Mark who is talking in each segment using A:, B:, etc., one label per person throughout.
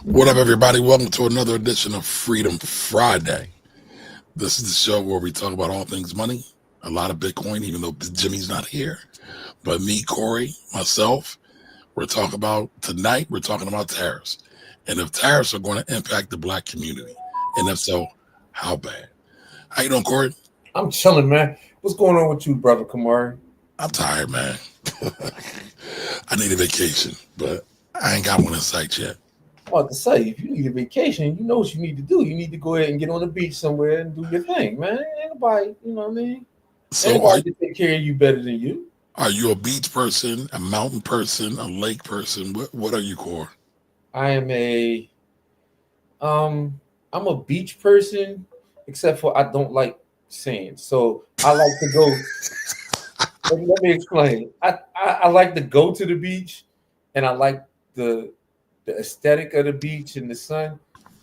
A: What up, everybody? Welcome to another edition of Freedom Friday. This is the show where we talk about all things money, a lot of Bitcoin, even though Jimmy's not here. But me, Corey, myself, we're talking about tariffs. And if tariffs are going to impact the Black community, and if so, how bad? How you doing, Corey?
B: I'm chilling, man. What's going on with you, brother Kamari?
A: I'm tired, man. I need a vacation, but I ain't got one in sight yet.
B: I'm about to say, if you need a vacation, you know what you need to do. You need to go ahead and get on the beach somewhere and do your thing, man. Ain't nobody, you know what I mean?
A: So
B: Anybody can take care of you better than you.
A: Are you a beach person, a mountain person, a lake person? What are you, Core?
B: I am I'm a beach person, except for I don't like sand. So I like to go. Let me explain. I like to go to the beach, and I like the aesthetic of the beach and the sun,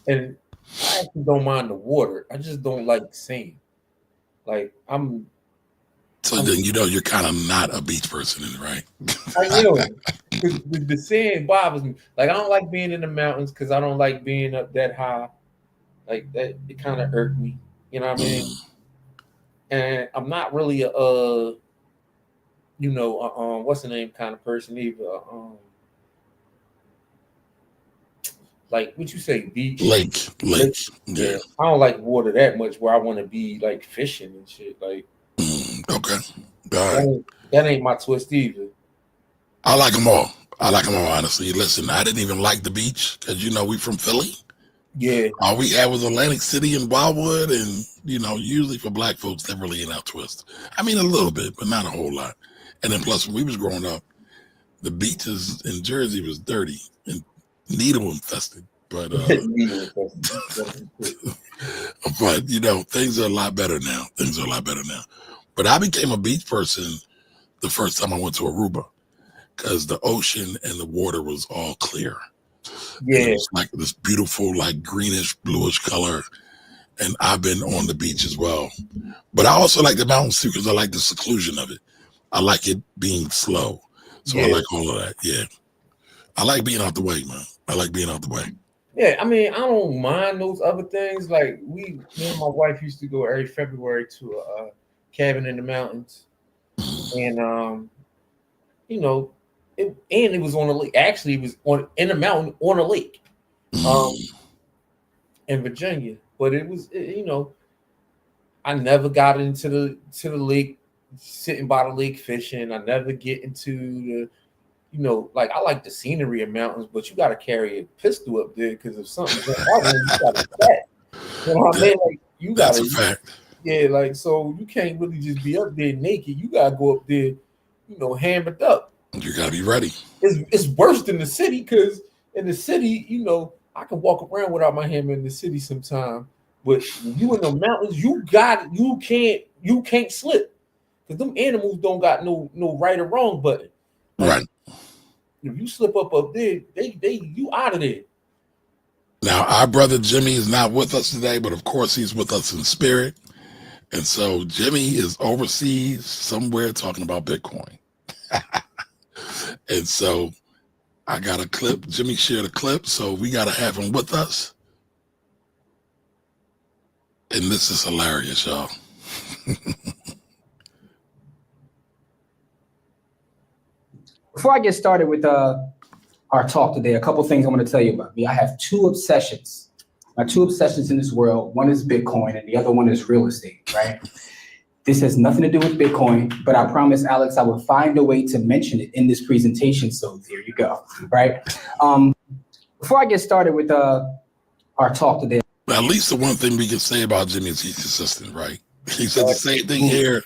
B: and I actually don't mind the water. I just don't like sand. Like
A: Then you're kind of not a beach person, right?
B: I am. Because the sand bothers me. Like I don't like being in the mountains because I don't like being up that high. Like that, it kind of irked me. You know what I mean? And I'm not really a what's the name kind of person either. Like what you say, beach,
A: lake. Yeah.
B: I don't like water that much where I want to be like fishing and shit. Like,
A: okay, all right.
B: That ain't my twist either.
A: I like them all. Honestly. Listen, I didn't even like the beach because we from Philly.
B: Yeah.
A: All we had was Atlantic City and Wildwood, and usually for Black folks, that really ain't our twist. I mean, a little bit, but not a whole lot. And then plus, when we was growing up, the beaches in Jersey was dirty and needle infested. But but things are a lot better now. But I became a beach person the first time I went to Aruba because the ocean and the water was all clear.
B: Yeah,
A: and it was like this beautiful, like greenish, bluish color. And I've been on the beach as well. But I also like the mountains too because I like the seclusion of it. I like it being slow. So I like all of that. Yeah. I like being out the way, man.
B: Yeah, I mean, I don't mind those other things. Like me and my wife used to go every February to a cabin in the mountains. And it was on a lake. Actually, it was in a mountain on a lake. In Virginia. But I never got into the lake, sitting by the lake fishing. I never get into like I like the scenery of mountains, but you got to carry a pistol up there because if something's wrong, you got to attack. You know what I mean? Like you got to, yeah. Like so, you can't really just be up there naked. You got to go up there, hammered up.
A: You got to be ready.
B: It's worse than the city because in the city, I can walk around without my hammer in the city sometime. But when you in the mountains, you can't slip because them animals don't got no right or wrong button. Like,
A: right.
B: If you slip up there, you out of there.
A: Now, our brother Jimmy is not with us today, but of course he's with us in spirit. And so Jimmy is overseas somewhere talking about Bitcoin. And so I got a clip. Jimmy shared a clip, so we got to have him with us. And this is hilarious, y'all.
C: Before I get started with our talk today, a couple things I want to tell you about me. I have two obsessions. My two obsessions in this world, one is Bitcoin and the other one is real estate, right? This has nothing to do with Bitcoin, but I promised Alex I would find a way to mention it in this presentation, so there you go, right? Before I get started with our talk today.
A: At least the one thing we can say about Jimmy is he's consistent, right? He said the same thing here,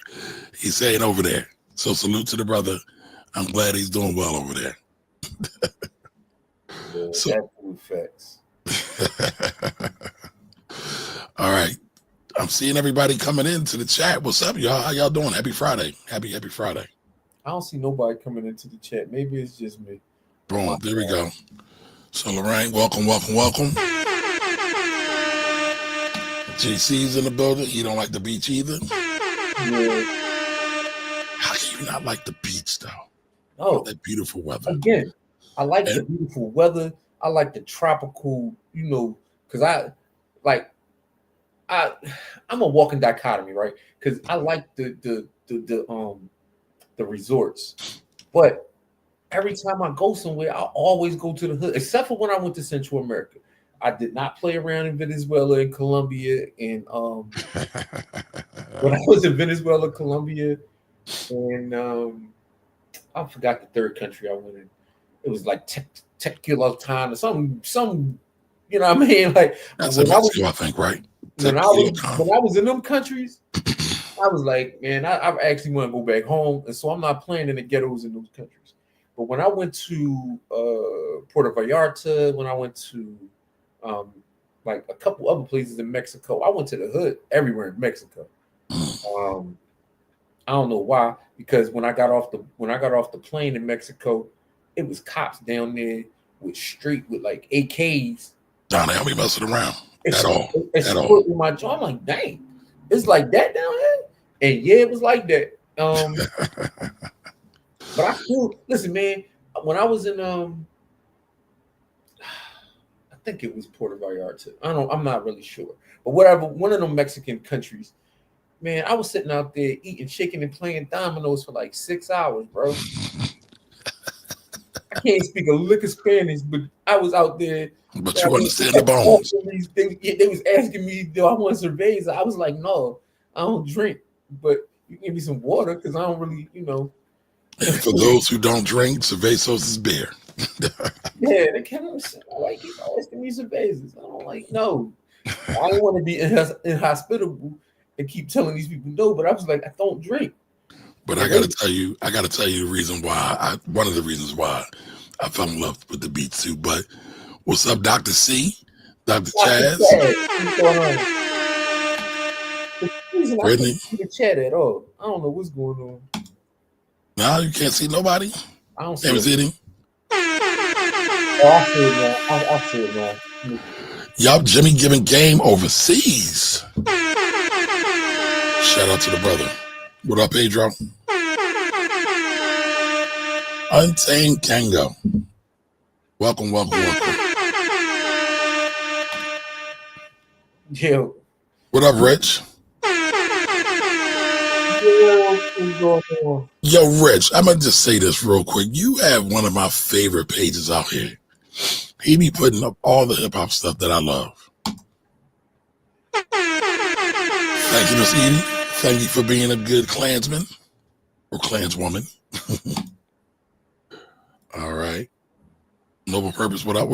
A: he's saying over there. So salute to the brother. I'm glad he's doing well over there.
B: So, facts.
A: All right. I'm seeing everybody coming into the chat. What's up, y'all? How y'all doing? Happy Friday. Happy Friday.
B: I don't see nobody coming into the chat. Maybe it's just me.
A: Boom. There we go. So, Lorraine, welcome. GC's in the building. You don't like the beach either?
B: Yeah.
A: How can you not like the beach, though?
B: Oh,
A: that beautiful weather.
B: Again, I like the beautiful weather. I like the tropical, you know, because I'm a walking dichotomy, right? Because I like the resorts, but every time I go somewhere, I always go to the hood, except for when I went to Central America. I did not play around in Venezuela and Colombia, and when I was in Venezuela, Colombia, and I forgot the third country I went in. It was like Tequila or some, you know what I mean? Like
A: That's in Mexico, I think, right?
B: When I was in them countries, I was like, man, I actually want to go back home, and so I'm not playing in the ghettos in those countries. But when I went to Puerto Vallarta, when I went to like a couple other places in Mexico, I went to the hood everywhere in Mexico. I don't know why, because when I got off the plane in Mexico, it was cops down there with like AKs.
A: Nah, they don't be messing around at all.
B: My jaw. I'm like, dang, it's like that down here. And yeah, it was like that. But I feel, listen, man, when I was in I think it was Puerto Vallarta. I'm not really sure. But whatever, one of them Mexican countries, man, I was sitting out there eating chicken and playing dominoes for like 6 hours, bro. I can't speak a lick of Spanish, but I was out there.
A: But you understand the bones.
B: They was asking me, do I want cerveza? I was like, no, I don't drink, but you give me some water because I don't really, you know.
A: And for those who don't drink, cervezos is beer.
B: Yeah, they kept like he's asking me cervezas. I'm like, no, I don't want to be inhospitable and keep telling these people no, but I was like, I don't drink.
A: But I gotta tell you the reason why. One of the reasons why I fell in love with the beat too. But what's up, Dr. C? Dr. Chaz?
B: What's going on?
A: Brittany?
B: I can't see the chat at all. I don't know what's going on.
A: No, you can't see nobody?
B: I don't see
A: it.
B: Oh, I see it now. I see it now.
A: Yup, Jimmy giving game overseas. Shout out to the brother. What up, Pedro? Untamed Kango. Welcome.
B: Yo.
A: What up, Rich? Yo, Rich, I'm going to just say this real quick. You have one of my favorite pages out here. He be putting up all the hip-hop stuff that I love. Thank you, Miss Edie. Thank you for being a good Klansman or Klanswoman. All right. Noble Purpose, what up?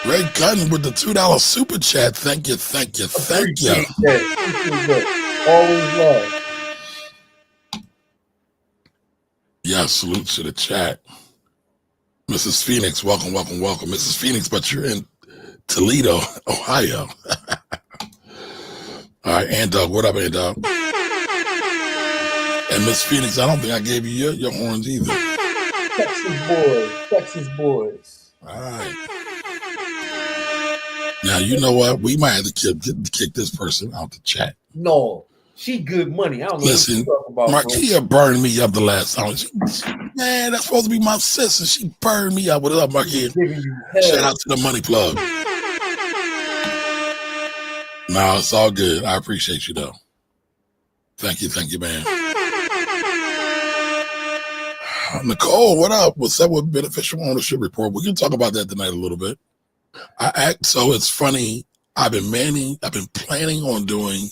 A: Ray Cutting with the $2 super chat. Thank you.
B: Always love.
A: Yeah, salute to the chat. Mrs. Phoenix, welcome. Mrs. Phoenix, but you're in Toledo, Ohio. All right, Andog, what up, Andog? And Miss Phoenix, I don't think I gave you your horns either.
B: Texas boys.
A: All right. Now, you know what? We might have to kick this person out the chat.
B: No, she good money. I don't know.
A: Listen,
B: what you're talking about,
A: Markia burned me up the last time. Man, that's supposed to be my sister. She burned me up. What up, Markia? Shout out to the money plug. No, it's all good. I appreciate you, though. Thank you, man. Nicole, what up? What's up with beneficial ownership report? We can talk about that tonight a little bit. So it's funny. I've been planning on doing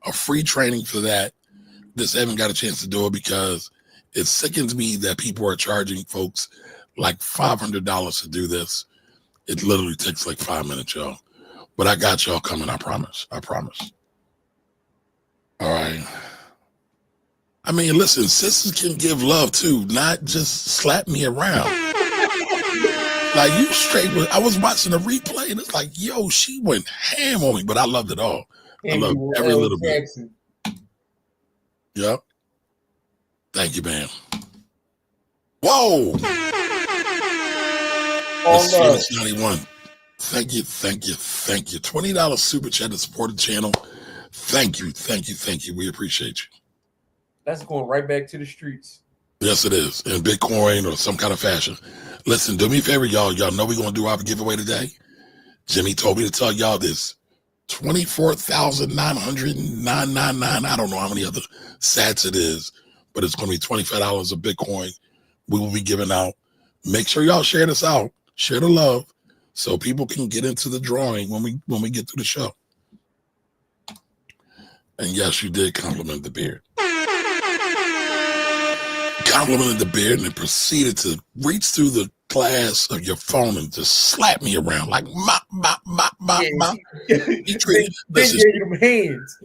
A: a free training for that. Just haven't got a chance to do it because it sickens me that people are charging folks like $500 to do this. It literally takes like 5 minutes, y'all. But I got y'all coming. I promise. All right. I mean, listen, sisters can give love too, not just slap me around. Like you straight with, I was watching the replay and it's like, yo, she went ham on me, but I loved it all. I loved every little bit. Yep. Thank you, man. Whoa. Miss 91. Thank you. $20 super chat to support the channel. Thank you. We appreciate you.
B: That's going right back to the streets.
A: Yes, it is. In Bitcoin or some kind of fashion. Listen, do me a favor, y'all. Y'all know we're going to do our giveaway today. Jimmy told me to tell y'all this. 24,999. I don't know how many other sats it is, but it's going to be $25 of Bitcoin we will be giving out. Make sure y'all share this out. Share the love so people can get into the drawing when we get through the show. And yes, you did compliment the beard. Complimented the beard and then proceeded to reach through the glass of your phone and just slap me around like mop. She treated,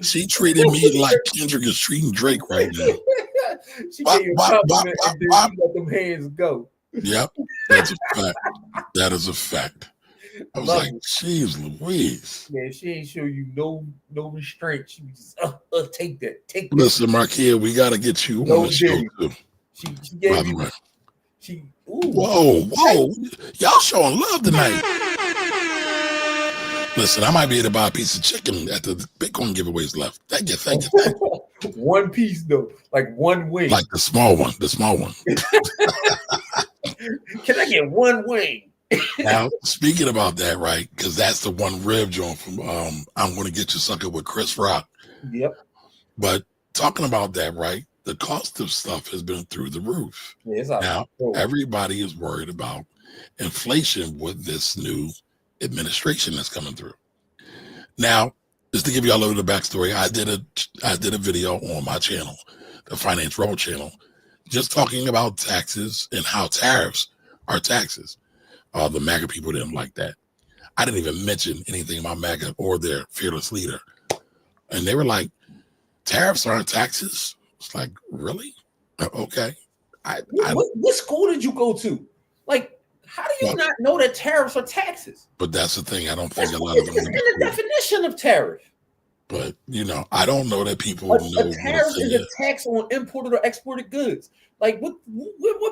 A: she treated me like Kendrick is treating Drake right now.
B: She gave you a compliment and then she let them hands go.
A: Yep, that's a fact. That is a fact. I was like, "Jeez, Louise."
B: Man, she ain't show you no restraint. She was just take that.
A: Listen, Markia, we got to get you on the show too.
B: She gave you.
A: Whoa! Y'all showing love tonight. Listen, I might be able to buy a piece of chicken at the Bitcoin giveaways left. Thank you.
B: One piece though, like one wing.
A: Like the small one.
B: Can I get one wing?
A: Now, speaking about that, right? Because that's the one rib joint from I'm Gonna Get You Sucker with Chris Rock.
B: Yep.
A: But talking about that, right? The cost of stuff has been through the roof. Now, everybody is worried about inflation with this new administration that's coming through. Now, just to give you a little bit of backstory, I did a video on my channel, the Finance Rebel channel, just talking about taxes and how tariffs are taxes. The MAGA people didn't like that. I didn't even mention anything about MAGA or their fearless leader. And they were like, tariffs aren't taxes. It's like, really? Okay.
B: What school did you go to? Like, how do you not know that tariffs are taxes?
A: But that's the thing. I don't think a lot of them.
B: It's in the definition of tariff.
A: But, I don't know that people know.
B: A tariff is a tax on imported or exported goods. Like, what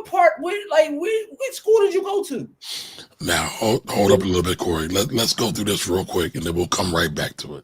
B: part, which school did you go to?
A: Now, hold up a little bit, Corey. Let's go through this real quick, and then we'll come right back to it.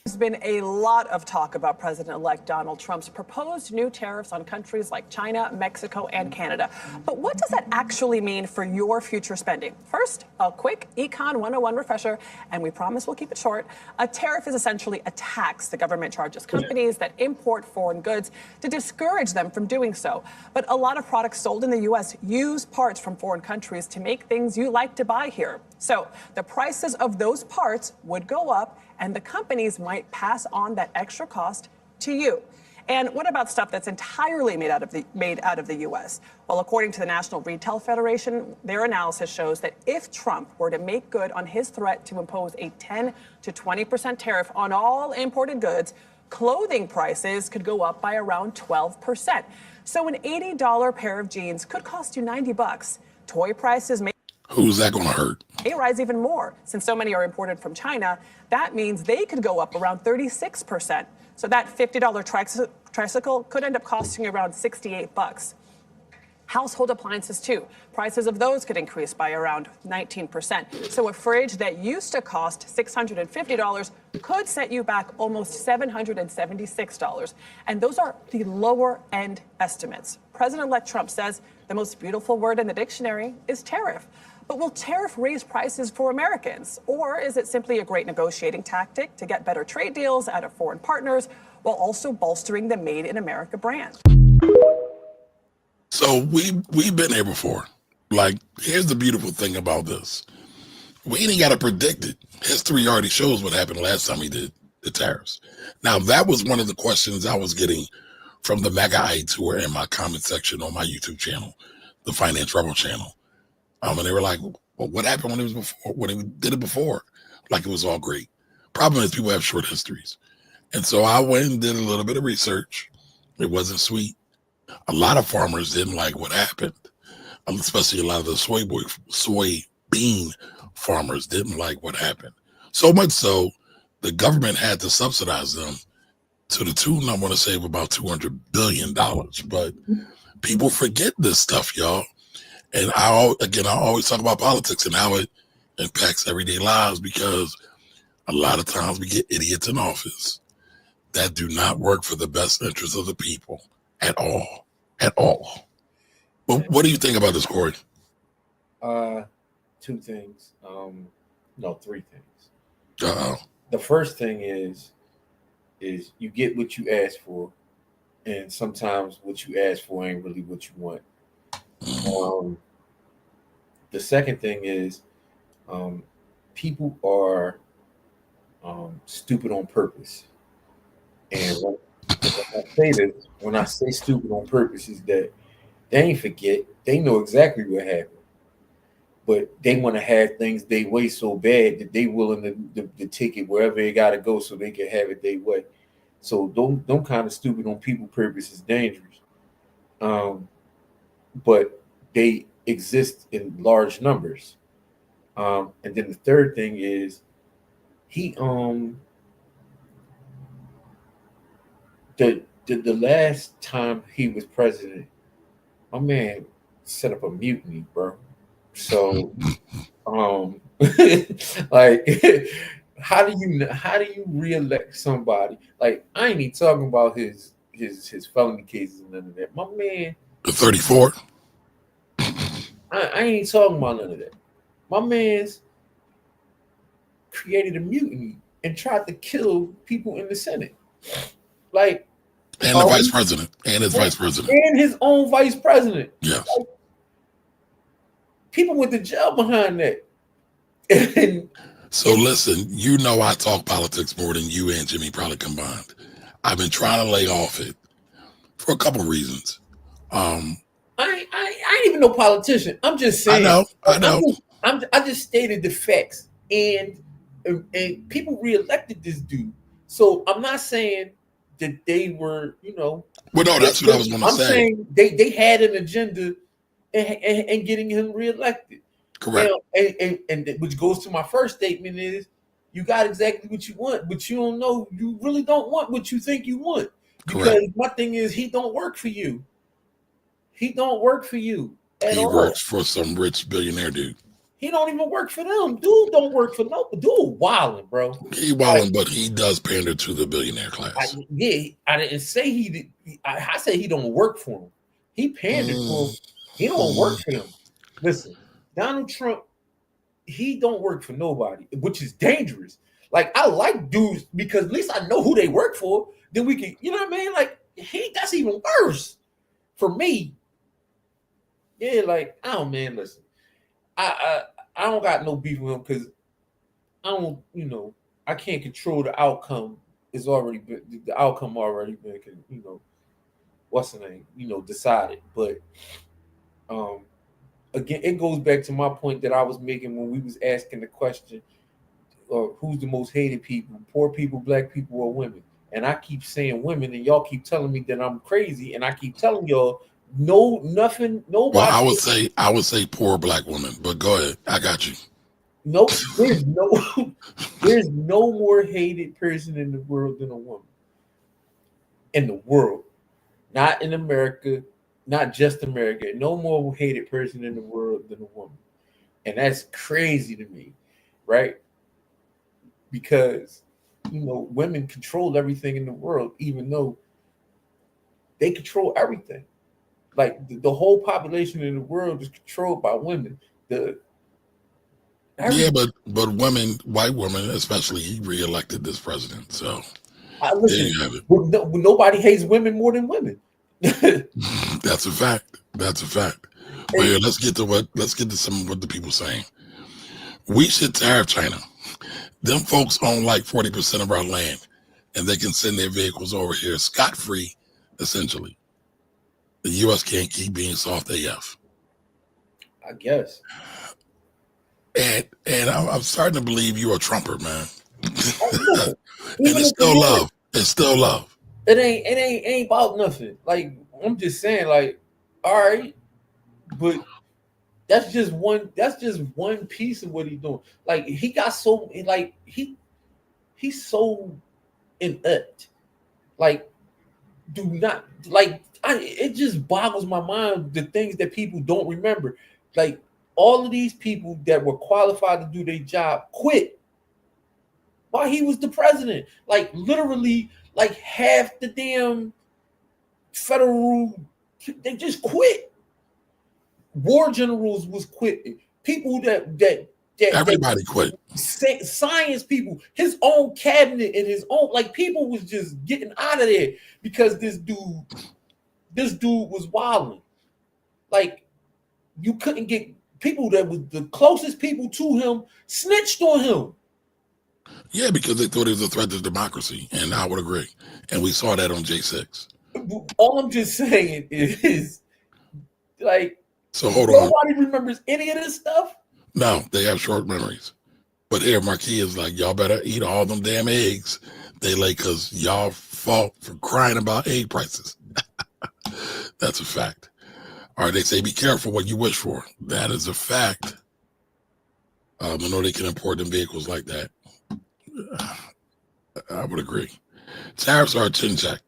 D: There's been a lot of talk about President-elect Donald Trump's proposed new tariffs on countries like China, Mexico, and Canada. But what does that actually mean for your future spending? First, a quick Econ 101 refresher, and we promise we'll keep it short. A tariff is essentially a tax the government charges companies that import foreign goods to discourage them from doing so. But a lot of products sold in the U.S. use parts from foreign countries to make things you like to buy here. So the prices of those parts would go up, and the companies might pass on that extra cost to you. And what about stuff that's entirely made out of the U.S.? Well, according to the National Retail Federation, their analysis shows that if Trump were to make good on his threat to impose a 10 to 20% tariff on all imported goods, clothing prices could go up by around 12%. So an $80 pair of jeans could cost you $90. Toy prices may...
A: Who's that going to hurt?
D: They rise even more. Since so many are imported from China, that means they could go up around 36%. So that $50 tricycle could end up costing around $68. Household appliances, too. Prices of those could increase by around 19%. So a fridge that used to cost $650 could set you back almost $776. And those are the lower end estimates. President-elect Trump says the most beautiful word in the dictionary is tariff. But will tariff raise prices for Americans? Or is it simply a great negotiating tactic to get better trade deals out of foreign partners while also bolstering the Made in America brand?
A: So we've been here before. Like, here's the beautiful thing about this. We ain't got to predict it. History already shows what happened last time we did the tariffs. Now, that was one of the questions I was getting from the MAGAites who were in my comment section on my YouTube channel, the Finance Rebel channel. And they were like, well, what happened when it was before, when we did it before? Like, it was all great. Problem is, people have short histories. And so I went and did a little bit of research. It wasn't sweet. A lot of farmers didn't like what happened, especially a lot of the soybean farmers didn't like what happened. So much so, the government had to subsidize them to the tune, I want to say, of about $200 billion. But people forget this stuff, y'all. And I always talk about politics and how it impacts everyday lives, because a lot of times we get idiots in office that do not work for the best interests of the people at all. Well, what do you think about this, Corey?
B: Two things. No, three things.
A: Uh-oh.
B: The first thing is you get what you ask for, and sometimes what you ask for ain't really what you want. The second thing is people are stupid on purpose. And when I say stupid on purpose, is that they ain't forget. They know exactly what happened. But they want to have things they way so bad that they willing to take it wherever they got to go so they can have it their way. So don't kind of stupid on people purpose is dangerous. But they exist in large numbers. And then the third thing is he the last time he was president, my man set up a mutiny, bro. So like how do you reelect somebody? Like I ain't even talking about his felony cases and none of that. My man,
A: The 34.
B: I ain't talking about none of that. My man's created a mutiny and tried to kill people in the Senate. Like
A: And the vice president. And his vice president.
B: And his own vice president.
A: Yes.
B: Like, people went to jail behind that. And
A: so listen, you know I talk politics more than you and Jimmy probably combined. I've been trying to lay off it for a couple of reasons.
B: I ain't even no politician. I'm just saying.
A: I know.
B: I just stated the facts, and people reelected this dude. So I'm not saying that they were,
A: Well, no, that's what I was going to say.
B: I'm saying they had an agenda and getting him reelected.
A: Correct.
B: And which goes to my first statement is you got exactly what you want, but you don't know, you really don't want what you think you want. Because
A: Correct.
B: my thing is he don't work for you. He don't work for you at all.
A: He works for some rich billionaire dude.
B: He don't even work for them. Dude don't work for no. Dude wilding, bro.
A: He wilding, but he does pander to the billionaire class.
B: I didn't say he did. I said he don't work for him. He pandered to him. He don't work for them. Listen, Donald Trump, he don't work for nobody, which is dangerous. Like I like dudes because at least I know who they work for. Then we can, you know what I mean? Like that's even worse for me. Yeah, like I don't, man. Listen, I don't got no beef with him because I don't, I can't control the outcome. It's already been the outcome already been, what's the name, decided. But again, it goes back to my point that I was making when we was asking the question, who's the most hated people, poor people, black people, or women? And I keep saying women, and y'all keep telling me that I'm crazy, and I keep telling y'all nothing, nobody.
A: Well, I would say poor black woman, but go ahead. I got you.
B: Nope. There's no more hated person in the world than a woman. In the world. Not in America, not just America. No more hated person in the world than a woman. And that's crazy to me, right? Because, women control everything in the world, even though they control everything. Like the whole population in the world is controlled by women.
A: Yeah, but women, white women especially, he reelected this president. So
B: listen,
A: there you have it.
B: Nobody hates women more than women.
A: That's a fact. That's a fact. But yeah, let's get to some of what the people saying. We should tariff China. Them folks own like 40% of our land, and they can send their vehicles over here scot-free, essentially. The U.S. can't keep being soft AF.
B: I guess.
A: And I'm starting to believe you're a Trumper, man. And it's still love. It's still love.
B: It ain't about nothing. Like I'm just saying, like, all right, but that's just one piece of what he's doing. Like he got so like he's so inept. Like, do not like it just boggles my mind the things that people don't remember. Like all of these people that were qualified to do their job quit while he was the president. Like literally, like half the damn federal, they just quit. war generals was quitting. People that
A: Everybody quit.
B: Science people, his own cabinet and his own like people was just getting out of there because this dude was wilding. Like you couldn't get people that was the closest people to him snitched on him.
A: Yeah, because they thought he was a threat to democracy, and I would agree. And we saw that on J6.
B: All I'm just saying is, like,
A: so hold on.
B: Nobody remembers any of this stuff.
A: No, they have short memories. But here, Marquis is like, y'all better eat all them damn eggs they lay because y'all fought for crying about egg prices. That's a fact. All right, they say be careful what you wish for. That is a fact. I know they can import them vehicles like that. I would agree. Tariffs are a chin check.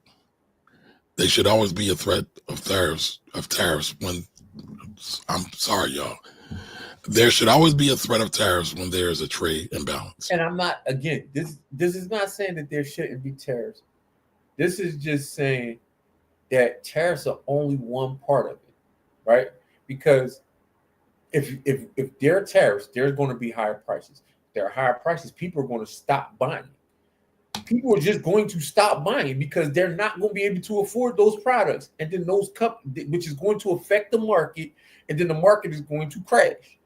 A: They should always be a threat of tariffs when, I'm sorry, y'all. There should always be a threat of tariffs when there is a trade imbalance.
B: And I'm not, again, this is not saying that there shouldn't be tariffs. This is just saying that tariffs are only one part of it, right? Because if there are tariffs, there's going to be higher prices. If there are higher prices, people are going to stop buying. People are just going to stop buying because they're not going to be able to afford those products. And then those which is going to affect the market, and then the market is going to crash.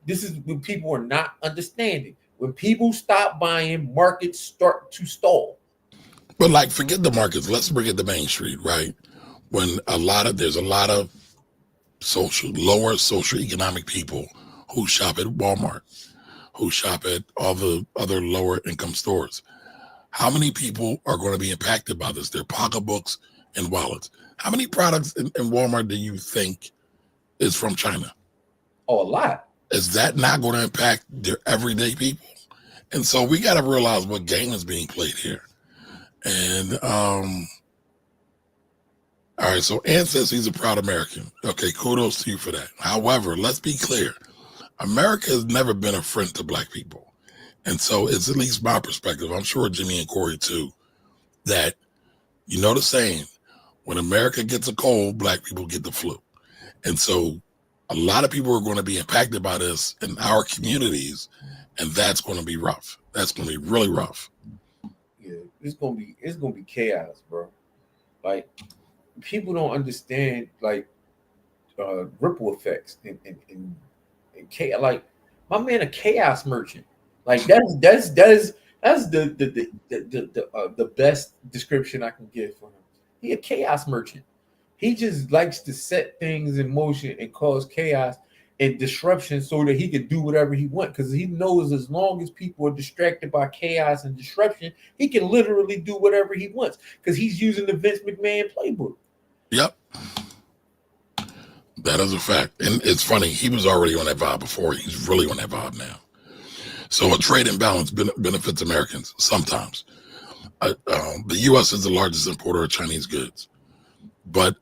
B: This is what people are not understanding. When people stop buying, markets start to stall.
A: But like, forget the markets. Let's bring it to Main Street, right? When there's a lot of lower socioeconomic people who shop at Walmart, who shop at all the other lower income stores. How many people are going to be impacted by this? Their pocketbooks and wallets. How many products in Walmart do you think is from China?
B: Oh, a lot.
A: Is that not going to impact their everyday people? And so we got to realize what game is being played here. And all right, so Ann says he's a proud American. Okay, kudos to you for that. However, let's be clear. America has never been a friend to Black people. And so it's at least my perspective, I'm sure Jimmy and Corey too, that you know the saying, when America gets a cold, Black people get the flu. And so a lot of people are going to be impacted by this in our communities, and that's going to be rough. That's going to be really rough.
B: Yeah, it's gonna be chaos, bro. Like people don't understand like ripple effects and chaos. Like my man, a chaos merchant. Like that's the best description I can give for him. He a chaos merchant. He just likes to set things in motion and cause chaos and disruption so that he can do whatever he wants. Because he knows as long as people are distracted by chaos and disruption, he can literally do whatever he wants. Because he's using the Vince McMahon playbook.
A: Yep. That is a fact. And it's funny, he was already on that vibe before. He's really on that vibe now. So a trade imbalance benefits Americans sometimes. The U.S. is the largest importer of Chinese goods. But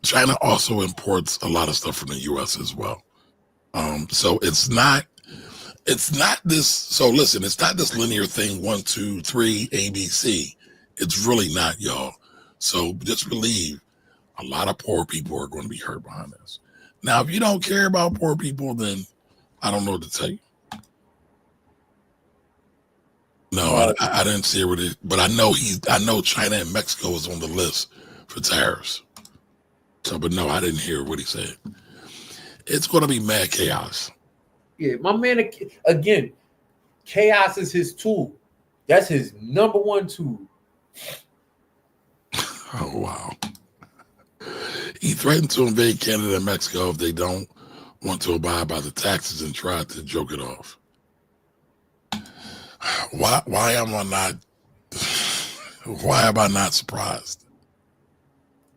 A: China also imports a lot of stuff from the U.S. as well. So it's not this. So listen, it's not this linear thing, 1, 2, 3, ABC. It's really not, y'all. So just believe a lot of poor people are going to be hurt behind this. Now, if you don't care about poor people, then I don't know what to tell you. No, I didn't see it with it, but I know China and Mexico is on the list for tariffs. So, but no, I didn't hear what he said. It's going to be mad chaos.
B: Yeah, my man, again, chaos is his tool. That's his number one tool.
A: Oh, wow. He threatened to invade Canada and Mexico if they don't want to abide by the taxes and tried to joke it off. Why am I not surprised?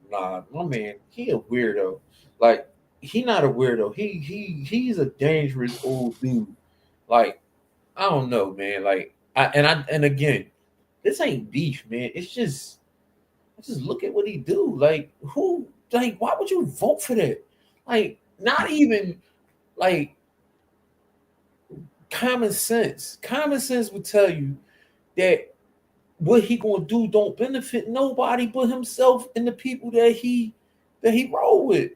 B: Nah, my man, he a weirdo. Like, he not a weirdo. He's a dangerous old dude. Like, I don't know, man. Like, and again, this ain't beef, man. It's just look at what he do. Like, why would you vote for that? Like, not even like common sense. Common sense would tell you that what he gonna do don't benefit nobody but himself and the people that he roll with.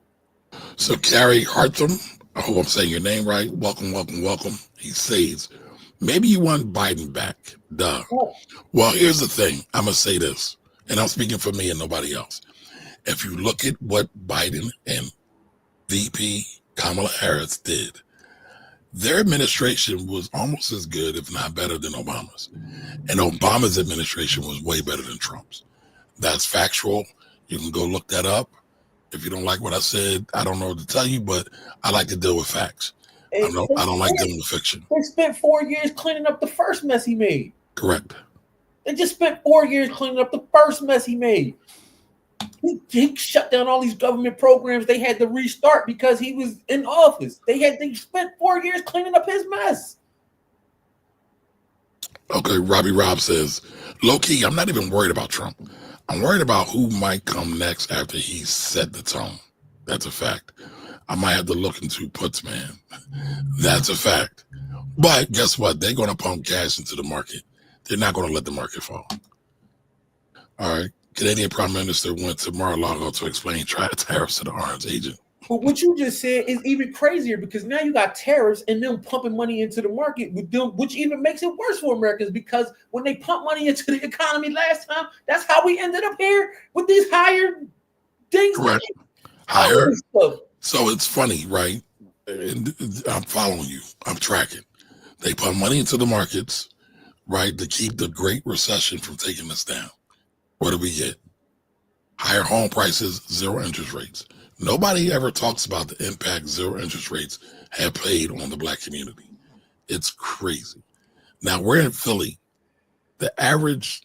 A: So Carrie Hartham, I hope I'm saying your name right. Welcome, welcome, welcome. He says, maybe you want Biden back. Duh.
B: Oh,
A: Well, here's the thing. I'm going to say this, and I'm speaking for me and nobody else. If you look at what Biden and VP Kamala Harris did, their administration was almost as good, if not better, than Obama's. And Obama's administration was way better than Trump's. That's factual. You can go look that up. If you don't like what I said, I don't know what to tell you, but I like to deal with facts. I don't like dealing with fiction.
B: They spent 4 years cleaning up the first mess he made.
A: Correct.
B: They just spent 4 years cleaning up the first mess he made. He shut down all these government programs they had to restart because he was in office. They spent 4 years cleaning up his mess.
A: Okay, Robbie Robb says, low key, I'm not even worried about Trump. I'm worried about who might come next after he set the tone. That's a fact. I might have to look into puts, man. That's a fact. But guess what? They're going to pump cash into the market. They're not going to let the market fall. All right. Canadian Prime Minister went to Mar-a-Lago to explain tariffs to the arms agent.
B: But what you just said is even crazier because now you got tariffs and them pumping money into the market with them, which even makes it worse for Americans because when they pump money into the economy last time, that's how we ended up here with these higher things.
A: Correct. Higher. So it's funny, right? And I'm following you. I'm tracking. They pump money into the markets, right, to keep the Great Recession from taking us down. What do we get? Higher home prices, zero interest rates. Nobody ever talks about the impact zero interest rates have played on the Black community. It's crazy. Now we're in Philly. The average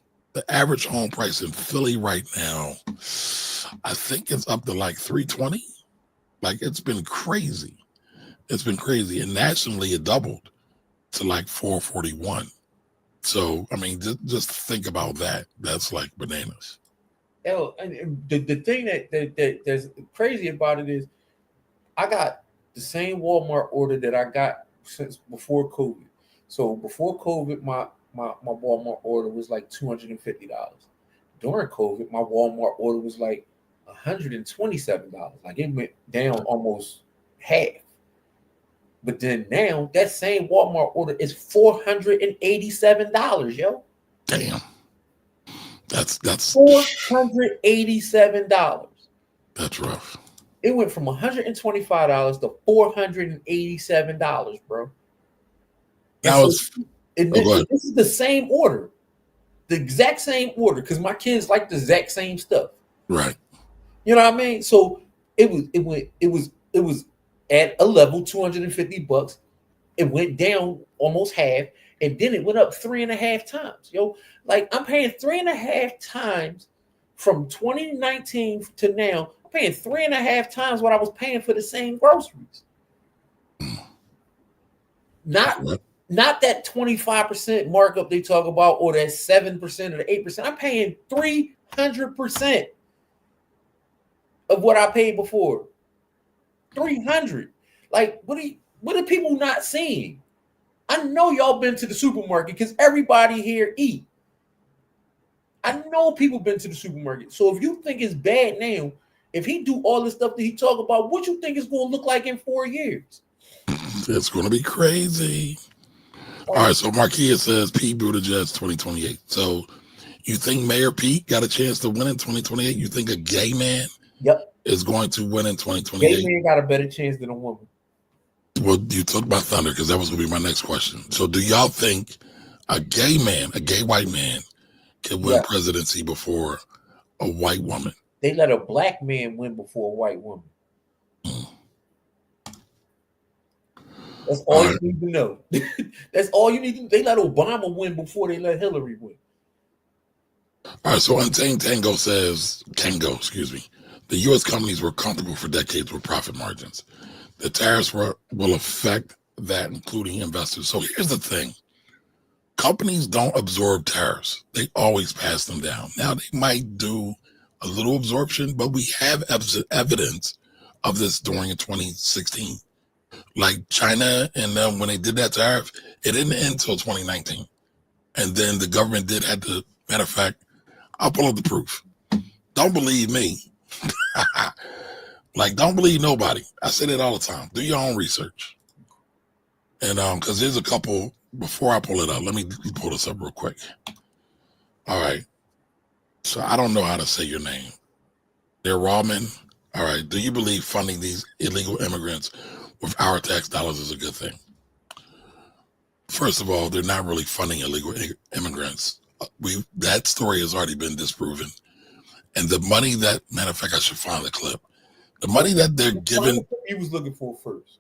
A: home price in Philly right now, I think it's up to like 320. Like it's been crazy. It's been crazy. And nationally it doubled to like 441. So, I mean, just think about that. That's like bananas.
B: And the thing that's crazy about it is I got the same Walmart order that I got since before COVID. So before COVID, my Walmart order was like $250. During COVID, my Walmart order was like $127. Like it went down almost half. But then now that same Walmart order is $487, yo.
A: Damn. That's
B: $487.
A: That's rough.
B: It went from $125 to $487, bro. This is the same order, the exact same order, because my kids like the exact same stuff.
A: Right.
B: You know what I mean? So it was at a level $250. It went down almost half, and then it went up 3.5 times. Yo, like I'm paying 3.5 times from 2019 to now. I'm paying 3.5 times what I was paying for the same groceries. Not that 25% markup they talk about, or that 7% or the 8%. I'm paying 300% of what I paid before. 300. Like, what are people not seeing? I know y'all been to the supermarket because everybody here eat. I know people been to the supermarket. So if you think it's bad now, if he do all the stuff that he talk about, what you think it's going to look like in 4 years?
A: It's going to be crazy. All right, so Marquia says Pete Buttigieg 2028. So you think Mayor Pete got a chance to win in 2028? You think a gay man is going to win in 2028?
B: Gay man got a better chance than a woman.
A: Well, you took my thunder because that was going to be my next question. So do y'all think a gay white man can win presidency before a white woman?
B: They let a black man win before a white woman. That's all you need to know. That's all you need to know. They let Obama win before they let Hillary win.
A: All right, so Untamed Tango says, the U.S. companies were comfortable for decades with profit margins. The tariffs will affect that, including investors. So here's the thing. Companies don't absorb tariffs. They always pass them down. Now, they might do a little absorption, but we have evidence of this during 2016. Like China and them, when they did that tariff, it didn't end until 2019. And then the government did have to, matter of fact, I'll pull up the proof. Don't believe me. Like, don't believe nobody. I say that all the time. Do your own research. And because there's a couple, before I pull it up, let me pull this up real quick. All right. So I don't know how to say your name. They're Rawman. All right. Do you believe funding these illegal immigrants with our tax dollars is a good thing? First of all, they're not really funding illegal immigrants. That story has already been disproven. And the money that, matter of fact, I should find the clip. The money that they're giving.
B: He was looking for first.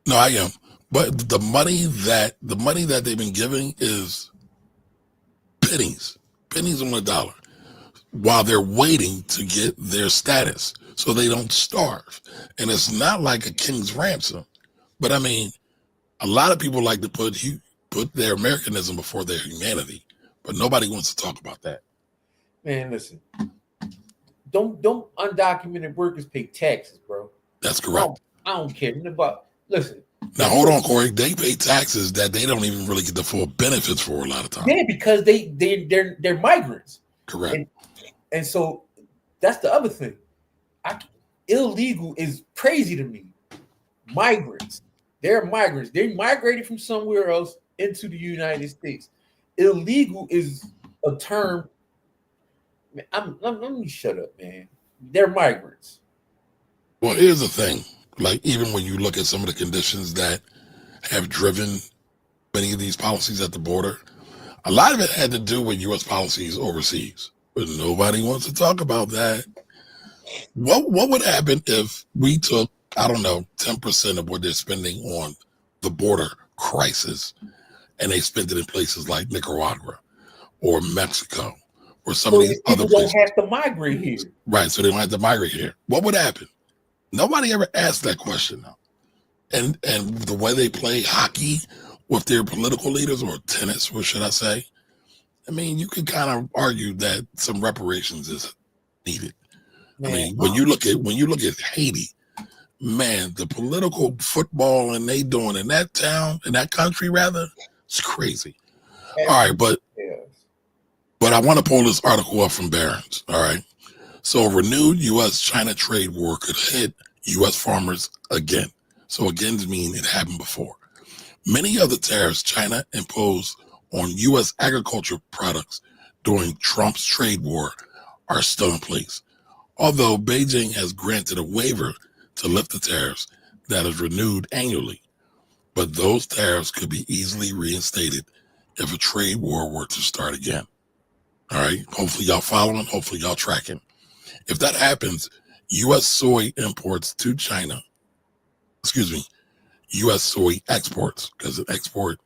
A: No, I am. But the money that they've been giving is pennies on the dollar, while they're waiting to get their status so they don't starve. And it's not like a king's ransom. But I mean, a lot of people like to put their Americanism before their humanity, but nobody wants to talk about that.
B: Man, listen. Don't undocumented workers pay taxes, bro.
A: That's correct.
B: I don't care about. Listen.
A: Now hold on, Corey. They pay taxes that they don't even really get the full benefits for a lot of times.
B: Yeah, because they're migrants.
A: Correct.
B: And so that's the other thing. Illegal is crazy to me. Migrants. They're migrants. They migrated from somewhere else into the United States. Illegal is a term. Let me shut up, man. They're migrants.
A: Well, here's the thing. Like, even when you look at some of the conditions that have driven many of these policies at the border, a lot of it had to do with U.S. policies overseas. But nobody wants to talk about that. What would happen if we took, I don't know, 10% of what they're spending on the border crisis and they spent it in places like Nicaragua or Mexico or some of these other places?
B: Don't have to migrate here.
A: Right, so they don't have to migrate here. What would happen? Nobody ever asked that question now. And the way they play hockey with their political leaders, or tennis, what should I say? I mean, you can kind of argue that some reparations is needed. Man, I mean, when you look at Haiti, man, the political football and they doing in that town, in that country rather, it's crazy. All right, but I want to pull this article up from Barron's. All right. So a renewed U.S.-China trade war could hit U.S. farmers again. So again means it happened before. Many of the tariffs China imposed on U.S. agricultural products during Trump's trade war are still in place. Although Beijing has granted a waiver to lift the tariffs that is renewed annually. But those tariffs could be easily reinstated if a trade war were to start again. All right. Hopefully y'all following. Hopefully y'all tracking. If that happens, U.S. soy imports to China, U.S. soy exports, because an export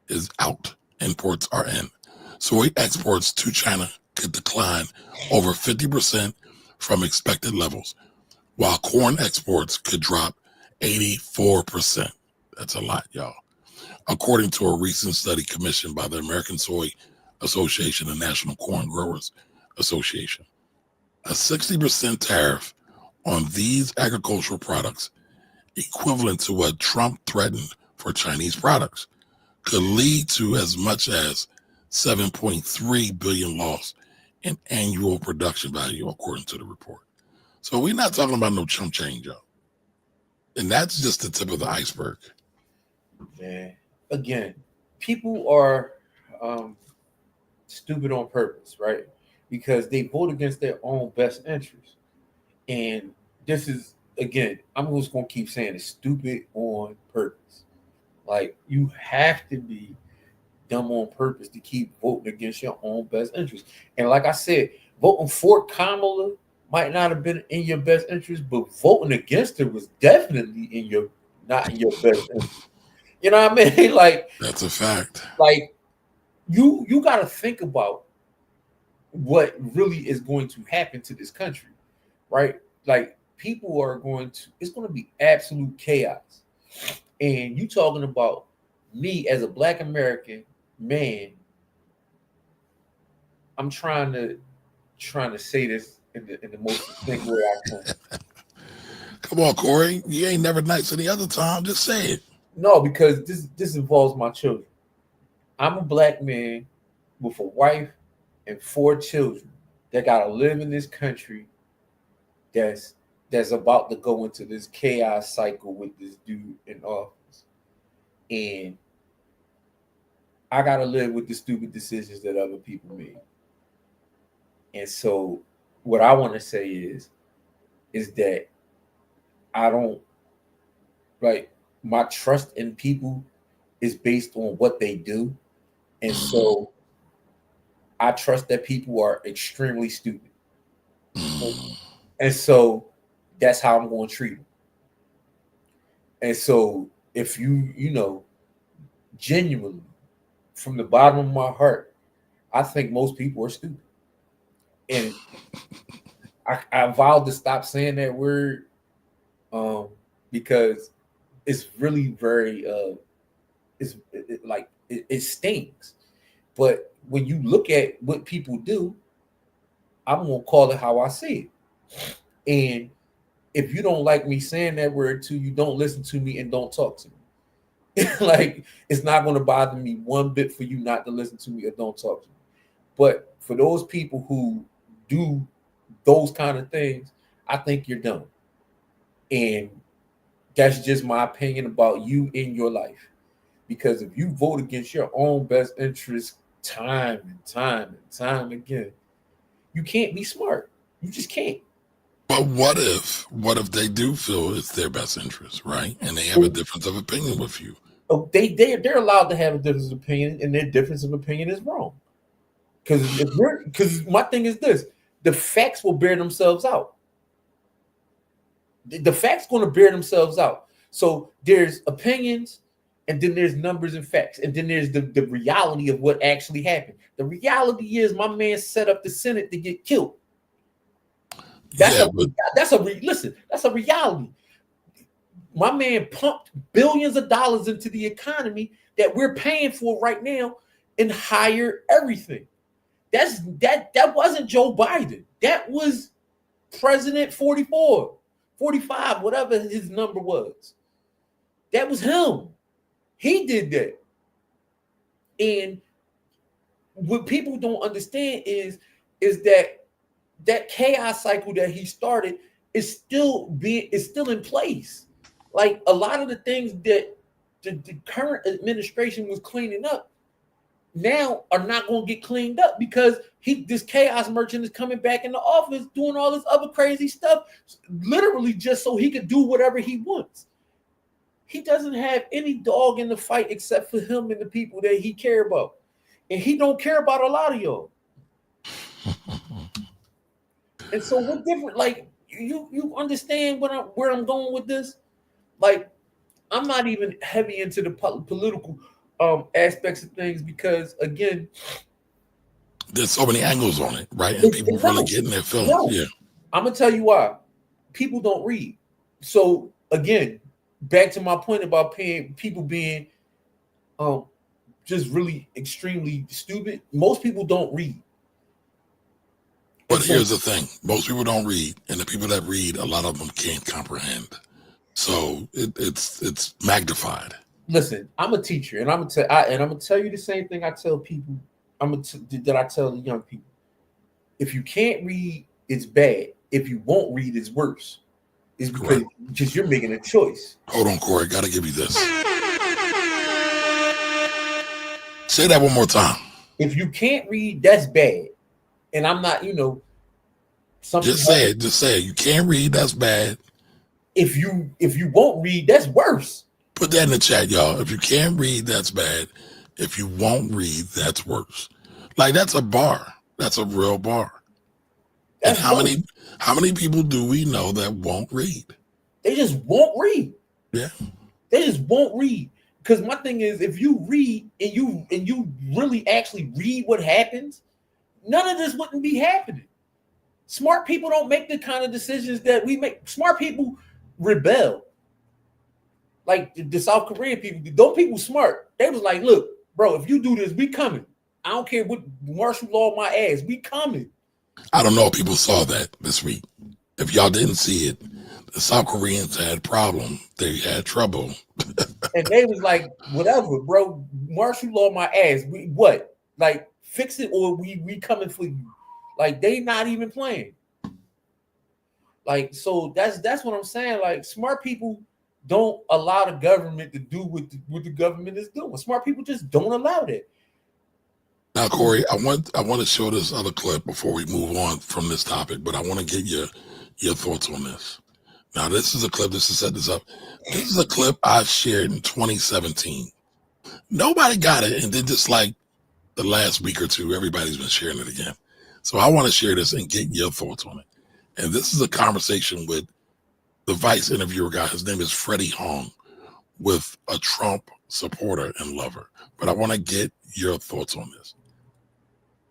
A: is out, imports are in. Soy exports to China could decline over 50% from expected levels, while corn exports could drop 84%. That's a lot, y'all. According to a recent study commissioned by the American Soy Association and National Corn Growers Association. A 60% tariff on these agricultural products, equivalent to what Trump threatened for Chinese products, could lead to as much as $7.3 billion loss in annual production value, according to the report. So we're not talking about no chump change, y'all. And that's just the tip of the iceberg.
B: Man, again, people are stupid on purpose, right? Because they vote against their own best interest. And this is, again, I'm just going to keep saying it's stupid on purpose. Like, you have to be dumb on purpose to keep voting against your own best interest. And like I said, voting for Kamala might not have been in your best interest, but voting against her was definitely not in your best interest. You know what I mean? Like,
A: that's a fact.
B: Like, you got to think about what really is going to happen to this country, right? Like, people are it's going to be absolute chaos. And you talking about me as a Black American man, I'm trying to say this in the most succinct way I can.
A: Come on, Corey. You ain't never nice any other time. Just say it.
B: No, because this involves my children. I'm a Black man with a wife and 4 children that gotta live in this country that's that's about to go into this chaos cycle with this dude in office. And I gotta live with the stupid decisions that other people made. And so what I want to say is that I don't like my trust in people is based on what they do. And so I trust that people are extremely stupid. And so that's how I'm going to treat them. And so if you genuinely, from the bottom of my heart, I think most people are stupid. And I vowed to stop saying that word because it's really very it stings. But when you look at what people do, I'm gonna call it how I see it. And if you don't like me saying that word to you, don't listen to me and don't talk to me. Like, it's not gonna bother me one bit for you not to listen to me or don't talk to me. But for those people who do those kind of things, I think you're dumb. And that's just my opinion about you in your life. Because if you vote against your own best interest time and time and time again, you can't be smart. You just can't.
A: But what if they do feel it's their best interest, right? And they have a difference of opinion with you.
B: Oh, they're allowed to have a difference of opinion, and their difference of opinion is wrong. Because my thing is this: the facts will bear themselves out. The facts going to bear themselves out. So there's opinions, and then there's numbers and facts, and then there's the reality of what actually happened. The reality is my man set up the Senate to get killed. That's a reality. My man pumped billions of dollars into the economy that we're paying for right now and hired everything. That wasn't Joe Biden. That was President 44, 45, whatever his number was. That was him. He did that. And what people don't understand is that chaos cycle that he started is still in place. Like, a lot of the things that the current administration was cleaning up now are not going to get cleaned up because this chaos merchant is coming back in the office doing all this other crazy stuff, literally just so he could do whatever he wants. He doesn't have any dog in the fight except for him and the people that he care about. And he don't care about a lot of y'all. And so what different, like, you understand where I'm going with this? Like, I'm not even heavy into the political aspects of things because, again,
A: there's so many angles on it, right? And people really getting their feelings. No. Yeah.
B: I'm gonna tell you why. People don't read. So again, back to my point about people being just really extremely stupid. Most people don't read.
A: But here's the thing: most people don't read, and the people that read, a lot of them can't comprehend. So it's magnified.
B: Listen, I'm a teacher, and I'm gonna tell you the same thing I tell people. That I tell the young people. If you can't read, it's bad. If you won't read, it's worse. It's because just you're making a choice.
A: Hold on, Corey. Gotta give you this. Say that one more time.
B: If you can't read, that's bad. And I'm not,
A: just say it. Just say it. You can't read, that's bad.
B: If you won't read, that's worse.
A: Put that in the chat, y'all. If you can't read, that's bad. If you won't read, that's worse. Like, that's a bar. That's a real bar. That's and how many people do we know that won't read?
B: They just won't read.
A: Yeah.
B: They just won't read. Because my thing is, if you read and you really actually read what happens, none of this wouldn't be happening. Smart people don't make the kind of decisions that we make. Smart people rebel. Like the South Korean people. Those people smart. They was like, look, bro, if you do this, we coming. I don't care what martial law my ass. We coming.
A: I don't know if people saw that this week. If y'all didn't see it, the South Koreans had problem. They had trouble.
B: And they was like, whatever, bro. Martial law my ass. We what? Like, fix it or we coming for you. Like, they not even playing. Like, so that's what I'm saying. Like, smart people don't allow the government to do what the government is doing. Smart people just don't allow that.
A: Now, Corey, I want to show this other clip before we move on from this topic, but I want to get your thoughts on this. Now, this is a clip. Just to set this up, this is a clip I shared in 2017. Nobody got it, and then just like the last week or two, everybody's been sharing it again. So I want to share this and get your thoughts on it. And this is a conversation with the Vice interviewer guy. His name is Freddie Hong, with a Trump supporter and lover. But I want to get your thoughts on this.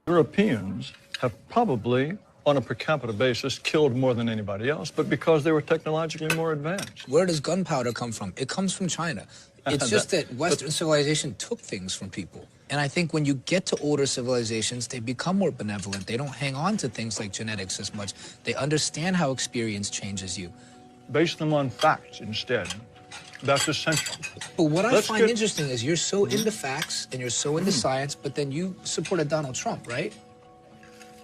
E: Europeans have probably, on a per capita basis, killed more than anybody else, but because they were technologically more advanced.
F: Where does gunpowder come from? It comes from China. It's just that Western civilization took things from people. And I think when you get to older civilizations, they become more benevolent. They don't hang on to things like genetics as much. They understand how experience changes you.
E: Base them on facts instead. That's essential.
F: But what I find interesting is you're so into facts and you're so into science, but then you supported Donald Trump, right?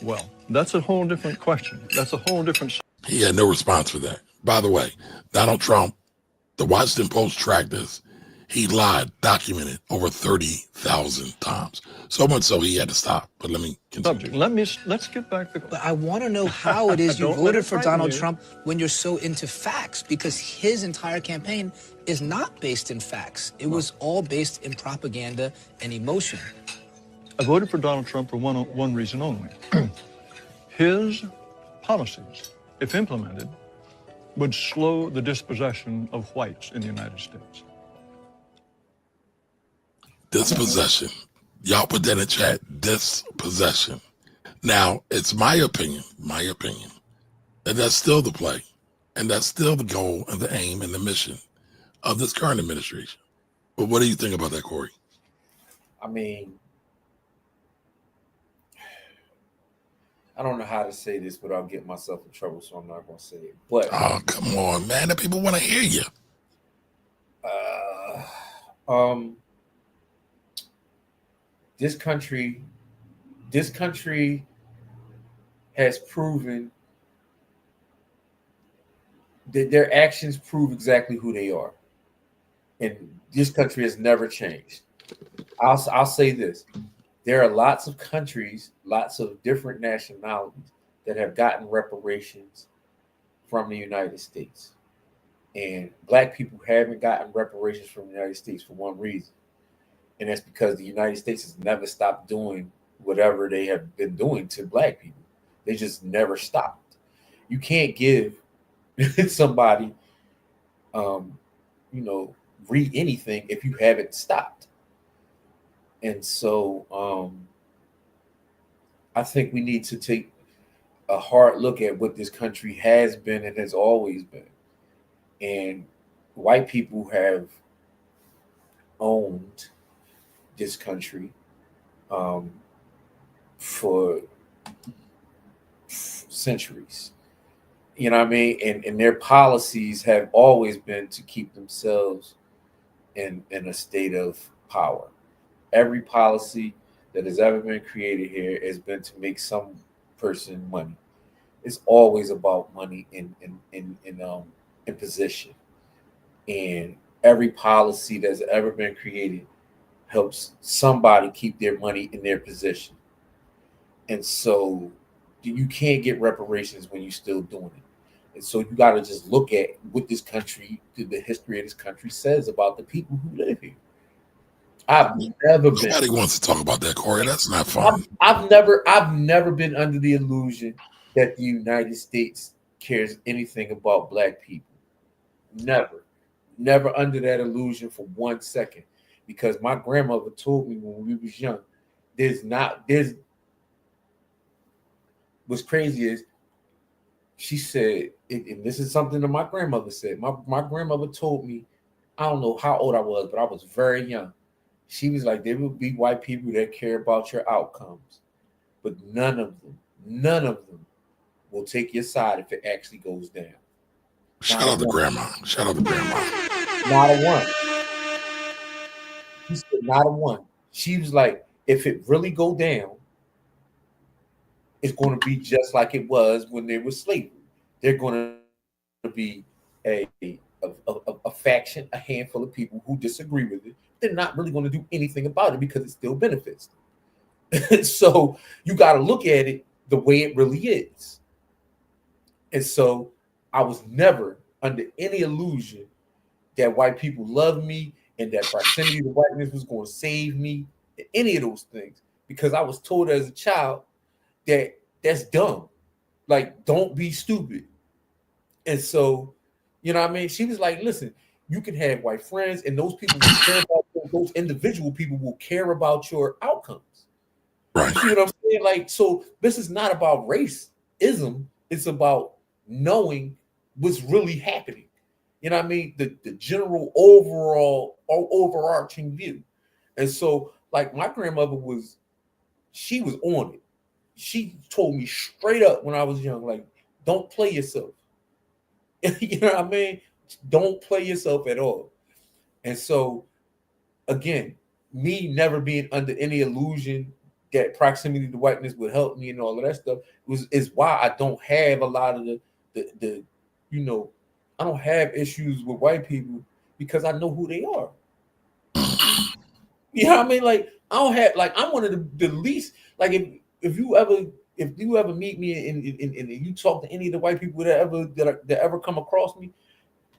E: Well, that's a whole different question. That's a whole different...
A: He had no response for that. By the way, Donald Trump, the Washington Post tracked this. He lied, documented over 30,000 times. So much so he had to stop. But let me continue.
E: Let's get back to...
F: But I want to know how it is you voted for Donald Trump when you're so into facts, because his entire campaign is not based in facts. It was all based in propaganda and emotion.
E: I voted for Donald Trump for one reason only. His policies, if implemented, would slow the dispossession of whites in the United States.
A: Dispossession. Y'all put that in chat. Dispossession. Now, it's my opinion, and that's still the play, and that's still the goal and the aim and the mission of this current administration. But what do you think about that, Corey?
B: I mean, I don't know how to say this without getting myself in trouble, so I'm not going to say it. But
A: oh, come on, man. The people want to hear you.
B: This country has proven that their actions prove exactly who they are. And this country has never changed. I'll say this. There are lots of countries, lots of different nationalities that have gotten reparations from the United States. And Black people haven't gotten reparations from the United States for one reason. And that's because the United States has never stopped doing whatever they have been doing to Black people. They just never stopped. You can't give somebody, read anything if you haven't stopped. And so I think we need to take a hard look at what this country has been and has always been. And white people have owned this country for centuries. You know what I mean? And their policies have always been to keep themselves in a state of power. Every policy that has ever been created here has been to make some person money. It's always about money in position. And every policy that's ever been created helps somebody keep their money in their position. And so you can't get reparations when you're still doing it. And so you got to just look at what this country, the history of this country says about the people who live here.
A: Nobody wants to talk about that, Corey. That's not fun.
B: I've never been under the illusion that the United States cares anything about Black people. Never under that illusion for 1 second. Because my grandmother told me when we was young, what's crazy is she said, and this is something that my grandmother said. My grandmother told me, I don't know how old I was, but I was very young. She was like, there will be white people that care about your outcomes, but none of them will take your side if it actually goes down.
A: Shout out to grandma.
B: Not a one. She said, not a one. She was like, if it really go down, it's going to be just like it was when there was slavery. They're going to be a faction, a handful of people who disagree with it. They're not really going to do anything about it because it still benefits them. So you got to look at it the way it really is. And so I was never under any illusion that white people love me and that proximity to whiteness was going to save me, any of those things, because I was told as a child that that's dumb. Like, don't be stupid. And so, you know what I mean? She was like, listen, you can have white friends, and those people will care about those individual people will care about your outcomes.
A: Right.
B: You see what I'm saying? Like, so this is not about racism. It's about knowing what's really happening. You know what I mean? The general overall or overarching view. And so, like, my grandmother she was on it. She told me straight up when I was young, like, don't play yourself. You know what I mean? Don't play yourself at all. And so, again, me never being under any illusion that proximity to whiteness would help me and all of that stuff is why I don't have a lot of the you know, I don't have issues with white people because I know who they are. You know what I mean? Like, I don't have, like, I'm one of the least, like, if you ever meet me and you talk to any of the white people that ever come across me,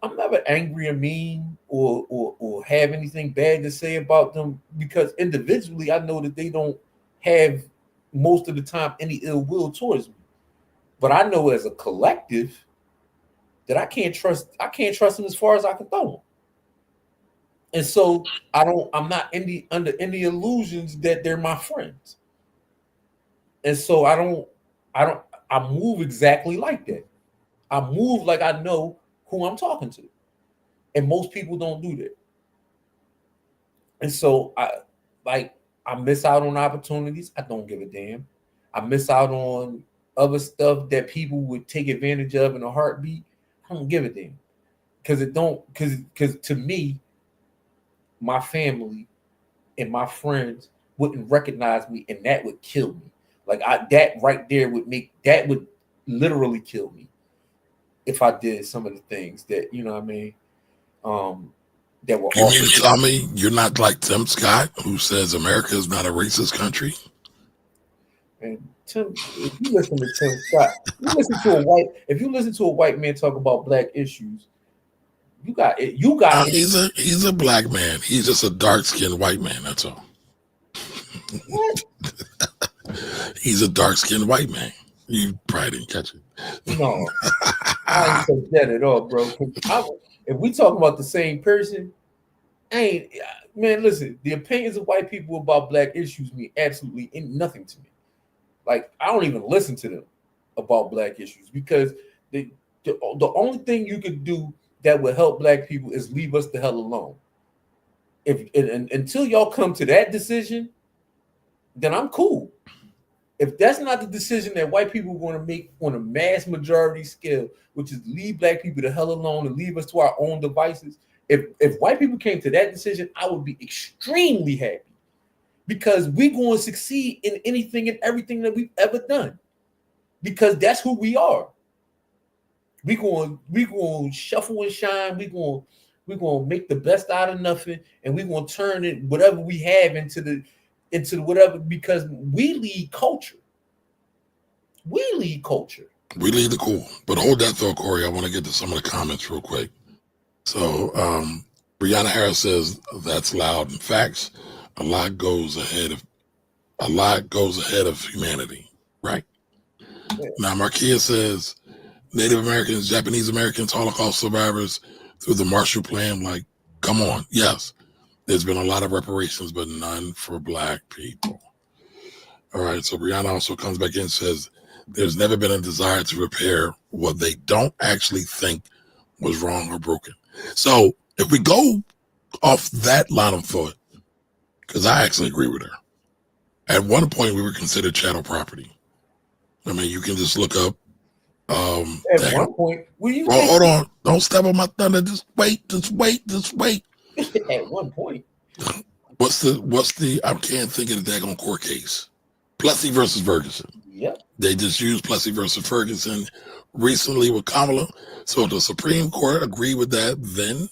B: I'm never angry or mean or have anything bad to say about them, because individually I know that they don't have most of the time any ill will towards me. But I know as a collective that I can't trust them as far as I can throw them. And so I'm not under any illusions that they're my friends. And so I move exactly like that. I move like I know who I'm talking to. And most people don't do that. And so I miss out on opportunities. I don't give a damn. I miss out on other stuff that people would take advantage of in a heartbeat. I don't give a damn. Because to me, my family and my friends wouldn't recognize me, and that would kill me. Like, that right there would literally kill me if I did some of the things that, you know what I mean, that were
A: You
B: also.
A: mean to tell me you're not like Tim Scott, who says America is not a racist country?
B: And Tim, if you listen to Tim Scott, if you listen to a white man talk about black issues, you got it.
A: He's a black man. He's just a dark-skinned white man. That's all.
B: What?
A: He's a dark-skinned white man. You probably didn't catch it.
B: No, I ain't say that at all, bro. If we talk about the same person, man, listen, the opinions of white people about black issues mean absolutely nothing to me. Like, I don't even listen to them about black issues, because the only thing you could do that would help black people is leave us the hell alone. Until y'all come to that decision, then I'm cool. If that's not the decision that white people are going to make on a mass majority scale, which is leave black people the hell alone and leave us to our own devices, if white people came to that decision, I would be extremely happy, because we're going to succeed in anything and everything that we've ever done, because that's who we are. We're going to shuffle and shine. We're going to make the best out of nothing, and we're going to turn it, whatever we have, into whatever, because we lead culture. We lead culture.
A: We lead the cool. But hold that thought, Corey. I want to get to some of the comments real quick. So Brianna Harris says, that's loud. In facts, a lot goes ahead of humanity, right? Yeah. Now Marquia says, Native Americans, Japanese Americans, Holocaust survivors through the Marshall Plan, like, come on. Yes, there's been a lot of reparations, but none for black people. All right, so Brianna also comes back in and says, there's never been a desire to repair what they don't actually think was wrong or broken. So if we go off that line of thought, because I actually agree with her, at one point we were considered chattel property. I mean, you can just look up.
B: At one point,
A: hold on, don't step on my thunder. Just wait.
B: At one point,
A: what's the? I can't think of the daggone court case. Plessy versus Ferguson.
B: Yep.
A: They just used Plessy versus Ferguson recently with Kamala. So the Supreme Court agreed with that then.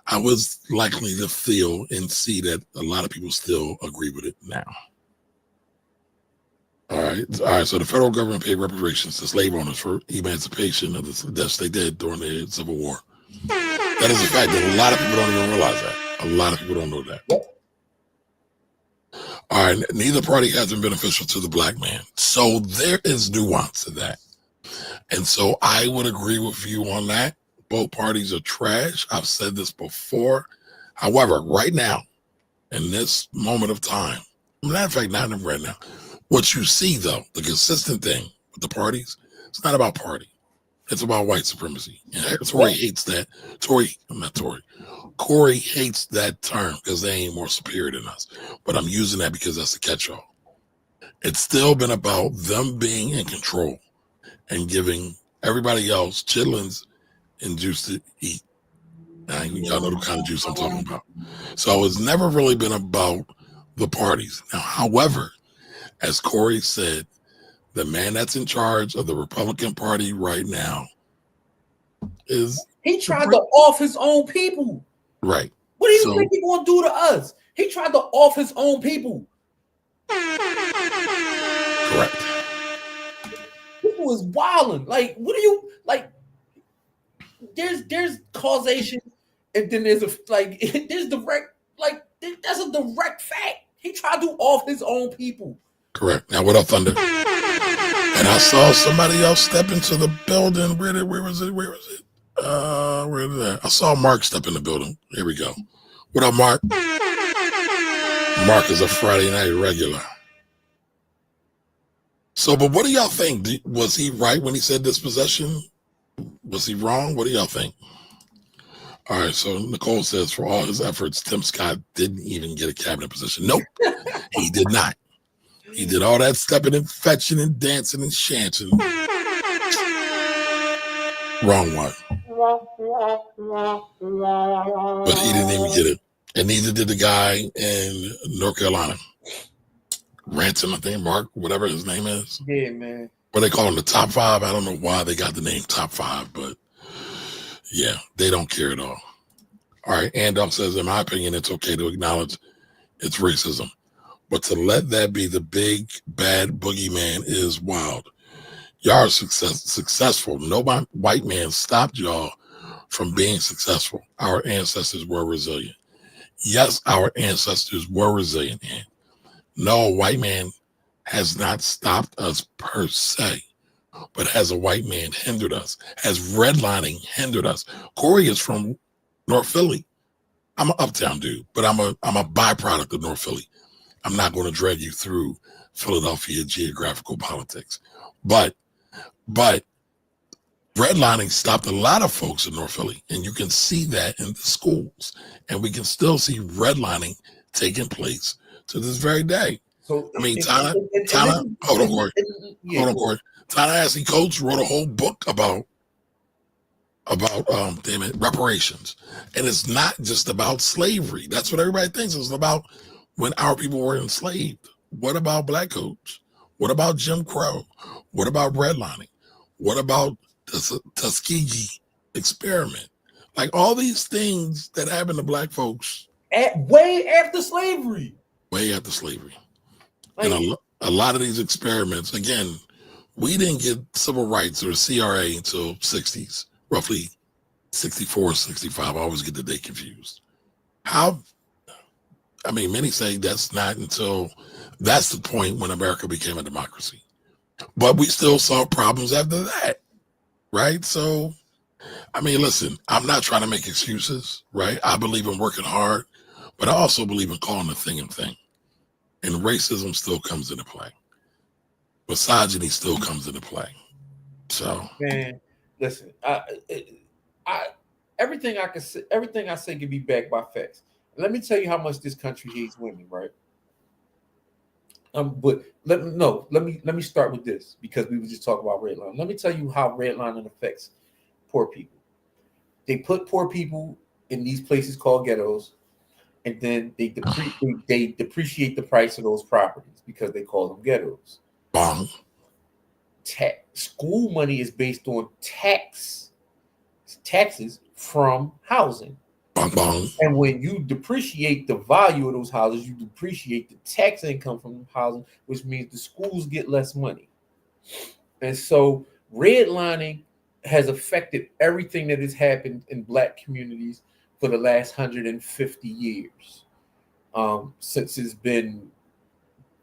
A: I was likely to feel and see that a lot of people still agree with it now. All right. So the federal government paid reparations to slave owners for emancipation of the deaths they did during the Civil War. That is a fact that a lot of people don't even realize that. A lot of people don't know that.
B: Yep.
A: All right. Neither party has been beneficial to the black man. So there is nuance to that. And so I would agree with you on that. Both parties are trash. I've said this before. However, right now, in this moment of time, matter of fact, not even right now, what you see, though, the consistent thing with the parties, it's not about party. It's about white supremacy. And Tory hates that. Corey hates that term because they ain't more superior than us. But I'm using that because that's the catch-all. It's still been about them being in control and giving everybody else chitlins and juice to eat. Now, y'all know the kind of juice I'm talking about. So it's never really been about the parties. Now, however, as Corey said, the man that's in charge of the Republican Party right now is...
B: He tried to off his own people.
A: Right.
B: What do you think he's going to do to us? He tried to off his own people.
A: Correct.
B: People is wilding. Like, what do you like? There's causation, and then there's there's direct, that's a direct fact. He tried to off his own people.
A: Correct. Now, what up, Thunder? And I saw somebody else step into the building. Where was it? Where is that? I saw Mark step in the building. Here we go. What up, Mark? Mark is a Friday night regular. So, but what do y'all think? Was he right when he said dispossession? Was he wrong? What do y'all think? All right, so Nicole says, for all his efforts, Tim Scott didn't even get a cabinet position. Nope, he did not. He did all that stepping and fetching and dancing and chanting. Wrong one. But he didn't even get it. And neither did the guy in North Carolina. Ransom, I think, Mark, whatever his name is.
B: Yeah, man.
A: What they call him, the top five. I don't know why they got the name top five, but yeah, they don't care at all. All right, Andom says, in my opinion, it's okay to acknowledge it's racism. But to let that be the big, bad boogeyman is wild. Y'all are successful. No white man stopped y'all from being successful. Our ancestors were resilient. Yes, our ancestors were resilient. And no, white man has not stopped us per se, but has a white man hindered us? Has redlining hindered us? Corey is from North Philly. I'm an uptown dude, but I'm a byproduct of North Philly. I'm not going to drag you through Philadelphia geographical politics, but redlining stopped a lot of folks in North Philly, and you can see that in the schools, and we can still see redlining taking place to this very day.
B: So
A: I mean, Tana, hold on, Corey. Ta-Nehisi Coates wrote a whole book about reparations, and it's not just about slavery. That's what everybody thinks. It's about when our people were enslaved. What about black coats? What about Jim Crow? What about redlining? What about the Tuskegee experiment? Like all these things that happened to black folks
B: way after slavery.
A: Way after slavery. Like, and a lot of these experiments, again, we didn't get civil rights or CRA until 60s, roughly 64, 65. I always get the date confused. Many say that's not until that's the point when America became a democracy. But we still saw problems after that, right? So, listen, I'm not trying to make excuses, right? I believe in working hard, but I also believe in calling a thing a thing. And racism still comes into play. Misogyny still comes into play. So,
B: man, listen, everything I say can be backed by facts. Let me tell you how much this country hates women, right? But let me start with this because we were just talking about redlining. Let me tell you how redlining affects poor people. They put poor people in these places called ghettos, and then they depreciate the price of those properties because they call them ghettos.
A: Bong.
B: School money is based on taxes from housing.
A: Bong bong.
B: And when you depreciate the value of those houses, you depreciate the tax income from housing, which means the schools get less money. And so redlining has affected everything that has happened in Black communities for the last 150 years, since it's been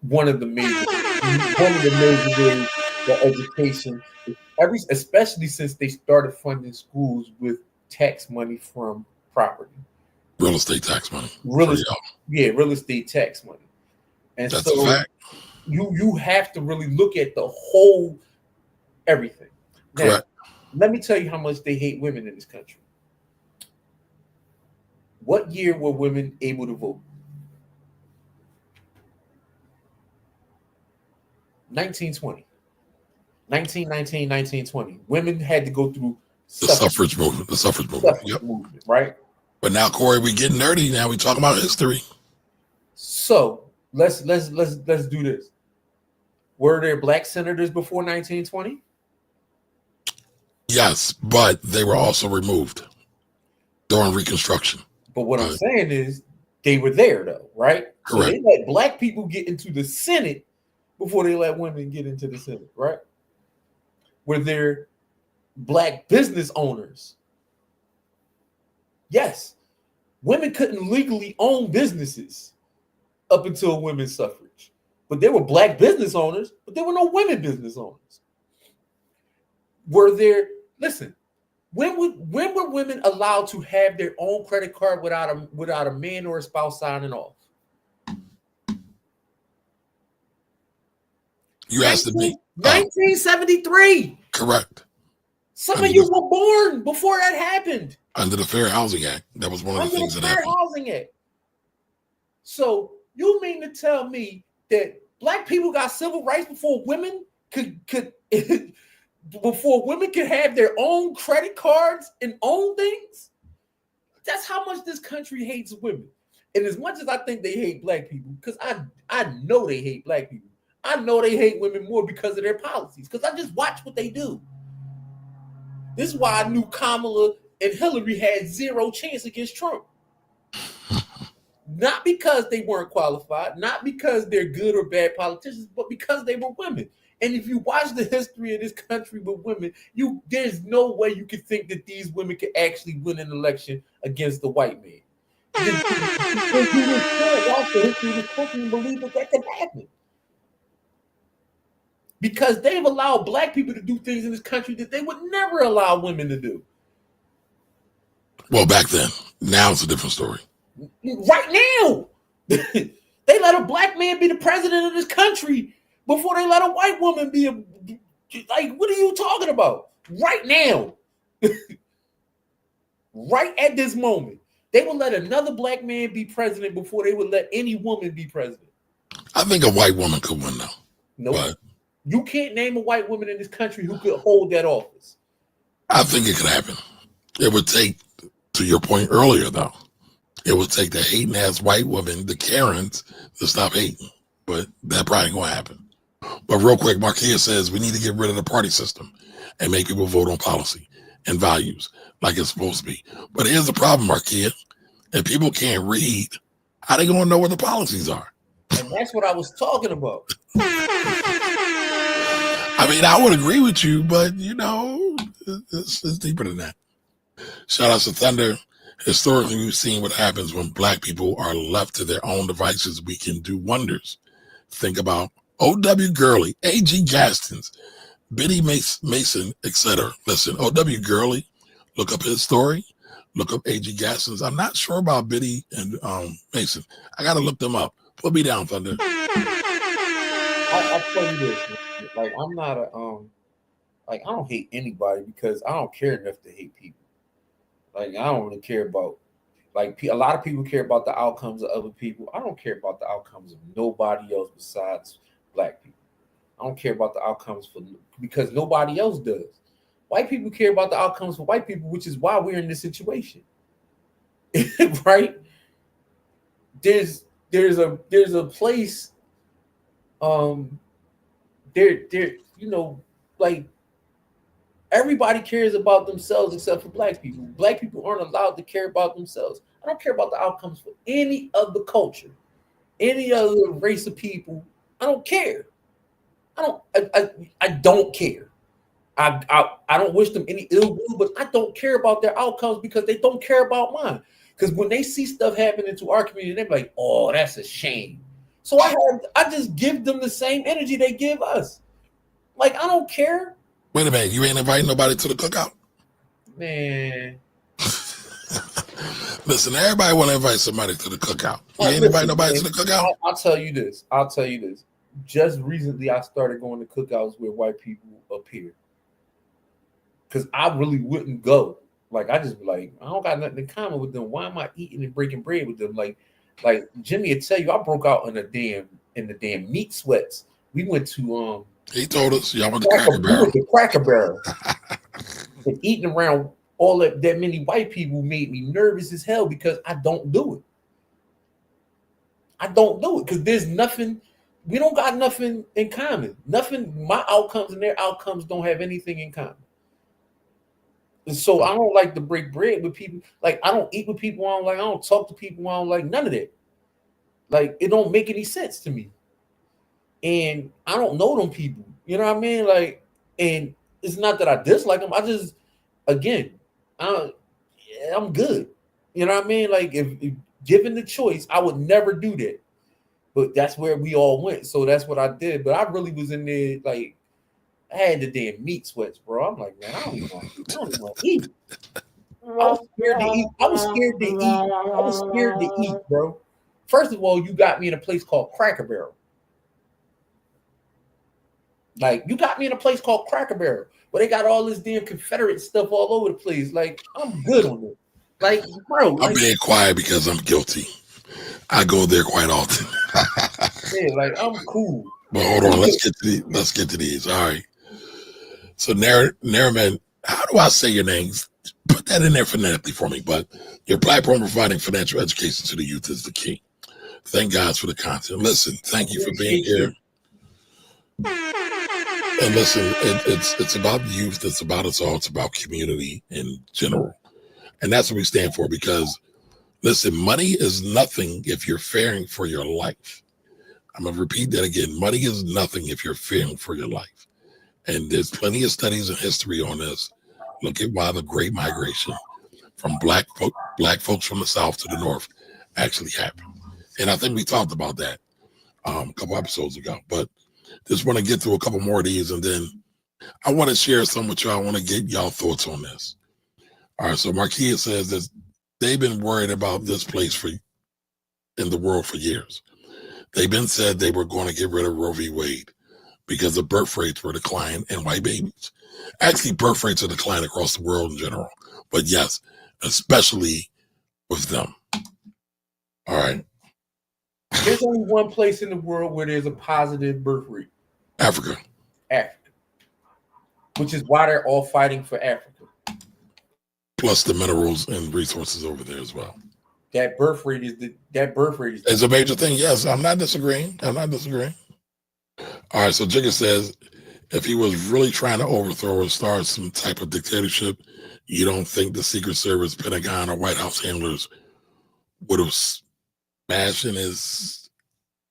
B: one of the major ways for education, especially since they started funding schools with tax money from property.
A: Real estate tax money.
B: Real estate tax money. And
A: that's
B: so
A: a fact.
B: You have to really look at the whole everything. Now,
A: Correct.
B: let me tell you how much they hate women in this country. What year were women able to vote? 1920. 1919, 1920. Women had to go through
A: the suffrage movement. The suffrage
B: movement, right?
A: But now, Corey, we getting nerdy. Now we talking about history.
B: So let's do this. Were there Black senators before 1920?
A: Yes, but they were also removed during Reconstruction.
B: But what I'm saying is they were there, though, right?
A: Correct.
B: So they let Black people get into the Senate before they let women get into the Senate, right? Were there Black business owners? Yes. Women couldn't legally own businesses up until women's suffrage. But there were Black business owners, but there were no women business owners. Were there, listen, when were women allowed to have their own credit card without a man or a spouse signing off?
A: You asked me.
B: 1973.
A: Correct.
B: Some of you were born before that happened.
A: Under the Fair Housing Act. That was one of the things that happened.
B: Fair Housing Act. So you mean to tell me that Black people got civil rights before women could before women could have their own credit cards and own things? That's how much this country hates women. And as much as I think they hate Black people, because I know they hate Black people, I know they hate women more because of their policies, because I just watch what they do. This is why I knew Kamala and Hillary had zero chance against Trump. Not because they weren't qualified, not because they're good or bad politicians, but because they were women. And if you watch the history of this country with women, there's no way you could think that these women could actually win an election against the white man. You can't watch the history of this country and believe that could happen. Because they've allowed Black people to do things in this country that they would never allow women to do.
A: Well, back then. Now it's a different story.
B: Right now. They let a Black man be the president of this country before they let a white woman be like, what are you talking about? Right now. Right at this moment. They will let another Black man be president before they would let any woman be president.
A: I think a white woman could win, though.
B: No. Nope. You can't name a white woman in this country who could hold that office.
A: I think it could happen. It would take, to your point earlier, though, it would take the hating ass white woman, the Karens, to stop hating. But that probably ain't going to happen. But real quick, Marquia says we need to get rid of the party system and make people vote on policy and values like it's supposed to be. But here's the problem, Marquia. If people can't read, how they going to know what the policies are?
B: And that's what I was talking about.
A: I mean, I would agree with you, but, it's deeper than that. Shout out to Thunder. Historically, we've seen what happens when Black people are left to their own devices. We can do wonders. Think about O.W. Gurley, A.G. Gastons, Biddy Mason, etc. Listen, O.W. Gurley, look up his story. Look up A.G. Gastons. I'm not sure about Biddy and Mason. I got to look them up. Put me down, Thunder.
B: I'll tell you this. Like, I'm not I don't hate anybody because I don't care enough to hate people. Like, I don't really care about, like, a lot of people care about the outcomes of other people. I don't care about the outcomes of nobody else besides Black people. I don't care about the outcomes because nobody else does. White people care about the outcomes for white people, which is why we're in this situation. Right? There's a place they're you know, like everybody cares about themselves except for black people. Black people aren't allowed to care about themselves. I don't care about the outcomes for any other culture, any other race of people. I don't care. I don't care. I don't wish them any ill will, but I don't care about their outcomes because they don't care about mine. Because when they see stuff happening to our community, they're like, "Oh, that's a shame." So I just give them the same energy they give us. Like I don't care,
A: Wait a minute, you ain't inviting nobody to the cookout?
B: man.
A: Listen, everybody want to invite somebody to the cookout. You ain't
B: Listen,
A: invite nobody
B: man,
A: to the cookout?
B: I'll tell you this. Just recently, I started going to cookouts with white people up here because I really wouldn't go. Like I just be like, I don't got nothing in common with them. Why am I eating and breaking bread with them? Like Jimmy would tell you, I broke out in the damn meat sweats. We went to
A: He told us y'all went to Cracker Barrel.
B: The Cracker Barrel. And eating around all that many white people made me nervous as hell because I don't do it. I don't do it because there's nothing. We don't got nothing in common. Nothing. My outcomes and their outcomes don't have anything in common. And so I don't like to break bread with people. Like I don't eat with people I don't like. I don't talk to people I don't like. None of that. Like it don't make any sense to me. And I don't know them people. You know what I mean? Like, and it's not that I dislike them. I just, again, I'm good. You know what I mean? Like if given the choice, I would never do that. But that's where we all went. So that's what I did. But I really was in there, like, I had the damn meat sweats, bro. I'm like, man, I don't even want to eat. I was scared to eat. I was scared to eat, bro. First of all, you got me in a place called Cracker Barrel. Like, you got me in a place called Cracker Barrel, where they got all this damn Confederate stuff all over the place. Like, I'm good on it. Like, bro.
A: I'm being quiet because I'm guilty. I go there quite often.
B: Yeah, like I'm cool.
A: But hold on, let's get to these. All right. So Nariman, how do I say your names? Put that in there phonetically for me. But your platform providing financial education to the youth is the key. Thank God for the content. Listen, thank you for being here. And listen, it's about youth. It's about us all. It's about community in general. And that's what we stand for because, listen, money is nothing if you're fearing for your life. I'm going to repeat that again. Money is nothing if you're fearing for your life. And there's plenty of studies and history on this. Look at why the Great Migration from black folks from the South to the North actually happened. And I think we talked about that a couple episodes ago. But just want to get through a couple more of these, and then I want to share some with y'all. I want to get y'all thoughts on this. All right, so Marquia says that they've been worried about this place in the world for years. They've been said they were going to get rid of Roe v. Wade because the birth rates were declining in white babies. Actually, birth rates are declining across the world in general. But yes, especially with them. All right.
B: There's only one place in the world where there's a positive birth rate.
A: Africa.
B: Which is why they're all fighting for Africa.
A: Plus the minerals and resources over there as well.
B: That birth rate is
A: it's a major thing. Yes, I'm not disagreeing. All right, so Jigga says if he was really trying to overthrow or start some type of dictatorship, you don't think the Secret Service, Pentagon, or White House handlers would have smashed in his?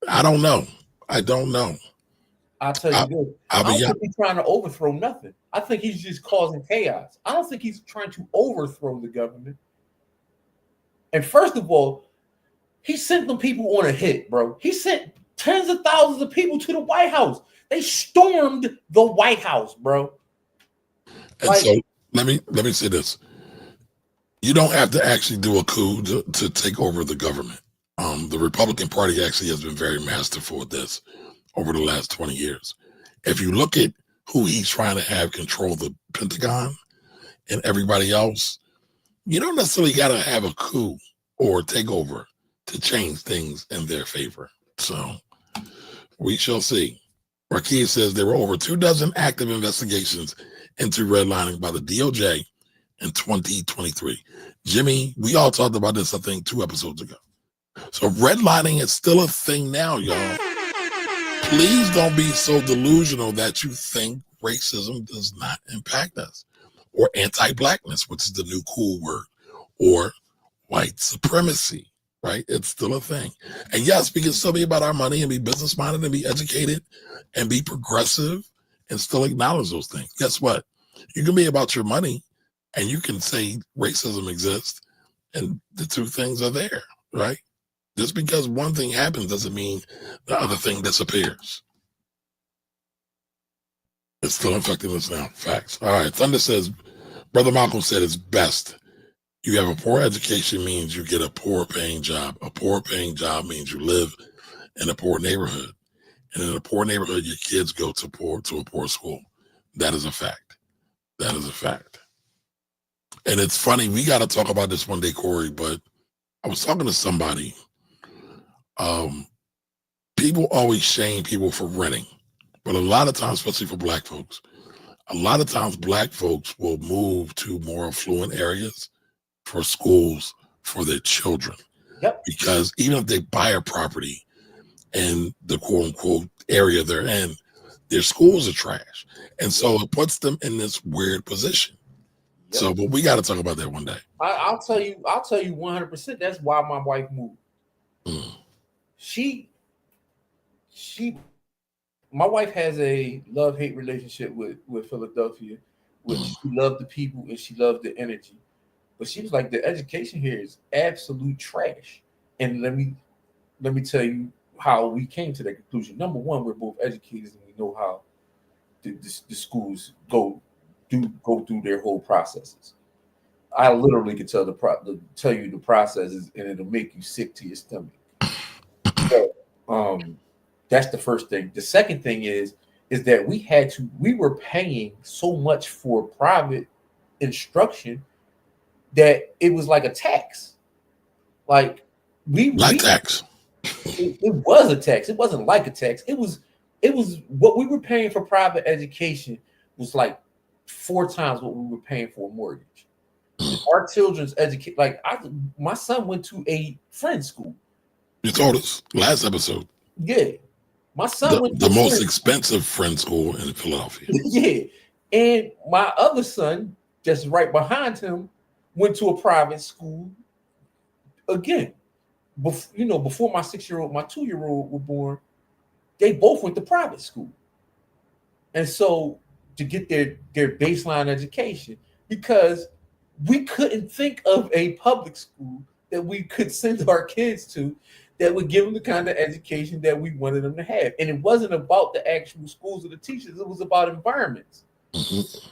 A: I don't know. I'll tell you this. I don't think he's trying to overthrow nothing. I think he's just causing chaos. I don't think he's trying to overthrow the government. And first of all, he sent them people on a hit, bro. He sent tens of thousands of people to the White House. They stormed the White House, bro. And so let me say this. You don't have to actually do a coup to take over the government. The Republican Party actually has been very masterful with this over the last 20 years. If you look at who he's trying to have control the Pentagon and everybody else, you don't necessarily got to have a coup or takeover to change things in their favor. So we shall see. Marquis says there were over 24 active investigations into redlining by the DOJ in 2023. Jimmy, we all talked about this, I think, 2 episodes ago. So redlining is still a thing now, y'all. please don't be so delusional that you think racism does not impact us, or anti-blackness, which is the new cool word, or white supremacy, right? It's still a thing. And yes, we can still be about our money and be business minded and be educated and be progressive and still acknowledge those things. Guess what? You can be about your money and you can say racism exists and the two things are there, right? Just because one thing happens doesn't mean the other thing disappears. It's still affecting us now. Facts. All right. Thunder says, Brother Malcolm said it's best. You have a poor education means you get a poor paying job. A poor paying job means you live in a poor neighborhood. And in a poor neighborhood, your kids go to a poor school. That is a fact. That is a fact. And it's funny, we got to talk about this one day, Corey, but I was talking to somebody. People always shame people for renting. But a lot of times, especially for black folks, a lot of times black folks will move to more affluent areas for schools for their children.
B: Yep.
A: Because even if they buy a property in the quote unquote area they're in, their schools are trash. And so it puts them in this weird position. Yep. So, but we got to talk about that one day.
B: I'll tell you 100%. That's why my wife moved. My wife has a love-hate relationship with Philadelphia, which she loved the people and she loved the energy. But she was like, the education here is absolute trash. And let me tell you how we came to that conclusion. Number one, we're both educators and we know how the schools go through their whole processes. I literally could tell you the processes, and it'll make you sick to your stomach. So, that's the first thing. The second thing is that we were paying so much for private instruction that it was like a tax. Like
A: tax.
B: It was a tax. It wasn't like a tax. It was what we were paying for private education was like 4 times what we were paying for a mortgage. Our children's education, my son went to a friend school.
A: You told us last episode.
B: Yeah. My son went to
A: the most expensive friend school in Philadelphia.
B: Yeah. And my other son, just right behind him, went to a private school again. Before my 6-year-old, my 2-year-old were born, they both went to private school. And so to get their baseline education, because we couldn't think of a public school that we could send our kids to that would give them the kind of education that we wanted them to have. And it wasn't about the actual schools or the teachers. It was about environments. Mm-hmm.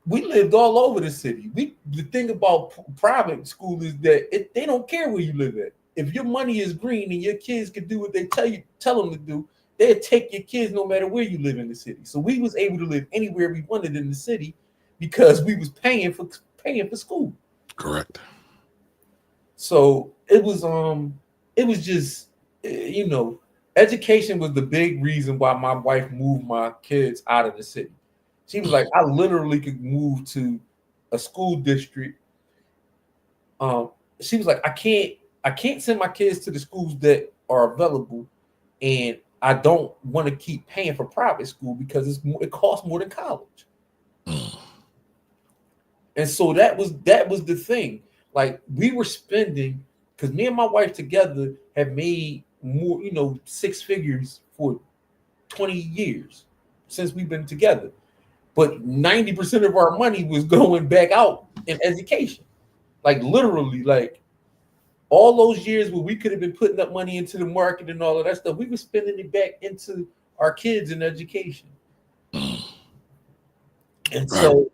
B: We lived all over the city. The thing about private school is that they don't care where you live at. If your money is green and your kids can do what they tell them to do, they'll take your kids no matter where you live in the city. So we was able to live anywhere we wanted in the city because we was paying for school.
A: Correct.
B: So it was just, education was the big reason why my wife moved my kids out of the city. She was like, I literally could move to a school district. She was like, I can't send my kids to the schools that are available, and I don't want to keep paying for private school because it costs more than college. And so that was the thing. Like, we were spending, because me and my wife together have made more, 6 figures for 20 years since we've been together. But 90% of our money was going back out in education. Like, literally, like, all those years where we could have been putting up money into the market and all of that stuff, we were spending it back into our kids and education. And so,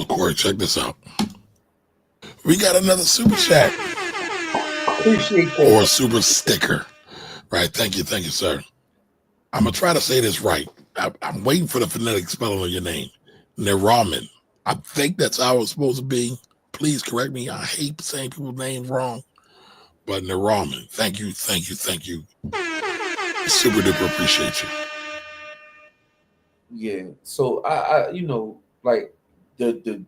A: Corey, check this out. We got another super chat.
B: Appreciate that.
A: Or a super sticker. Right. Thank you, sir. I'm gonna try to say this right. I'm waiting for the phonetic spelling of your name. Niraman. I think that's how it's supposed to be. Please correct me. I hate saying people's names wrong. But Niraman, thank you. Super duper appreciate you.
B: Yeah. So I like the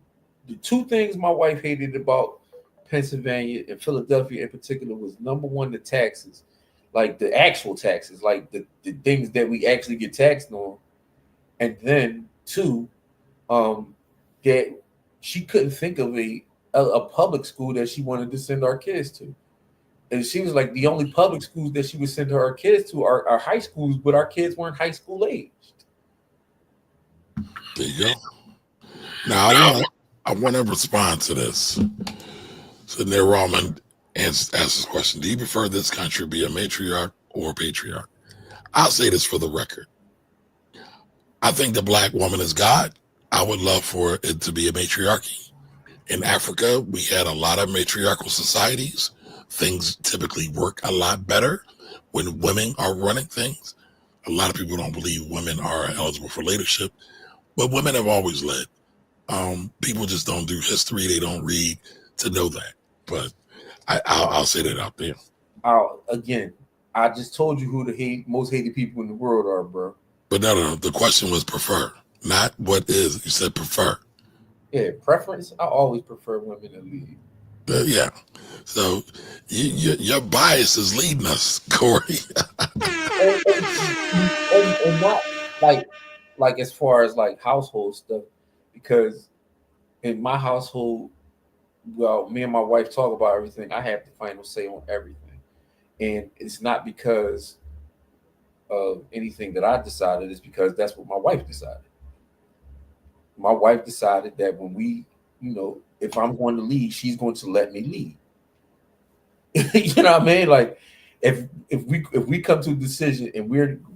B: 2 things my wife hated about Pennsylvania and Philadelphia in particular was, number one, the taxes. like the actual taxes, like the things that we actually get taxed on. And then two, that she couldn't think of a public school that she wanted to send our kids to. And she was like, the only public schools that she would send our kids to are high schools, but our kids weren't high school aged.
A: There you go. Now I want to respond to this. So Neil Rahman asks this question: do you prefer this country be a matriarch or a patriarch? I'll say this for the record. I think the Black woman is God. I would love for it to be a matriarchy. In Africa, we had a lot of matriarchal societies. Things typically work a lot better when women are running things. A lot of people don't believe women are eligible for leadership, but women have always led. People just don't do history. They don't read to know that. But I'll say that out there.
B: Again, I just told you who the most hated people in the world are, bro.
A: But no. The question was prefer, not what is. You said prefer.
B: Yeah, preference. I always prefer women to lead.
A: Yeah. So your bias is leading us, Corey.
B: and not like as far as like household stuff, because in my household, well, me and my wife talk about everything. I have the final say on everything, and it's not because of anything that I decided. It's because that's what my wife decided. My wife decided that when we, if I'm going to lead, she's going to let me lead. You know what I mean? Like if we come to a decision and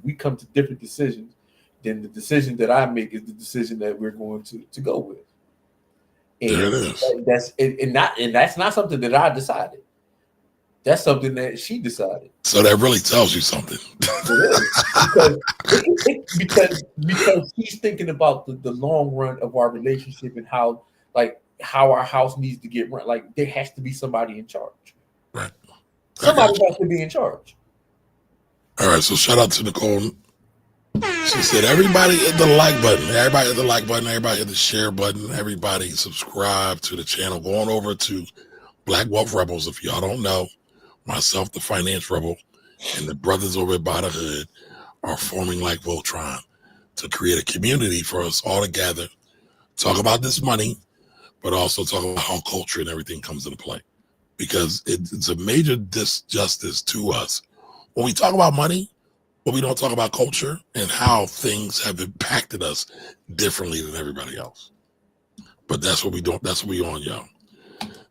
B: we come to different decisions, then the decision that I make is the decision that we're going to go with. And
A: there it is.
B: That's not something that I decided. That's something that she decided.
A: So that really tells you something.
B: because she's thinking about the long run of our relationship and how our house needs to get run. Like there has to be somebody in charge.
A: Right.
B: Somebody has to be in charge.
A: All right. So shout out to Nicole. She said, everybody hit the like button. Everybody hit the like button. Everybody hit the share button. Everybody subscribe to the channel. Go on over to Black Wealth Rebels. If y'all don't know, myself, the Finance Rebel, and the brothers over at By the Hood are forming like Voltron to create a community for us all to gather, talk about this money, but also talk about how culture and everything comes into play. Because it's a major disjustice to us when we talk about money, but we don't talk about culture and how things have impacted us differently than everybody else. But that's what we don't. That's what we on, y'all.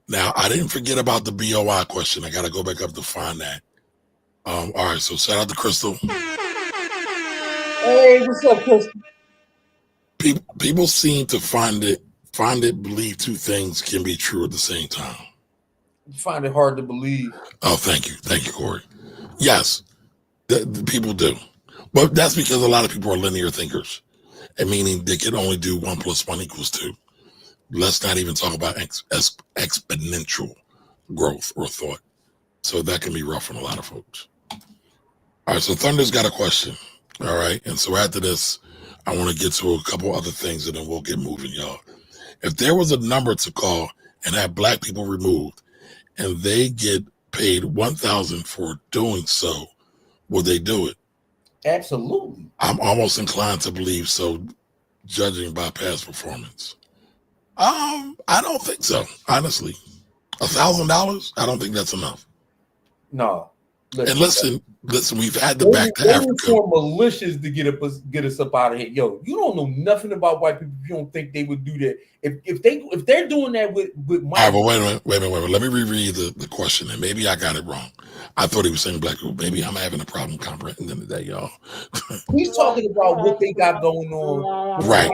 A: Now, I didn't forget about the BOI question. I got to go back up to find that. All right, so shout out to Crystal.
B: Hey, what's up, Crystal?
A: People seem to find it, believe two things can be true at the same time.
B: You find it hard to believe.
A: Oh, thank you, Corey. Yes, the people do, but that's because a lot of people are linear thinkers, and meaning they can only do 1 + 1 = 2. Let's not even talk about exponential growth or thought. So that can be rough on a lot of folks. All right, so Thunder's got a question. All right, and so after this, I want to get to a couple other things and then we'll get moving, y'all. If there was a number to call and have Black people removed and they get paid $1,000 for doing so, would they do it?
B: Absolutely.
A: I'm almost inclined to believe so, judging by past performance. I don't think so, honestly. $1,000? I don't think that's enough.
B: No.
A: And listen, we've had the back to Africa.
B: For militias to get us up out of here. Yo, you don't know nothing about white people if you don't think they would do that. If they're doing that with my
A: all right, but wait a minute. Let me reread the question, and maybe I got it wrong. I thought he was saying Black people. Maybe I'm having a problem comprehending today, y'all.
B: He's talking about what they got going on.
A: Right.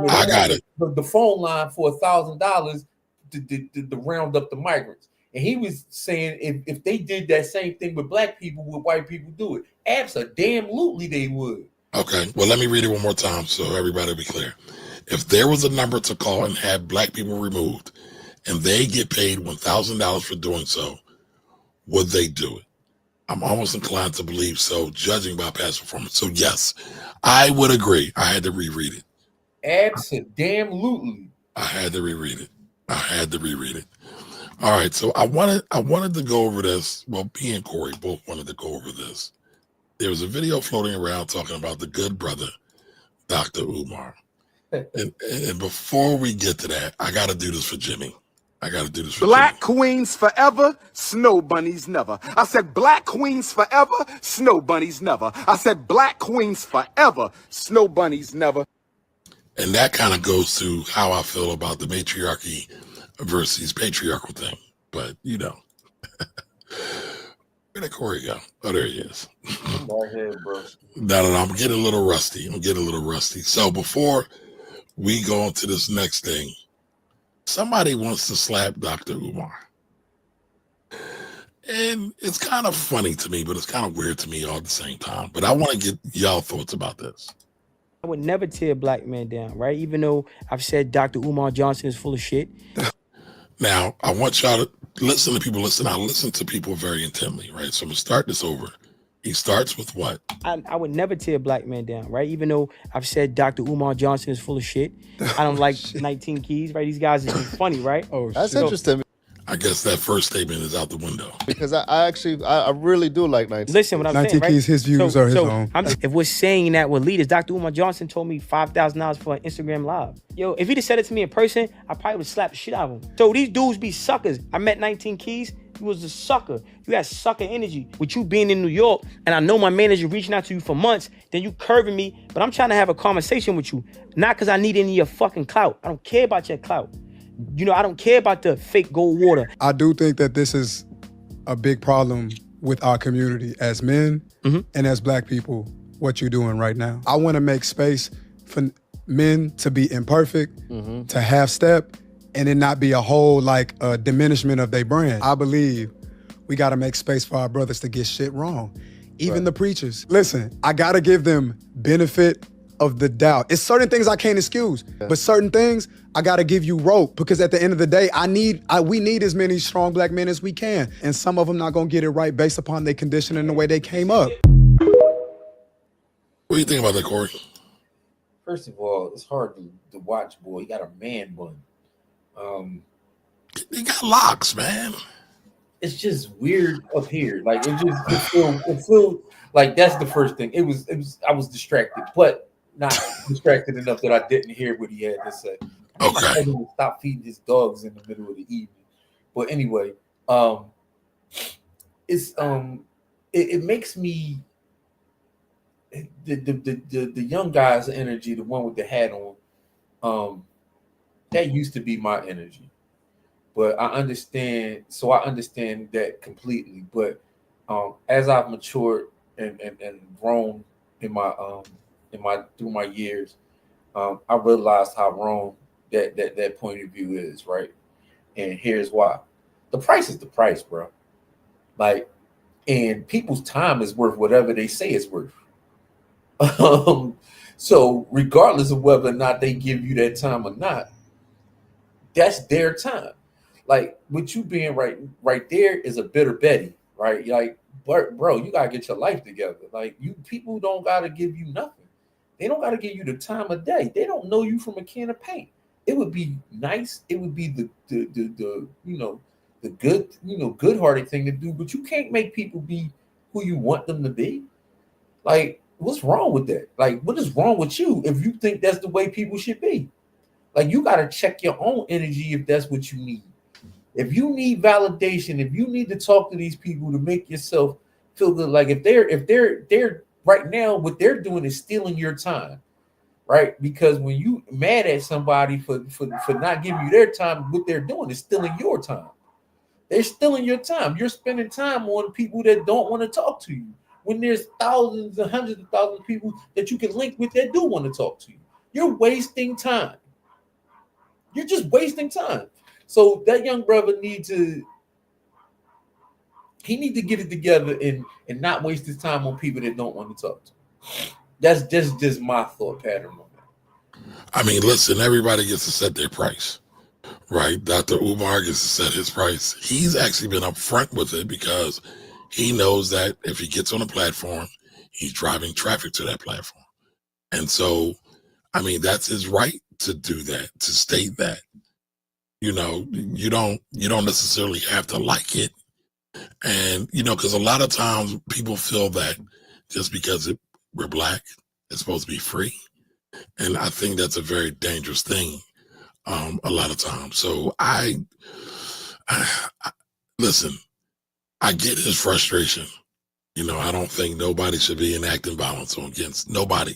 A: I got it.
B: The phone line for $1,000 to round up the migrants. And he was saying if they did that same thing with Black people, would white people do it? Absolutely they would.
A: Okay. Well, let me read it one more time so everybody will be clear. If there was a number to call and have Black people removed and they get paid $1,000 for doing so, would they do it? I'm almost inclined to believe so, judging by past performance. So yes, I would agree. I had to reread it.
B: Absolutely.
A: I had to reread it. All right, so I wanted to go over this. Well, me and Corey both wanted to go over this. There was a video floating around talking about the good brother, Dr. Umar. And before we get to that, I got to do this for Jimmy. I got to do this for
G: Black
A: Jimmy.
G: queens forever, snow bunnies never. I said black queens forever, snow bunnies never. I said black queens forever, snow bunnies never.
A: And that kind of goes to how I feel about the matriarchy versus patriarchal thing. But, you know, where did Corey go? Oh, there he is.
B: Right here, bro.
A: No, I'm getting a little rusty. So before we go on to this next thing, somebody wants to slap Dr. Umar. And it's kind of funny to me, but it's kind of weird to me all at the same time. But I want to get y'all thoughts about this.
H: I would never tear a black man down, right? Even though I've said Dr. Umar Johnson is full of shit.
A: Now, I want y'all to listen to people. I listen to people very intently, right? So I'm going to start this over. He starts with what?
H: I would never tear a black man down, right? Even though I've said Dr. Umar Johnson is full of shit. I don't like 19 Keys, right? These guys are funny, right?
I: Oh, that's interesting.
A: I guess that first statement is out the window.
I: Because I really do like 19.
H: Listen, what I'm saying,
J: 19
H: right?
J: Keys, his views are his own.
H: If we're saying that we're leaders, Dr. Umar Johnson told me $5,000 for an Instagram live. Yo, if he'd have said it to me in person, I probably would slap the shit out of him. So these dudes be suckers. I met 19 Keys. He was a sucker. You had sucker energy. With you being in New York, and I know my manager reaching out to you for months, then you curving me, but I'm trying to have a conversation with you. Not because I need any of your fucking clout. I don't care about your clout. You know, I don't care about the fake gold water.
J: I do think that this is a big problem with our community as men and as black people, what you're doing right now. I want to make space for men to be imperfect, to half step, and it not be a whole like a diminishment of their brand. I believe we got to make space for our brothers to get shit wrong. Even the preachers. Listen, I got to give them benefit of the doubt. It's certain things I can't excuse, but certain things I gotta give you rope, because at the end of the day, we need as many strong black men as we can, and some of them not gonna get it right based upon their condition and the way they came up.
A: What do you think about that, Corey?
B: First of all, it's hard to watch, boy. He got a man bun.
A: He got locks, man.
B: It's just weird up here. Like it feel like that's the first thing. It was I was distracted, but not distracted enough that I didn't hear what he had to say.
A: Okay.
B: Stop feeding his dogs in the middle of the evening. But anyway, it makes me the young guy's energy, the one with the hat on, that used to be my energy. But I understand that completely. But as I've matured and grown in my through my years, I realized how wrong that point of view is, right? And here's why. The price is the price, bro. Like, and people's time is worth whatever they say it's worth. So regardless of whether or not they give you that time or not, that's their time. Like, with you being right there is a bitter Betty, right? Like, bro, you gotta get your life together. Like, people don't gotta give you nothing. They don't gotta give you the time of day. They don't know you from a can of paint. It would be nice. It would be the good-hearted thing to do, but you can't make people be who you want them to be. Like, what's wrong with that? Like, what is wrong with you if you think that's the way people should be? Like, you got to check your own energy if that's what you need. If you need validation, if you need to talk to these people to make yourself feel good, like if they're right now, what they're doing is stealing your time, right? Because when you mad at somebody for not giving you their time, what they're doing is stealing your time. They're stealing your time. You're spending time on people that don't want to talk to you, when there's thousands and hundreds of thousands of people that you can link with that do want to talk to you. You're wasting time. You're just wasting time. So that young brother need to get it together and not waste his time on people that don't want to talk to him. That's just my thought pattern on that.
A: I mean, listen, everybody gets to set their price, right? Dr. Umar gets to set his price. He's actually been upfront with it because he knows that if he gets on a platform, he's driving traffic to that platform. And so, I mean, that's his right to do that, to state that. You know, you don't necessarily have to like it. And, you know, because a lot of times people feel that just because we're black, it's supposed to be free. And I think that's a very dangerous thing a lot of times. So I listen, I get his frustration. You know, I don't think nobody should be enacting violence against nobody,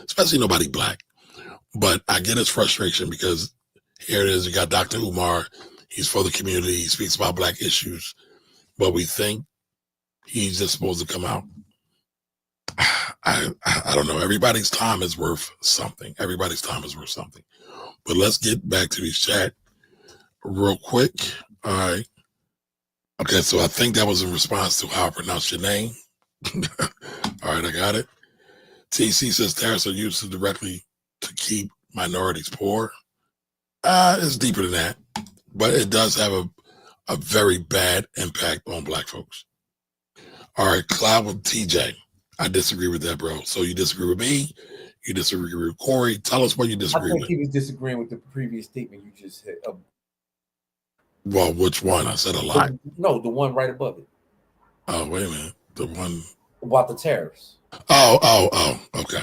A: especially nobody black. But I get his frustration because here it is. You got Dr. Umar. He's for the community. He speaks about black issues. But we think he's just supposed to come out. I don't know. Everybody's time is worth something. Everybody's time is worth something. But let's get back to this chat real quick. All right. Okay, so I think that was in response to how I pronounce your name. All right, I got it. TC says tariffs are used directly to keep minorities poor. It's deeper than that, but it does have a very bad impact on black folks. All right, Cloud with TJ. I disagree with that, bro. So you disagree with me? You disagree with Corey? Tell us what you disagree
B: I think
A: with.
B: he was disagreeing with the previous statement you just said.
A: Well, which one? I said a lot.
B: No, the one right above it.
A: Oh, wait a minute. The one
B: about the tariffs.
A: Oh, okay.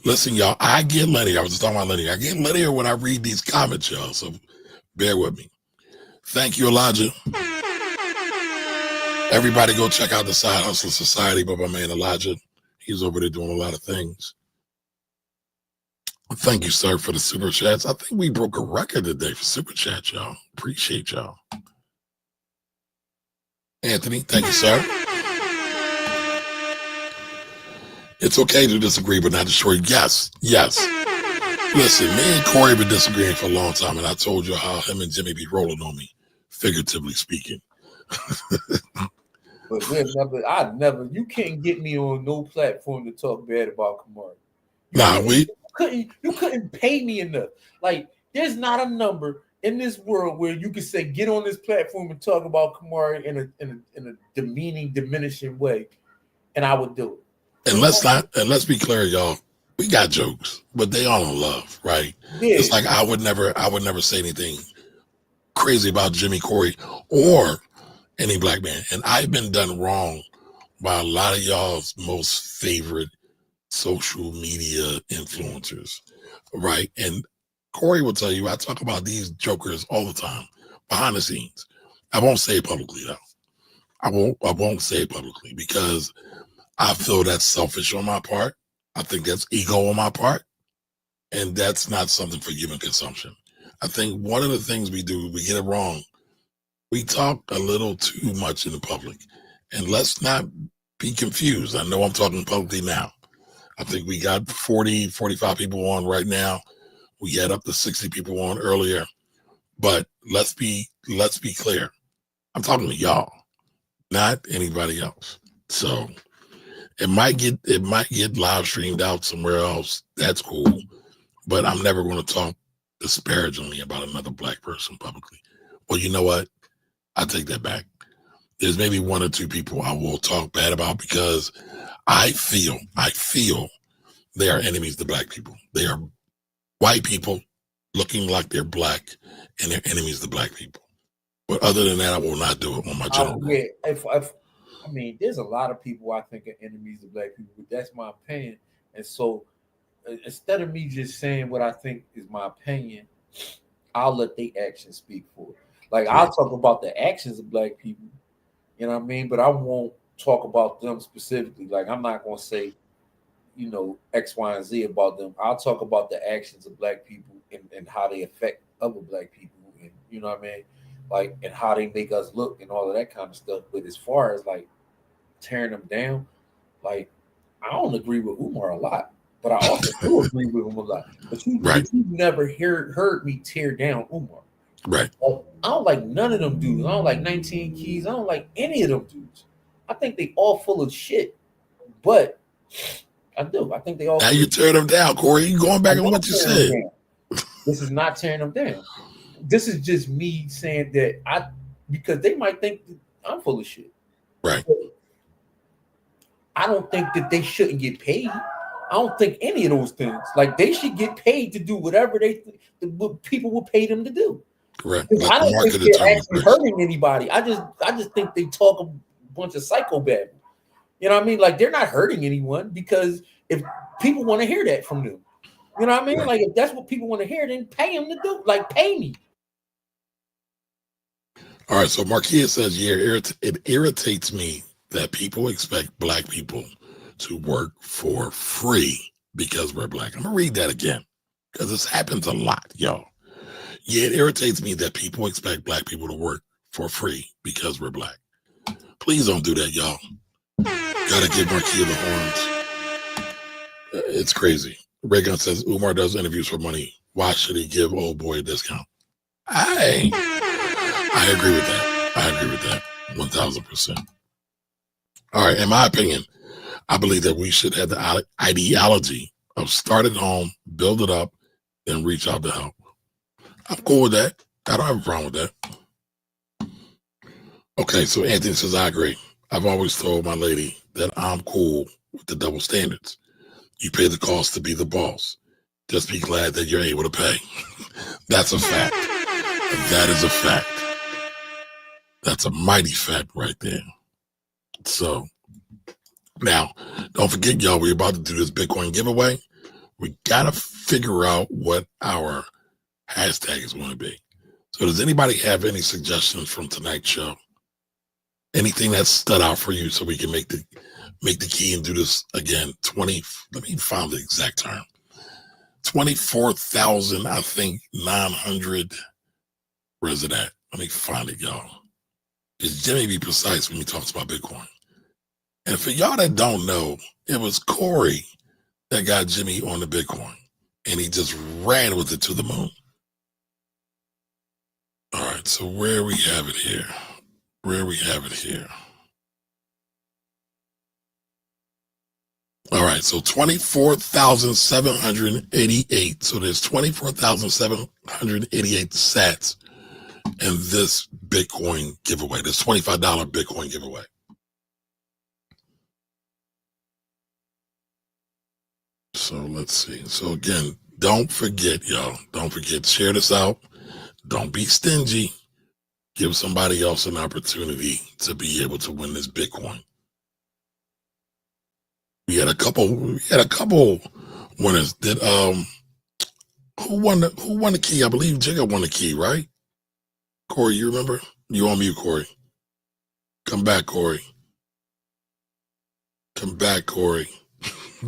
A: Listen, y'all, I get linear. I was just talking about linear. I get linear when I read these comments, y'all, so bear with me. Thank you, Elijah. Everybody go check out the Side Hustle Society by my man Elijah. He's over there doing a lot of things. Thank you, sir, for the super chats. I think we broke a record today for super chats, y'all. Appreciate y'all. Anthony, thank you, sir. It's okay to disagree, but not destroy. Yes. Listen, me and Corey been disagreeing for a long time, and I told you how him and Jimmy be rolling on me, figuratively speaking.
B: But you can't get me on no platform to talk bad about Kamari. You couldn't pay me enough. Like, there's not a number in this world where you could say, get on this platform and talk about Kamari in a demeaning, diminishing way, and I would do it.
A: And let's be clear, y'all. We got jokes, but they all in love, right? Yeah. It's like I would never say anything crazy about Jimmy, Corey, or any black man. And I've been done wrong by a lot of y'all's most favorite social media influencers, right? And Corey will tell you I talk about these jokers all the time behind the scenes. I won't say it publicly though. I won't say it publicly because I feel that's selfish on my part. I think that's ego on my part. And that's not something for human consumption. I think one of the things we do, we get it wrong. We talk a little too much in the public. And let's not be confused. I know I'm talking publicly now. I think we got 40, 45 people on right now. We had up to 60 people on earlier. But let's be clear. I'm talking to y'all, not anybody else. So it might get live streamed out somewhere else. That's cool. But I'm never going to talk disparagingly about another black person publicly. Well, you know what? I take that back. There's maybe one or two people I will talk bad about because I feel they are enemies to black people. They are white people looking like they're black and they're enemies to black people. But other than that, I will not do it on my channel.
B: I mean, there's a lot of people I think are enemies of black people, but that's my opinion. And so instead of me just saying what I think is my opinion, I'll let their actions speak for it. Like, I'll talk about the actions of black people, you know what I mean? But I won't talk about them specifically. Like, I'm not going to say, you know, X, Y, and Z about them. I'll talk about the actions of black people and how they affect other black people. And, you know what I mean? Like, and how they make us look and all of that kind of stuff. But as far as, like, tearing them down, like, I don't agree with Umar a lot. But I also do agree with him a lot. But you never heard me tear down Umar.
A: Right.
B: I don't like none of them dudes. I don't like 19 Keys. I don't like any of them dudes. I think they all full of shit. But I do. I think they all.
A: Now you tear them down, Corey. You going back on what you said.
B: This is not tearing them down. This is just me saying that because they might think that I'm full of shit.
A: Right.
B: I don't think that they shouldn't get paid. I don't think any of those things. Like, they should get paid to do whatever what people will pay them to do.
A: Correct.
B: I
A: Let the
B: don't
A: market
B: think they're
A: determine
B: actually
A: price.
B: hurting anybody. I just think they talk a bunch of psychobabble. You know what I mean? Like they're not hurting anyone because if people want to hear that from them, you know what I mean?
A: Right.
B: Like if that's what people want to hear, then pay them to do. Like pay me.
A: All right. So Marquia says, yeah, it irritates me that people expect black people to work for free because we're black. I'm gonna read that again because this happens a lot, y'all. Yeah, it irritates me that people expect black people to work for free because we're black. Please don't do that, y'all. Gotta give Marquia the horns. It's crazy. Reagan says Umar does interviews for money. Why should he give old boy a discount? I agree with that. I agree with that 1,000%. All right. In my opinion, I believe that we should have the ideology of start at home, build it up, then reach out to help. I'm cool with that. I don't have a problem with that. Okay, so Anthony says, I agree. I've always told my lady that I'm cool with the double standards. You pay the cost to be the boss. Just be glad that you're able to pay. That's a fact. That is a fact. That's a mighty fact right there. So now, don't forget, y'all, we're about to do this Bitcoin giveaway. We got to figure out what our hashtag is going to be. So does anybody have any suggestions from tonight's show? Anything that stood out for you so we can make the key and do this again? Let me find the exact term. 24,000, I think, 900. Where is it at? Let me find it, y'all. Because Jimmy be precise when he talks about Bitcoin. And for y'all that don't know, it was Corey that got Jimmy on the Bitcoin. And he just ran with it to the moon. All right, so where we have it here. All right, so 24,788. So there's 24,788 sats in this Bitcoin giveaway, this $25 Bitcoin giveaway. So let's see. So again, don't forget, y'all. Don't forget, share this out. Don't be stingy. Give somebody else an opportunity to be able to win this Bitcoin. We had a couple winners. Did who won the key? I believe Jigga won the key, right? Corey, you remember? You on mute, Corey. Come back, Corey.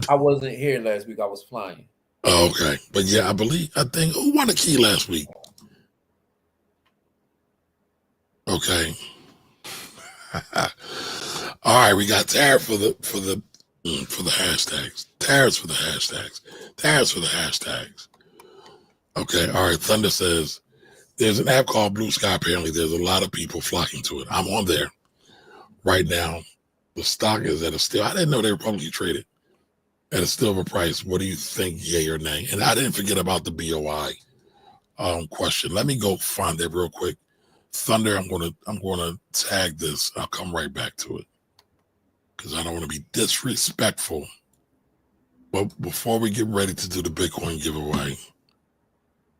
B: I wasn't here last week. I was flying.
A: Oh, okay. But yeah, I think who won the key last week? Okay. All right, we got Tariff for the hashtags. Tariffs for the hashtags. Okay, all right. Thunder says there's an app called Blue Sky. Apparently, there's a lot of people flocking to it. I'm on there right now. The stock is at a still. I didn't know they were publicly traded at a silver price. What do you think, yay or nay? And I didn't forget about the BOI question. Let me go find that real quick. Thunder, I'm gonna tag this. I'll come right back to it because I don't want to be disrespectful. But before we get ready to do the Bitcoin giveaway,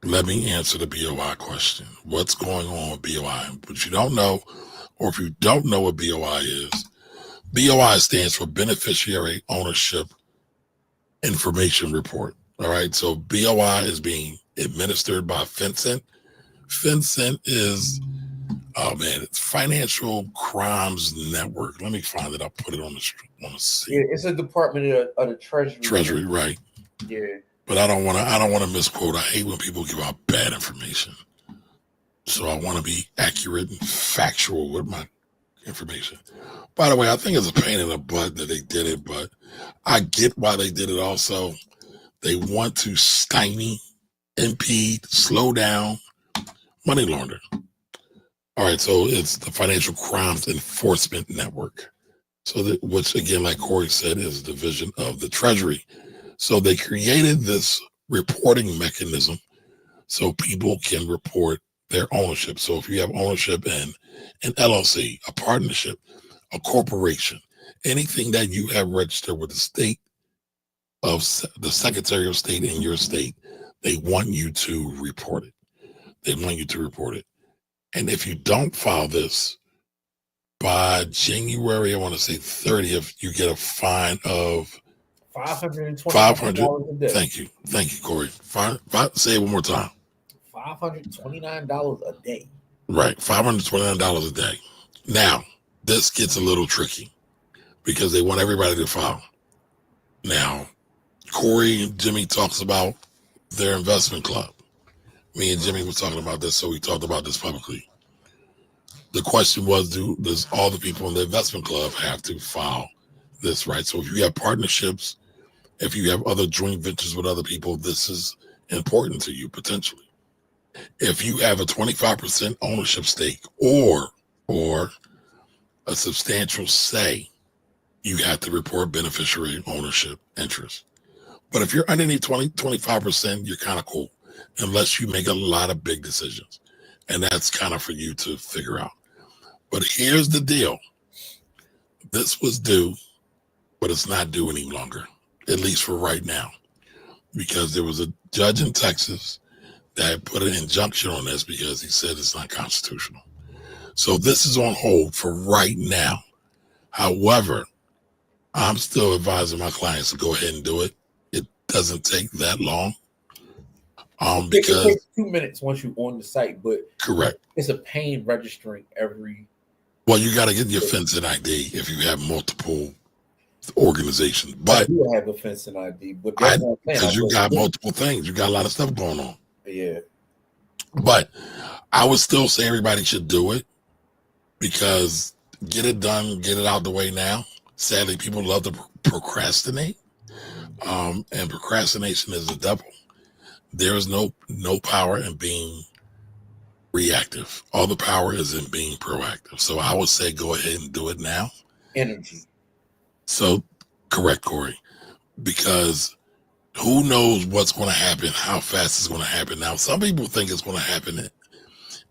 A: let me answer the BOI question. What's going on with BOI? But you don't know, or if you don't know what BOI is, BOI stands for Beneficiary Ownership Information Report. All right. So BOI is being administered by FinCEN. FinCEN is, it's Financial Crimes Network. Let me find it. I'll put it on the scene.
B: Yeah, it's a department of the Treasury.
A: Treasury, right?
B: Yeah.
A: But I don't want to misquote. I hate when people give out bad information. So I want to be accurate and factual with my information. By the way, I think it's a pain in the butt that they did it, but I get why they did it also. They want to stymie, impede, slow down money laundering. All right, so it's the Financial Crimes Enforcement Network. So that, which again, like Corey said, is a division of the Treasury. So they created this reporting mechanism so people can report their ownership. So if you have ownership in an LLC, a partnership, a corporation, anything that you have registered with the state of the Secretary of State in your state, they want you to report it. They want you to report it. And if you don't file this by January, I want to say 30th, you get a fine of
B: $529 a day.
A: Thank you, Corey. Say it one more time.
B: $529 a day.
A: Right, $529 a day. Now, this gets a little tricky because they want everybody to file. Now, Corey and Jimmy talks about their investment club. Me and Jimmy were talking about this, so we talked about this publicly. The question was, does all the people in the investment club have to file this, right? So if you have partnerships, if you have other joint ventures with other people, this is important to you potentially. If you have a 25% ownership stake or a substantial say, you have to report beneficiary ownership interest. But if you're underneath 25%, you're kind of cool, unless you make a lot of big decisions. And that's kind of for you to figure out. But here's the deal. This was due, but it's not due any longer, at least for right now, because there was a judge in Texas that put an injunction on this because he said it's not constitutional. So this is on hold for right now. However, I'm still advising my clients to go ahead and do it. It doesn't take that long. Because
B: it takes 2 minutes once you're on the site, but
A: correct.
B: It's a pain registering every.
A: Well, you got to get your fencing ID if you have multiple organizations. But
B: I do have a fencing ID, but
A: because you got multiple things, you got a lot of stuff going on.
B: Yeah.
A: But I would still say everybody should do it because get it done, get it out the way now. Sadly, people love to procrastinate, and procrastination is the devil. There is no power in being reactive. All the power is in being proactive. So I would say go ahead and do it now.
B: Energy.
A: So correct, Corey, because who knows what's going to happen, how fast it's going to happen. Now, some people think it's going to happen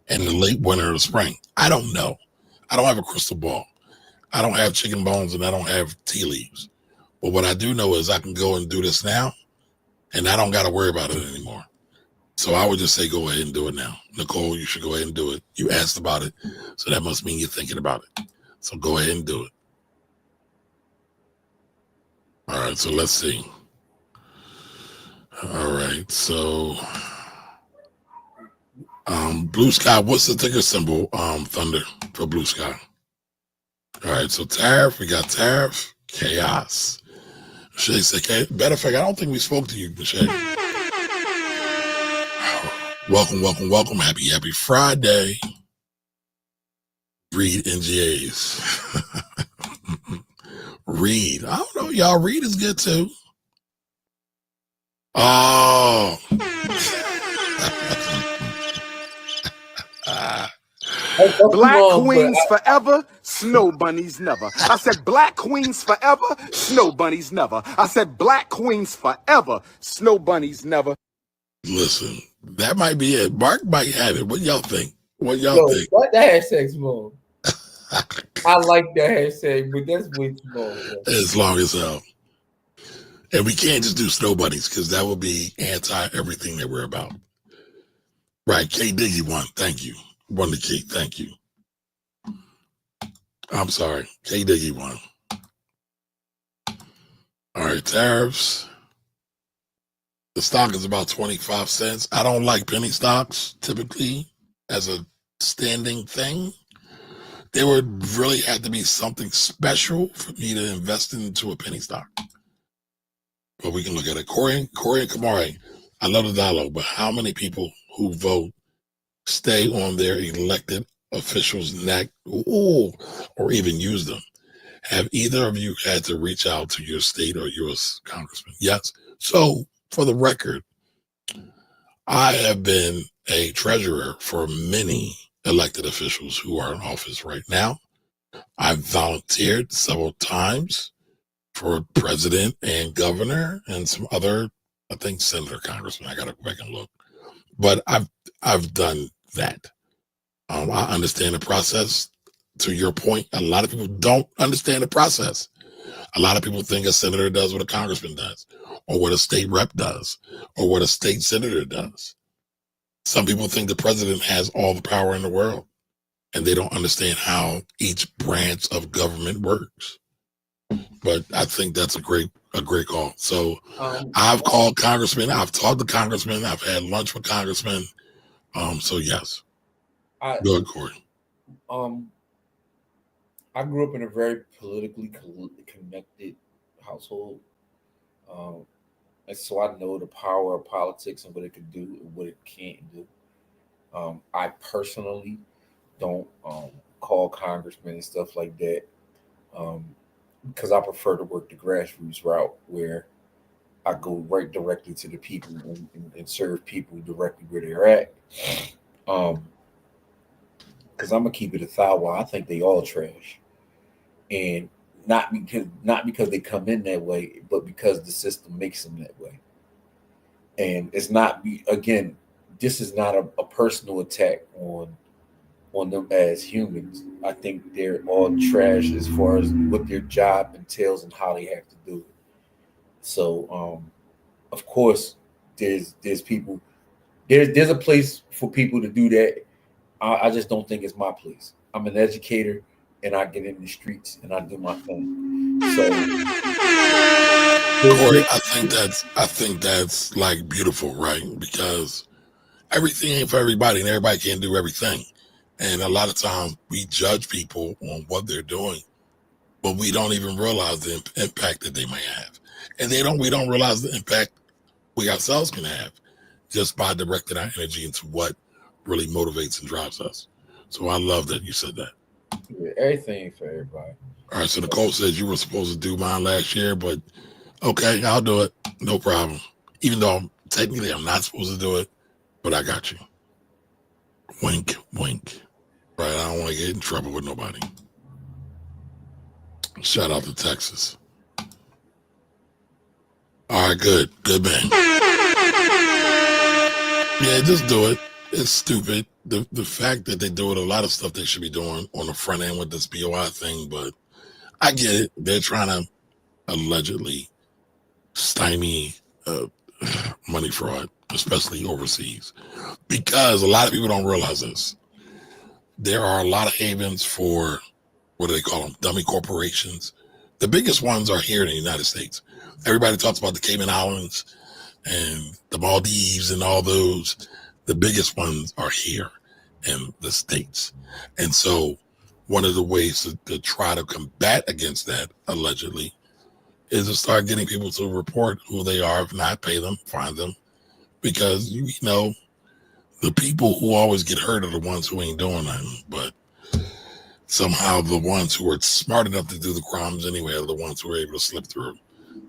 A: in the late winter or spring. I don't know. I don't have a crystal ball. I don't have chicken bones and I don't have tea leaves. But what I do know is I can go and do this now and I don't got to worry about it anymore. So I would just say go ahead and do it now. Nicole, you should go ahead and do it. You asked about it, so that must mean you're thinking about it. So go ahead and do it. All right, so let's see. All right, so Blue Sky, what's the ticker symbol, Thunder, for Blue Sky? All right, so Tariff, we got Tariff, Chaos. Shay said, matter of fact, I don't think we spoke to you, Shay. Welcome. Happy Friday. Read NGAs. Read. I don't know, y'all. Read is good too. Oh.
G: Black queens forever, snow bunnies never. I said black queens forever, snow bunnies never. I said black queens forever, snow bunnies never.
A: Listen, that might be it. Mark might have it. What y'all think? What think?
B: What the hashtag's small? I like that hashtag, but that's way too long.
A: As long as hell. And we can't just do snow bunnies because that would be anti everything that we're about. Right, K Diggy won. Thank you. Won the key. Thank you. I'm sorry. K Diggy won. All right, tariffs. The stock is about 25 cents. I don't like penny stocks typically as a standing thing. There would really have to be something special for me to invest into a penny stock. But we can look at it. Corey and Kamari, I love the dialogue, but how many people who vote stay on their elected officials' neck or even use them? Have either of you had to reach out to your state or U.S. congressman? Yes. So, for the record, I have been a treasurer for many elected officials who are in office right now. I've volunteered several times for president and governor and some other, I think, senator, congressman. I got to go back and look. But I've done that. I understand the process. To your point, a lot of people don't understand the process. A lot of people think a senator does what a congressman does, or what a state rep does, or what a state senator does. Some people think the president has all the power in the world, and they don't understand how each branch of government works. But I think that's a great call. So I've called congressmen, I've talked to congressmen, I've had lunch with congressmen. So yes. Go ahead, Corey.
B: I grew up in a very politically connected household. And so I know the power of politics and what it can do and what it can't do. I personally don't call congressmen and stuff like that because I prefer to work the grassroots route where I go right directly to the people and serve people directly where they're at. Because I'm gonna keep it 1,000. I think they all trash, and not because they come in that way, but because the system makes them that way. And it's not again. This is not a personal attack on them as humans. I think they're all trash as far as what their job entails and how they have to do it. So, of course, there's people. There's a place for people to do that. I just don't think it's my place. I'm an educator, and I get in the streets and I do my thing. So,
A: Corey, I think that's like beautiful, right? Because everything ain't for everybody, and everybody can't do everything. And a lot of times we judge people on what they're doing, but we don't even realize the impact that they may have, and we don't realize the impact we ourselves can have just by directing our energy into what really motivates and drives us. So I love that you said that.
B: Yeah, everything for everybody.
A: All right, so Nicole says you were supposed to do mine last year, but okay, I'll do it. No problem. Even though technically I'm not supposed to do it, but I got you. Wink, wink. Right, I don't want to get in trouble with nobody. Shout out to Texas. All right, good man. Yeah, just do it. It's stupid. The fact that they do it, a lot of stuff they should be doing on the front end with this BOI thing, but I get it. They're trying to allegedly stymie money fraud, especially overseas, because a lot of people don't realize this. There are a lot of havens for, what do they call them, dummy corporations. The biggest ones are here in the United States. Everybody talks about the Cayman Islands and the Maldives and all those. The biggest ones are here in the States. And so one of the ways to try to combat against that, allegedly, is to start getting people to report who they are, if not pay them, find them. Because, you know, the people who always get hurt are the ones who ain't doing nothing. But somehow the ones who are smart enough to do the crimes anyway are the ones who are able to slip through.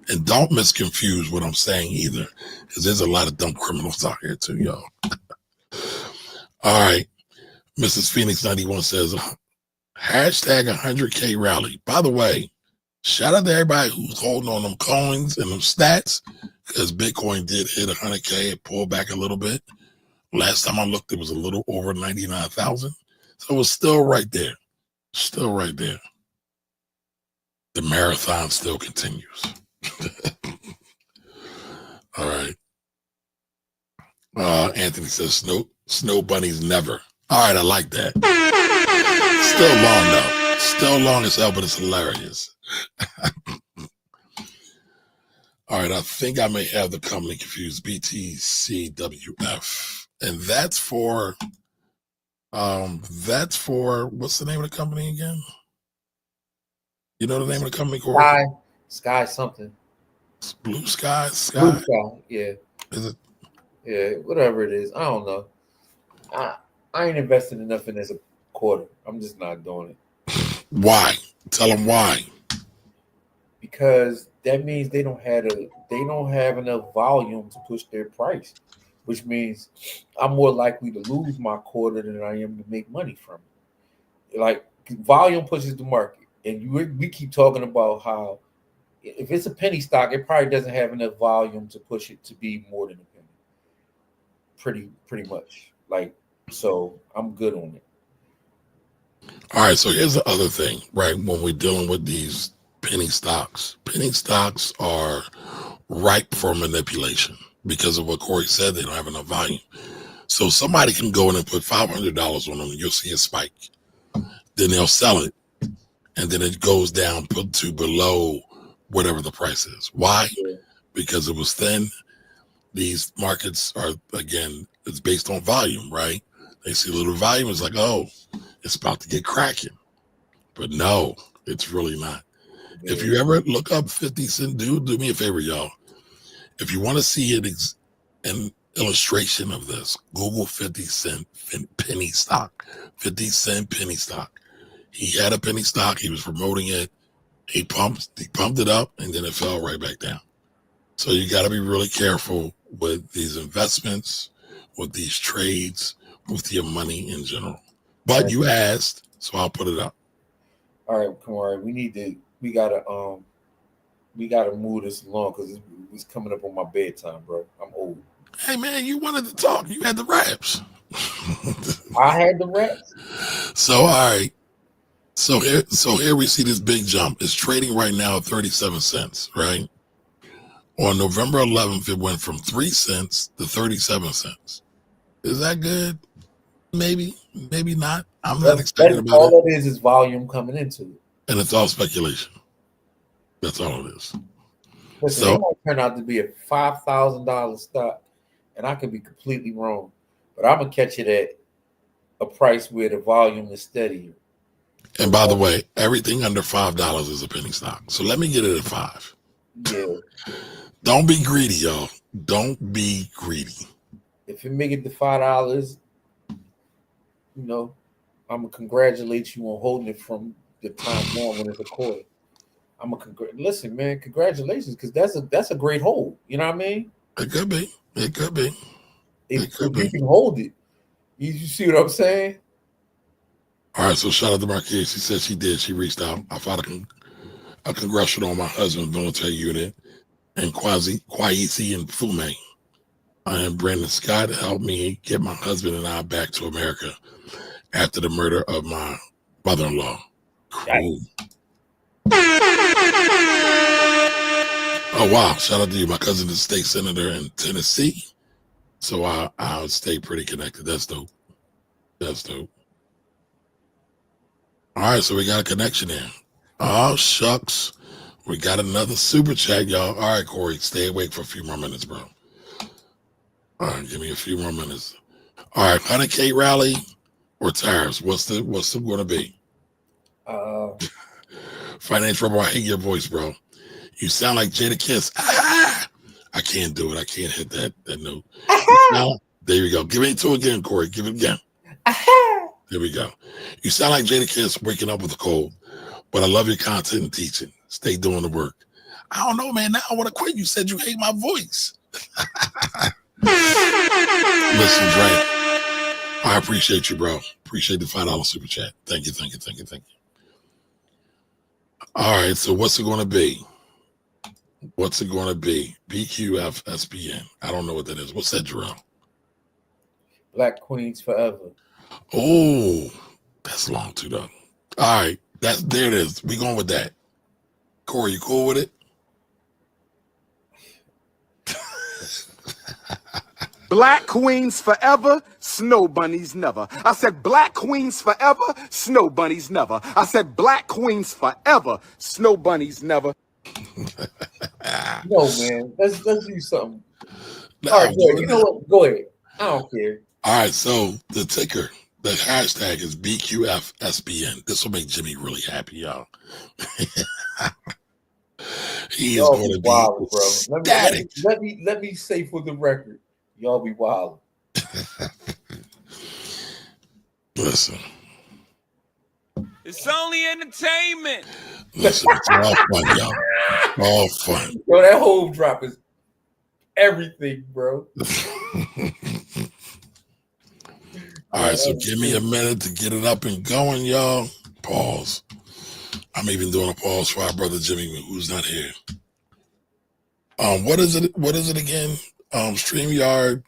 A: And don't misconfuse what I'm saying either, because there's a lot of dumb criminals out here too, y'all. All right. Mrs. Phoenix 91 says, hashtag 100K rally. By the way, shout out to everybody who's holding on them coins and them stats, because Bitcoin did hit 100K. It pulled back a little bit. Last time I looked, it was a little over 99,000. So it was still right there. Still right there. The marathon still continues. All right. Anthony says, snow bunnies never. All right, I like that. Still long, though. Still long as hell, but it's hilarious. All right, I think I may have the company confused. BTCWF. And that's for, what's the name of the company again? You know the name of the company, Corey?
B: Sky something.
A: Blue Sky?
B: Blue Sky, yeah.
A: Is it?
B: Yeah, whatever it is. I don't know. I ain't invested enough in this a quarter. I'm just not doing it.
A: Why? Tell them why.
B: Because that means they don't have enough volume to push their price, which means I'm more likely to lose my quarter than I am to make money from it. Like, volume pushes the market, and we keep talking about how if it's a penny stock, it probably doesn't have enough volume to push it to be more than a penny. Pretty much. Like, so I'm good on it.
A: All right, so here's the other thing, right? When we're dealing with these penny stocks are ripe for manipulation because of what Corey said. They don't have enough volume. So somebody can go in and put $500 on them, and you'll see a spike. Then they'll sell it, and then it goes down to below whatever the price is. Why? Because it was thin. These markets are, again, it's based on volume, right? They see a little volume, it's like, oh, it's about to get cracking. But no, it's really not. Yeah. If you ever look up 50 cent, do me a favor, y'all. If you want to see an illustration of this, Google 50 cent penny stock. 50 cent penny stock. He had a penny stock. He was promoting it. He pumped it up, and then it fell right back down. So you got to be really careful with these investments, with these trades, with your money in general. But you asked, so I'll put it up.
B: All right, come on. We gotta move this along because it's coming up on my bedtime, bro. I'm old.
A: Hey man, you wanted to talk. You had the raps.
B: I had the raps.
A: So all right. So here we see this big jump. It's trading right now at 37 cents, right? On November 11th, it went from 3 cents to 37 cents. Is that good? Maybe, maybe not. I'm not excited about it.
B: All it is volume coming into it.
A: And it's all speculation. That's all it is.
B: Listen, it might turn out to be a $5,000 stock, and I could be completely wrong. But I'm going to catch it at a price where the volume is steadier.
A: And by the way, everything under $5 is a penny stock. So let me get it at 5.
B: Yeah.
A: Don't be greedy, y'all. Don't be greedy.
B: If you make it to $5, I'm gonna congratulate you on holding it from the time on when it's recorded. Listen, man, congratulations, because that's a great hold. You know what I mean?
A: It could be. It could be.
B: If you can hold it, you see what I'm saying?
A: All right, so shout out to Marquise. She said she did. She reached out. I filed a congressional on my husband's military unit, and Kwaisi and Fume. I am Brandon Scott to help me get my husband and I back to America after the murder of my mother-in-law. Cool. Oh, wow. Shout out to you. My cousin is a state senator in Tennessee. So I'll stay pretty connected. That's dope. That's dope. All right, so we got a connection there. Oh, shucks. We got another super chat, y'all. All right, Corey, stay awake for a few more minutes, bro. All right, give me a few more minutes. All right, 100K rally or tariffs? What's the going to be? Finance Rebel, I hate your voice, bro. You sound like Jada Kiss. Ah! I can't do it. I can't hit that note. There we go. Give it to again, Corey. Give it again. There we go. You sound like Jada Kiss waking up with a cold, but I love your content and teaching. Stay doing the work. I don't know, man. Now I want to quit. You said you hate my voice. Listen, Dre, I appreciate you, bro. Appreciate the $5 super chat. Thank you. All right, so what's it going to be? What's it going to be? BQFSPN. I don't know what that is. What's that, Jerome?
B: Black Queens Forever.
A: Oh, that's long too, though. All right, there it is. We going with that. Corey, you cool with it?
G: Black queens forever, snow bunnies never. I said black queens forever, snow bunnies never. I said black queens forever, snow bunnies never.
B: No, man. Let's do something. All right, go ahead. You know what? Go ahead. I don't care.
A: All right, so the ticker, the hashtag is BQFSBN. This will make Jimmy really happy, y'all. He is going to be
B: wild, bro.
A: ecstatic.
B: Let me say for the record, y'all be wild.
A: Listen.
K: It's only entertainment.
A: Listen, it's all fun, y'all. All fun.
B: Yo, that whole drop is everything, bro.
A: All right, so give me a minute to get it up and going, y'all. Pause. I'm even doing a pause for our brother Jimmy, who's not here. What is it? What is it again? StreamYard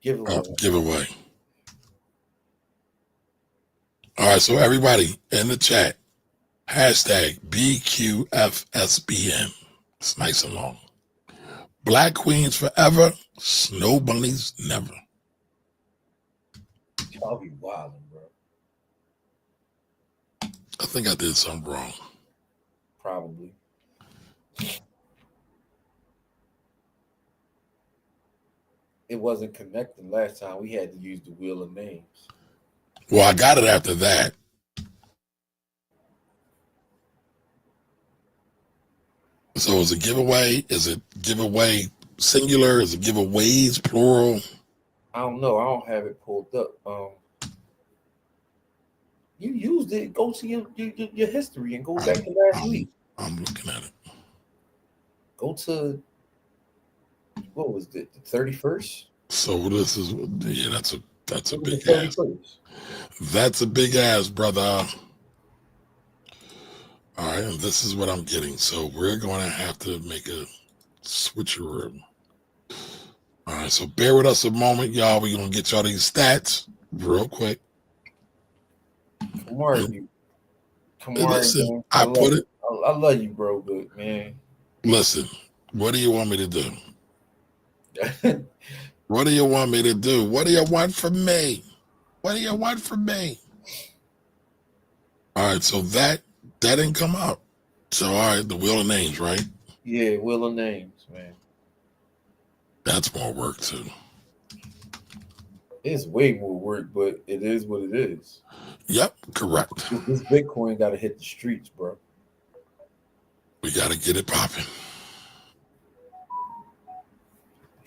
A: giveaway. All right, so everybody in the chat, hashtag BQFSBN. It's nice and long. Black Queens Forever, Snow bunnies never.
B: Y'all be wildin', bro.
A: I think I did something wrong.
B: Probably. It wasn't connected last time. We had to use the wheel of names.
A: Well, I got it after that. So is it giveaway? Is it giveaway singular? Is it giveaways plural?
B: I don't know. I don't have it pulled up. You used it. Go to your history and go back to last week.
A: I'm looking at it.
B: Go to what was it? The 31st.
A: So this is that's a big
B: The
A: ass.
B: 31st.
A: That's a big ass, brother. All right, and this is what I'm getting. So we're going to have to make a switcheroo. All right, so bear with us a moment, y'all. We're going to get y'all these stats real quick.
B: Come on,
A: Listen, I put it.
B: I love you, bro, but man.
A: Listen, what do you want me to do? What do you want me to do? What do you want from me? What do you want from me? All right, so that didn't come out. So, all right, the wheel of names, right?
B: Yeah, wheel of names, man.
A: That's more work, too.
B: It's way more work, but it is what it is.
A: Yep, correct.
B: This Bitcoin got to hit the streets, bro.
A: We got to get it popping.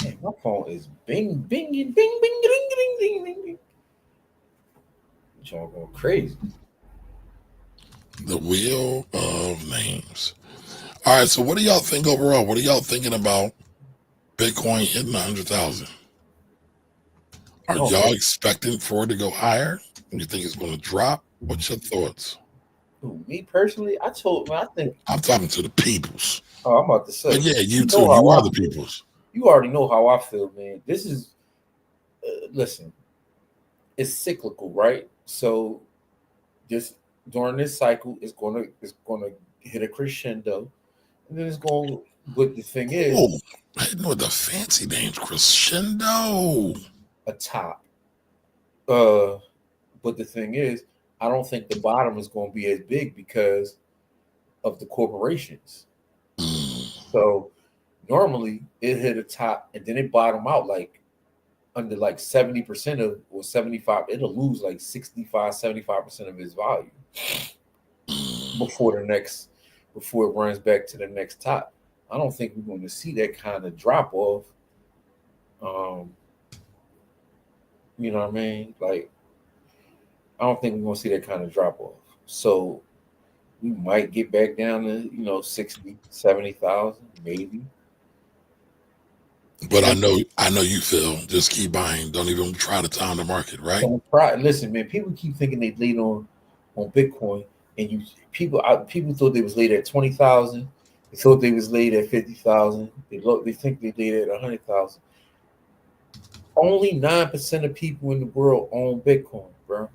B: Man, my phone is bing, bing, bing, bing, ding, ding, ding, ding, ding. Y'all going crazy.
A: The wheel of names. All right, so what do y'all think overall? What are y'all thinking about Bitcoin hitting 100,000? Are y'all expecting for it to go higher? You think it's going to drop? What's your thoughts?
B: Me personally, I think
A: I'm talking to the peoples.
B: Oh, I'm about to say.
A: But yeah, you too. You are the peoples.
B: You already know how I feel, man. This is listen. It's cyclical, right? So, just during this cycle, it's gonna hit a crescendo, and then it's going. But the thing is,
A: hitting with the fancy names, crescendo.
B: A top. But the thing is, I don't think the bottom is going to be as big because of the corporations. So normally it hit a top and then it bottom out like under like 70% of or 75. It'll lose like 65, 75% of its value before it runs back to the next top. I don't think we're going to see that kind of drop off. You know what I mean? Like, I don't think we're going to see that kind of drop off. So we might get back down to, 60, 70,000, maybe.
A: But I know you feel just keep buying. Don't even try to time the market, right?
B: Listen, man, people keep thinking they late on Bitcoin, and people thought they was late at 20,000. They thought they was late at 50,000. They think they late at 100,000. Only 9% of people in the world own Bitcoin, bro.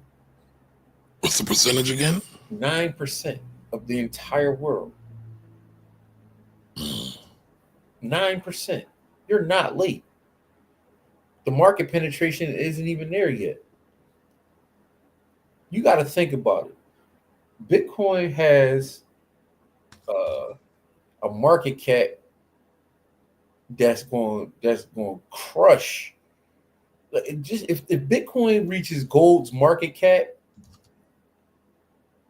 A: What's the percentage again?
B: 9% of the entire world. 9%. You're not late. The market penetration isn't even there yet. You got to think about it. Bitcoin has a market cap that's going to crush. If Bitcoin reaches gold's market cap,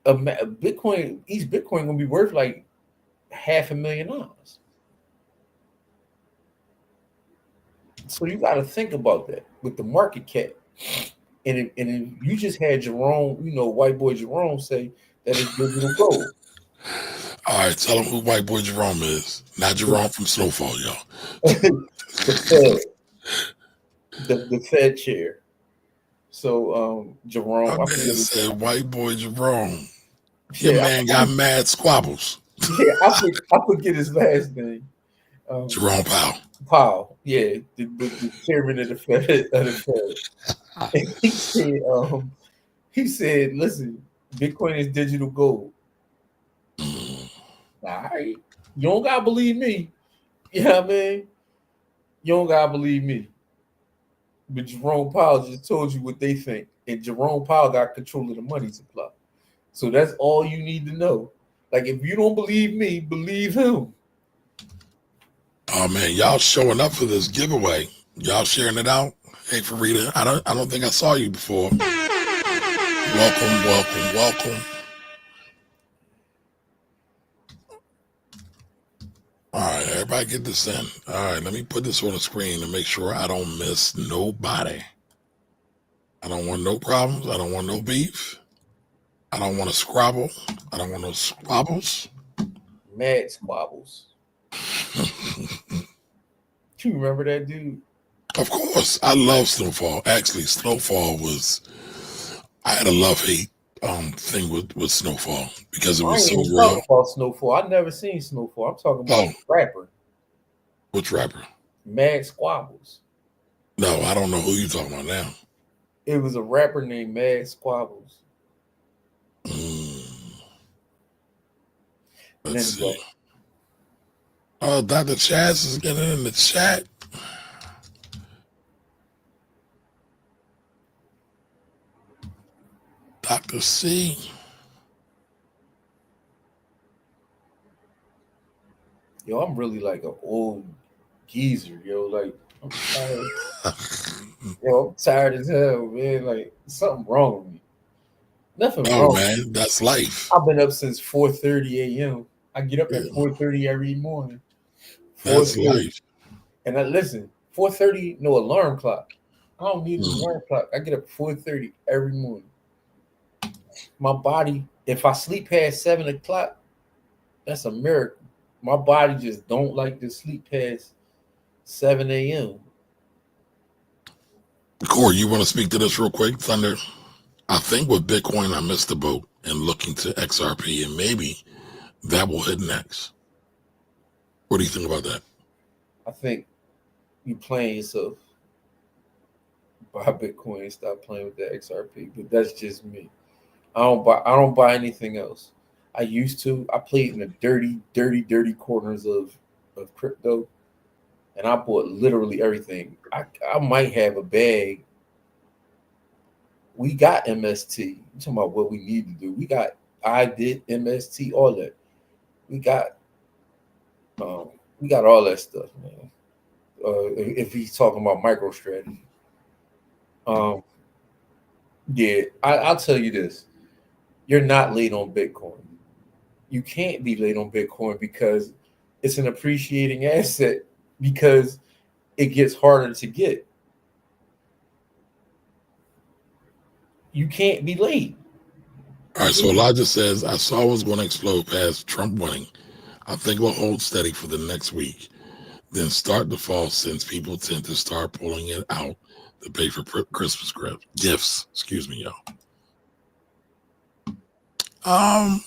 B: each Bitcoin gonna be worth like $500,000. So you got to think about that with the market cap. And if you just had Jerome, white boy Jerome say that it's digital gold.
A: All right, tell them who white boy Jerome is. Not Jerome from Snowfall, y'all.
B: The Fed chair. So Jerome,
A: I said white boy Jerome.
B: Yeah,
A: Your man got mad squabbles.
B: Yeah, I forget his last name.
A: Jerome Powell.
B: Powell, yeah, the chairman of the Fed. And he said, listen, Bitcoin is digital gold. All right. You don't gotta believe me. You know what I mean? You don't gotta believe me. But Jerome Powell just told you what they think. And Jerome Powell got control of the money supply. So that's all you need to know. Like, if you don't believe me, believe him.
A: Oh man, y'all showing up for this giveaway. Y'all sharing it out. Hey Farida, I don't think I saw you before. Welcome. All right, everybody get this in. All right, let me put this on the screen to make sure I don't miss nobody. I don't want no problems. I don't want no beef. I don't want to squabble. I don't want no squabbles.
B: Mad squabbles. You remember that dude?
A: Of course. I love Snowfall. Actually, Snowfall I had a love-hate thing with Snowfall because it was so real.
B: Talking about Snowfall. I never seen Snowfall. I'm talking about rapper.
A: Which rapper?
B: Mad Squabbles.
A: No, I don't know who you're talking about now.
B: It was a rapper named Mad Squabbles.
A: Let's see. Oh, Dr. Chaz is getting in the chat. Dr. C.
B: Yo, I'm really like an old geezer, yo. Like, I'm tired. Yo, I'm tired as hell, man. Like, something wrong with me. Nothing wrong.
A: Man, that's life.
B: I've been up since 4:30 a.m. I get up at 4:30 every morning.
A: That's life.
B: And I listen, 4:30, no alarm clock. I don't need an alarm clock. I get up at 4:30 every morning. My body, if I sleep past 7 o'clock, that's a miracle. My body just don't like to sleep past 7 a.m.
A: Corey, you want to speak to this real quick, Thunder? I think with Bitcoin, I missed the boat and looking to XRP, and maybe that will hit next. What do you think about that?
B: I think you playing yourself. Buy Bitcoin and stop playing with that XRP, but that's just me. I don't buy anything else. I used to. I played in the dirty corners of crypto, and I bought literally everything. I might have a bag. We got MST. You talking about what we need to do? I did MST, all that. We got all that stuff, man. If he's talking about MicroStrategy, yeah, I'll tell you this: you're not late on Bitcoin. You can't be late on Bitcoin because it's an appreciating asset because it gets harder to get. You can't be late.
A: All right, so Elijah says, I saw it was going to explode past Trump winning. I think we'll hold steady for the next week, then start to fall since people tend to start pulling it out to pay for Christmas gifts. Excuse me, y'all. I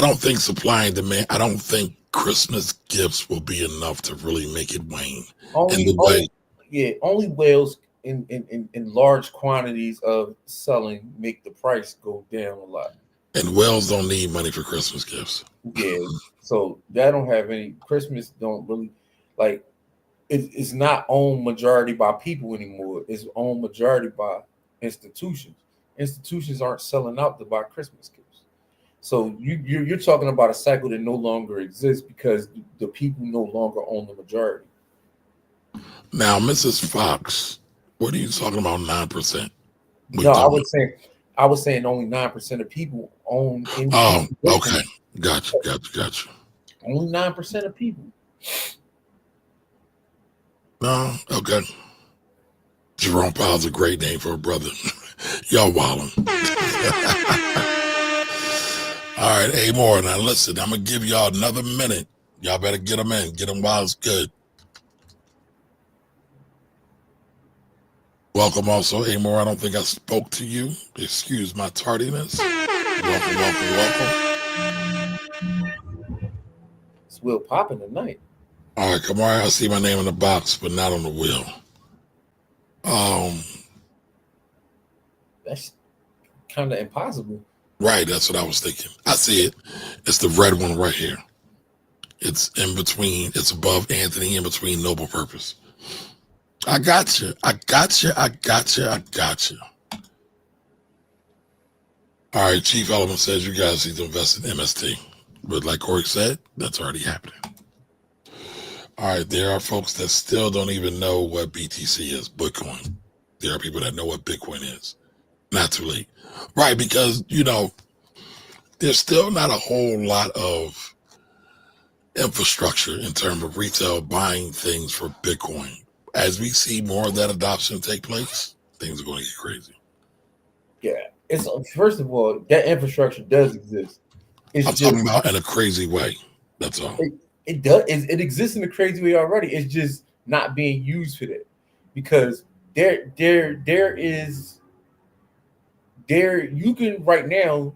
A: don't think supply and demand, I don't think Christmas gifts will be enough to really make it wane.
B: Only whales in large quantities of selling make the price go down a lot.
A: And whales don't need money for Christmas gifts.
B: Yeah, so that don't have any. Christmas don't really like. It's not owned majority by people anymore. It's owned majority by institutions. Institutions aren't selling out to buy Christmas gifts. So you're talking about a cycle that no longer exists because the people no longer own the majority.
A: Now, Mrs. Fox, what are you talking about 9%?
B: No, I was saying only 9% of people own.
A: Oh, okay. Gotcha.
B: Only 9% of people.
A: No, okay. Jerome Powell's a great name for a brother. Y'all wildin'. All right, Amor, now listen, I'm going to give y'all another minute. Y'all better get them in. Get them while it's good. Welcome also, Amor. I don't think I spoke to you. Excuse my tardiness. Welcome.
B: It's Will popping tonight.
A: All right, come on. I see my name in the box, but not on the wheel.
B: That's kind of impossible.
A: Right, that's what I was thinking. I see it. It's the red one right here. It's in between. It's above Anthony, in between noble purpose. I got you. I got you. I got you. I got you. All right, Chief Element says you guys need to invest in MST. But like Corey said, that's already happening. All right, there are folks that still don't even know what BTC is, Bitcoin. There are people that know what Bitcoin is. Not too late. Right, because, there's still not a whole lot of infrastructure in terms of retail buying things for Bitcoin. As we see more of that adoption take place, things are going to get crazy.
B: Yeah, it's first of all, that infrastructure does exist.
A: I'm talking about in a crazy way. That's all.
B: It does. It exists in a crazy way already. It's just not being used for that, because there you can right now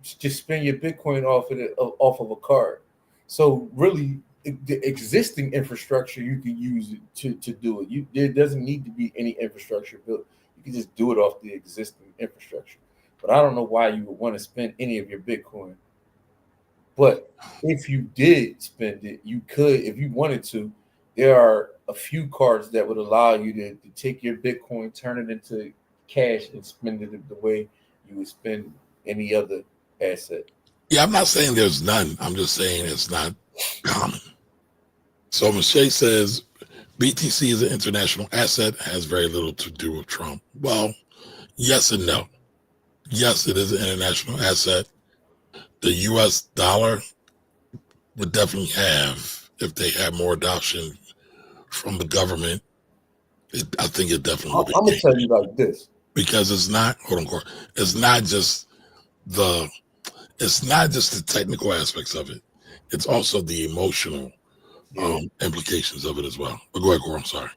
B: just spend your Bitcoin off of a card. So really, the existing infrastructure you can use it to do it. There doesn't need to be any infrastructure built. You can just do it off the existing infrastructure. But I don't know why you would want to spend any of your Bitcoin. But if you did spend it, you could, if you wanted to. There are a few cards that would allow you to take your Bitcoin, turn it into cash, and spend it the way you would spend any other asset.
A: Yeah, I'm not saying there's none. I'm just saying it's not common. So Michelle says BTC is an international asset, has very little to do with Trump. Well, yes and no. Yes, it is an international asset. The U.S. dollar would definitely have, if they had more adoption from the government, I think it definitely would be.
B: I'm going to tell you like this.
A: Because it's not, hold on, Corey, it's not just the technical aspects of it. It's also the emotional implications of it as well. But go ahead, Corey, I'm sorry.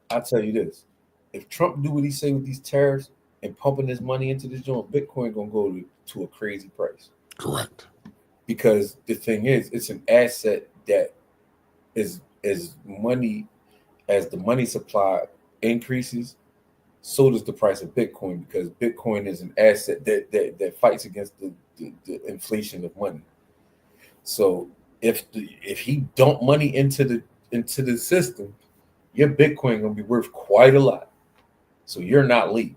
B: I'll tell you this. If Trump do what he say with these tariffs and pumping his money into this joint, Bitcoin going to go to a crazy price.
A: Correct.
B: Because the thing is, it's an asset that is money, as the money supply increases, so does the price of Bitcoin, because Bitcoin is an asset that fights against the inflation of money. So if he dump money into the system, your Bitcoin gonna be worth quite a lot. So you're not late.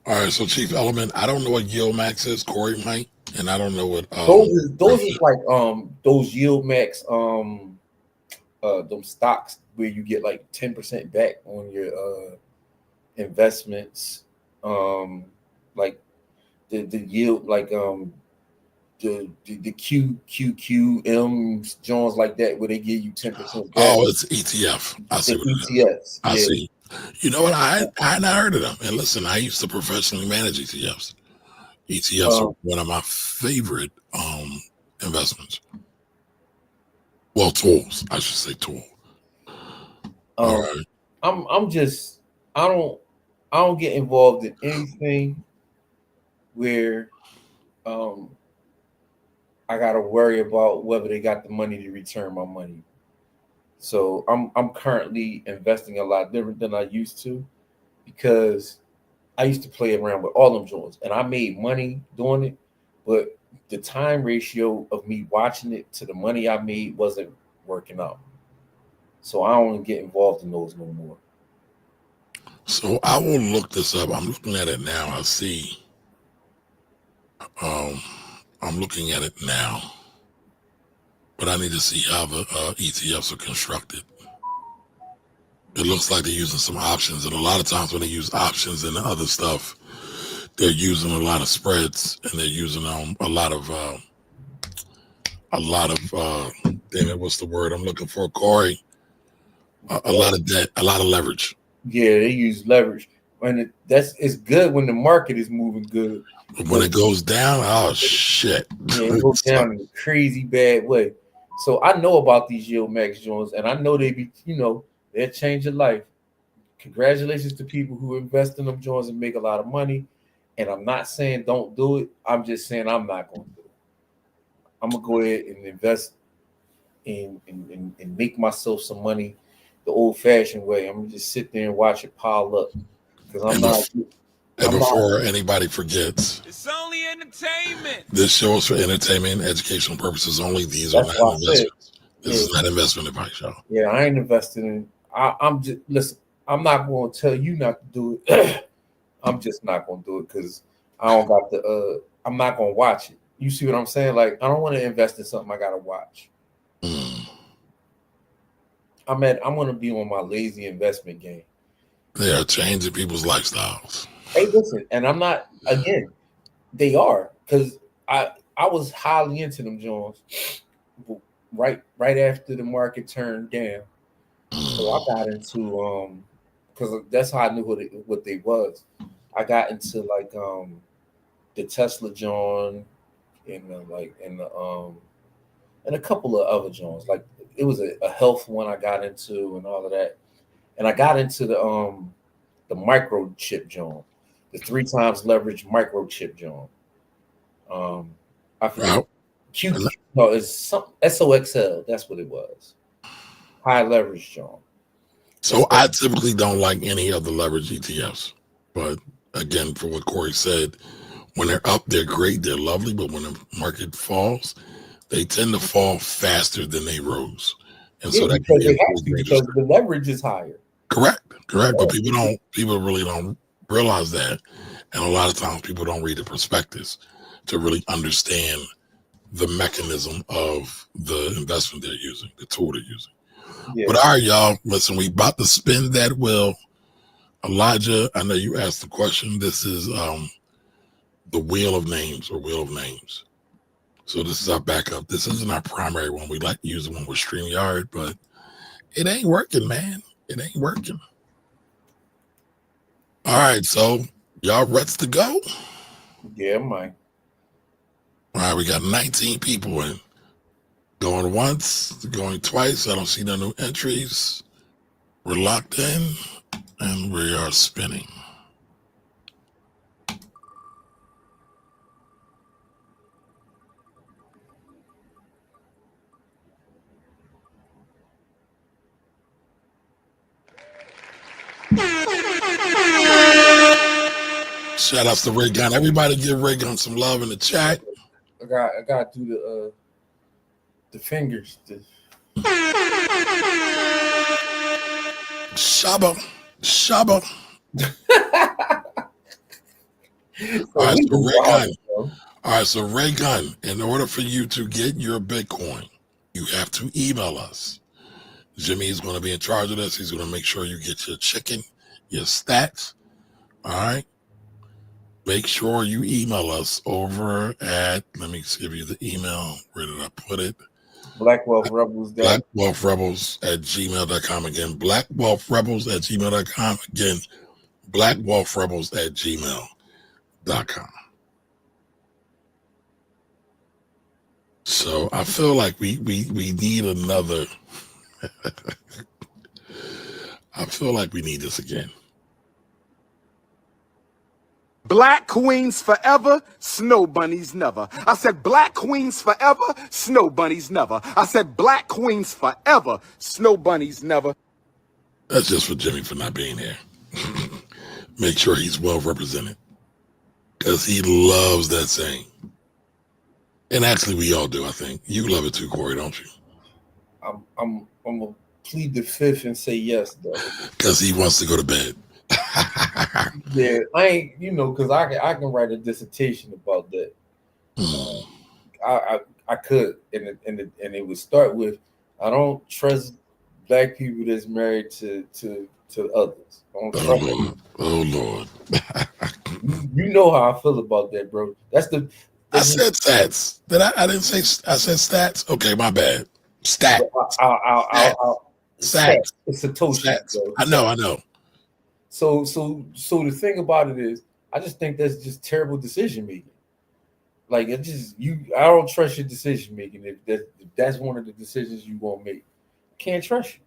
A: All right, so Chief Element, I don't know what yield max is. Corey might, and I don't know what
B: those is like those yield max them stocks where you get like 10% back on your investments, like the yield, like the QQM Jones like that, where they give you 10% back.
A: Oh, it's ETF. I see what
B: ETFs.
A: I see. You know what? I had not heard of them. And listen, I used to professionally manage ETFs. ETFs are one of my favorite investments. Well, tools. I should say tool. All right.
B: I'm just, I don't get involved in anything where I gotta worry about whether they got the money to return my money. So I'm currently investing a lot different than I used to, because I used to play around with all them joints and I made money doing it, but the time ratio of me watching it to the money I made wasn't working out. So I don't get involved in those no more.
A: So I will look this up. I'm looking at it now. I see. I'm looking at it now, but I need to see how the ETFs are constructed. It looks like they're using some options, and a lot of times when they use options and other stuff, they're using a lot of spreads, and they're using a lot of damn it, what's the word I'm looking for, Corey? A lot of debt, a lot of leverage.
B: Yeah, they use leverage, and it's good when the market is moving good.
A: When it goes down, oh shit!
B: Yeah, it goes down in a crazy bad way. So I know about these yield max joints, and I know they'll change your life. Congratulations to people who invest in them joints and make a lot of money. And I'm not saying don't do it. I'm just saying I'm not going to do it. I'm gonna go ahead and invest and make myself some money the old-fashioned way. I'm gonna just sit there and watch it pile up, because I'm not.
A: Before anybody forgets,
K: It's only entertainment.
A: This show is for entertainment and educational purposes only. These are
B: That's
A: not
B: why I said,
A: investments. This is not investment advice, y'all.
B: Yeah, I ain't investing in. I'm just listen. I'm not going to tell you not to do it. I'm just not going to do it because I don't got the. I'm not going to watch it. You see what I'm saying? Like I don't want to invest in something I got to watch. I'm going to be on my lazy investment game.
A: They are changing people's lifestyles.
B: Hey, listen, and I'm not. Again, they are because I was highly into them Jones. Right after the market turned down, so I got into because that's how I knew what they was. I got into like the Tesla John and and a couple of other Johns. Like it was a health one I got into and all of that, and I got into the microchip John, the 3 times leverage microchip John. I forget. No, it's some SOXL. That's what it was. High leverage, John.
A: So I typically don't like any of the leverage ETFs, but again, for what Corey said, when they're up, they're great, they're lovely, but when the market falls, they tend to fall faster than they rose, and so that can be
B: because the leverage is higher.
A: Correct, but people really don't realize that, and a lot of times people don't read the prospectus to really understand the mechanism of the investment they're using, the tool they're using. Yeah. But all right, y'all, listen, we about to spin that wheel. Elijah, I know you asked the question. This is the wheel of names or wheel of names. So this is our backup. This isn't our primary one. We like to use the one with StreamYard, but it ain't working, man. It ain't working. All right, so y'all ready to go?
B: Yeah, Mike.
A: All right, we got 19 people in. Going once, going twice. I don't see no new entries. We're locked in, and we are spinning. Shout outs to Ray Gunn. Everybody give Ray Gunn some love in the chat.
B: I got to do the fingers.
A: Shaba. All right, so Ray Gunn. All right, so Ray Gunn, in order for you to get your Bitcoin, you have to email us. Jimmy is going to be in charge of this. He's going to make sure you get your chicken, your stats. All right. Make sure you email us over at, let me give you the email. Where did I put it?
B: BlackWealthRebels.
A: BlackWealthRebels@gmail.com. Again, BlackWealthRebels@gmail.com. Again, BlackWealthRebels@gmail.com. So I feel like we need another. I feel like we need this again.
G: Black queens forever, snow bunnies never. I said black queens forever, snow bunnies never. I said black queens forever, snow bunnies never.
A: That's just for Jimmy for not being here. Make sure he's well represented, because he loves that saying. And actually, we all do. I think you love it too, Corey, don't you?
B: I'm gonna plead the fifth and say yes, though,
A: because he wants to go to bed.
B: Yeah, I ain't, because I can write a dissertation about that. I could, and it would start with, I don't trust black people that's married to others. I don't trust them.
A: Oh Lord.
B: You know how I feel about that, bro.
A: I said stats. I didn't say I said stats. Okay, my bad. Stats. Stats.
B: It's Satoshi.
A: Bro. I know.
B: So the thing about it is, I just think that's just terrible decision making. Like I don't trust your decision making if that's one of the decisions you won't make. I can't trust you.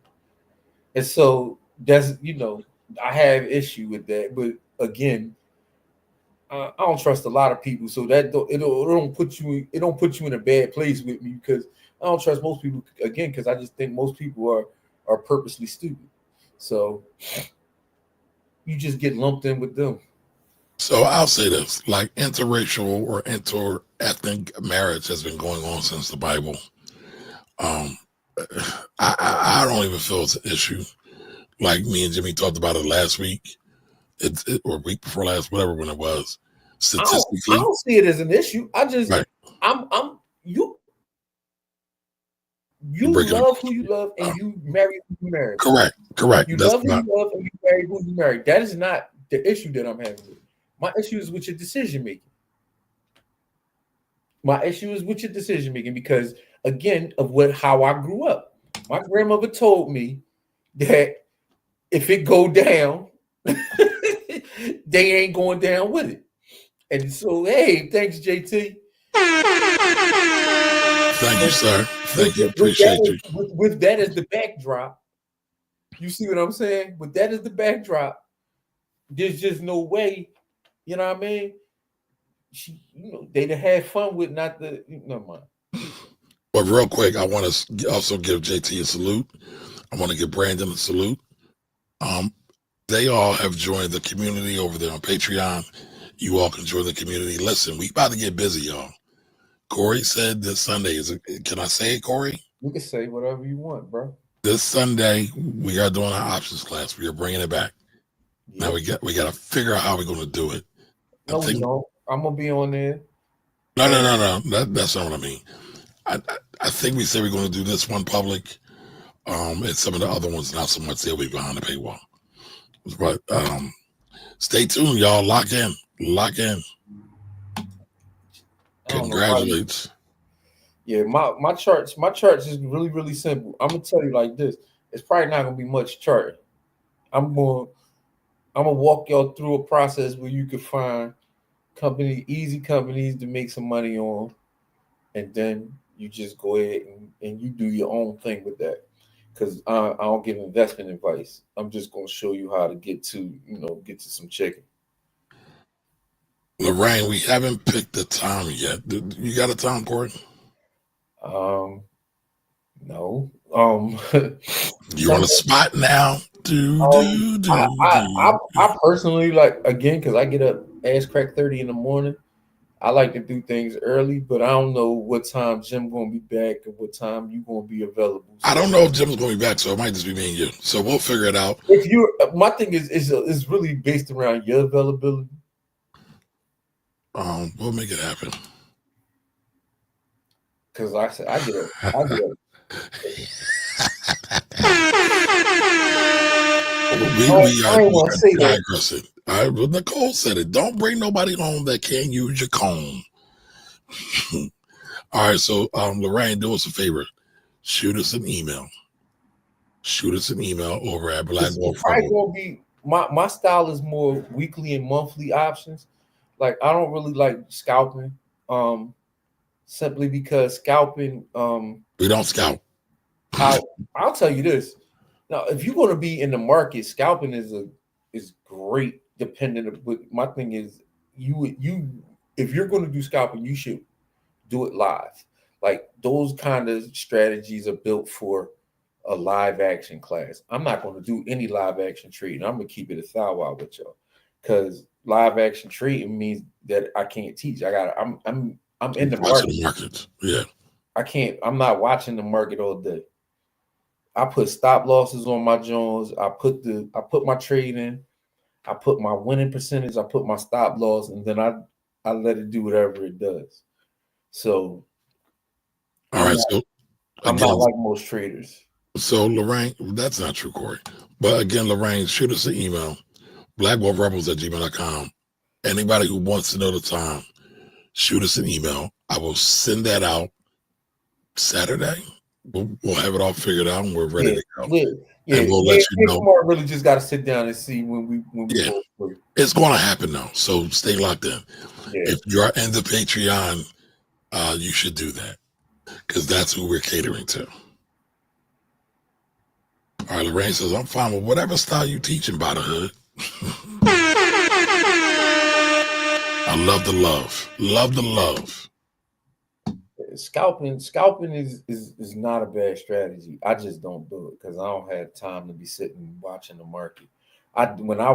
B: And so that's I have issue with that. But again, I don't trust a lot of people, so that it don't put you in a bad place with me, because I don't trust most people again, because I just think most people are purposely stupid. So you just get lumped in with them.
A: So I'll say this: like interracial or inter-ethnic marriage has been going on since the Bible. Um, I don't even feel it's an issue. Like me and Jimmy talked about it last week, or week before last, whatever when it was.
B: I
A: Statistically,
B: don't see it as an issue.
A: right?
B: I'm you
A: You're breaking up.
B: love who you love and you marry who you marry.
A: Correct.
B: You
A: That's
B: love who
A: not
B: you love and you marry who you marry. That is not the issue that I'm having with. My issue is with your decision making. My issue is with your decision making because again of how I grew up. My grandmother told me that if it go down, they ain't going down with it. And so, hey, thanks, JT.
A: Thank you, sir. Thank you. Appreciate you.
B: With that as the backdrop, you see what I'm saying? With that as the backdrop, there's just no way, you know what I mean? They'd have had fun with not the, never mind.
A: But real quick, I want to also give JT a salute. I want to give Brandon a salute. They all have joined the community over there on Patreon. You all can join the community. Listen, we about to get busy, y'all. Corey said this Sunday can I say it, Corey?
B: You can say whatever you want, bro.
A: This Sunday we are doing our options class. We are bringing it back. Yep. Now we got to figure out how we're going to do it.
B: No, we don't. I'm gonna be on there.
A: No. That's not what I mean. I think we said we're going to do this one public, and some of the other ones not so much. They'll be behind the paywall. But stay tuned, y'all. Lock in. Congratulations.
B: Yeah, my charts is really, really simple. I'm gonna tell you like this. It's probably not gonna be much chart. I'm gonna walk y'all through a process where you can find easy companies to make some money on, and then you just go ahead and you do your own thing with that. Because I don't give investment advice. I'm just gonna show you how to get to some chicken.
A: Lorraine, we haven't picked the time yet. You got a time, Corey?
B: No.
A: You on a spot now?
B: I personally like, again, because I get up ass crack 30 in the morning. I like to do things early, but I don't know what time Jim gonna be back and what time you gonna be available.
A: So I don't know if Jim's gonna be back, so it might just be me and you. So we'll figure it out.
B: If you, my thing is really based around your availability.
A: We'll make it happen.
B: Because I said I get up.
A: I want to say that. All right, well, Nicole said it. Don't bring nobody home that can't use your comb. All right, so Lorraine, do us a favor. Shoot us an email over at Black Wolf.
B: Probably gonna be my style is more weekly and monthly options. Like I don't really like scalping, simply because scalping.
A: We don't scalp.
B: I'll tell you this. Now, if you're going to be in the market, scalping is great. Dependent, but my thing is, if you're going to do scalping, you should do it live. Like those kind of strategies are built for a live action class. I'm not going to do any live action trading. I'm going to keep it a thou wow with y'all, because live action trading means that I can't teach. I'm in the market.
A: Yeah.
B: I can't. I'm not watching the market all day. I put stop losses on my Jones. I put my trade in. I put my winning percentage. I put my stop loss, and then I let it do whatever it does. So,
A: all right.
B: I'm not like most traders.
A: So Lorraine, that's not true, Corey. But again, Lorraine, shoot us an email, blackwolfrebels@gmail.com. Anybody who wants to know the time, shoot us an email. I will send that out Saturday. We'll have it all figured out and we're ready to go. And we'll let you know.
B: Really just got to sit down and see when we go through.
A: It's going to happen though, so stay locked in. Yeah. If you're in the Patreon, you should do that because that's who we're catering to. All right, Lorraine says, I'm fine with whatever style you teaching, by the hood. I love the love. Love the love.
B: Scalping is not a bad strategy. I just don't do it because I don't have time to be sitting watching the market. when I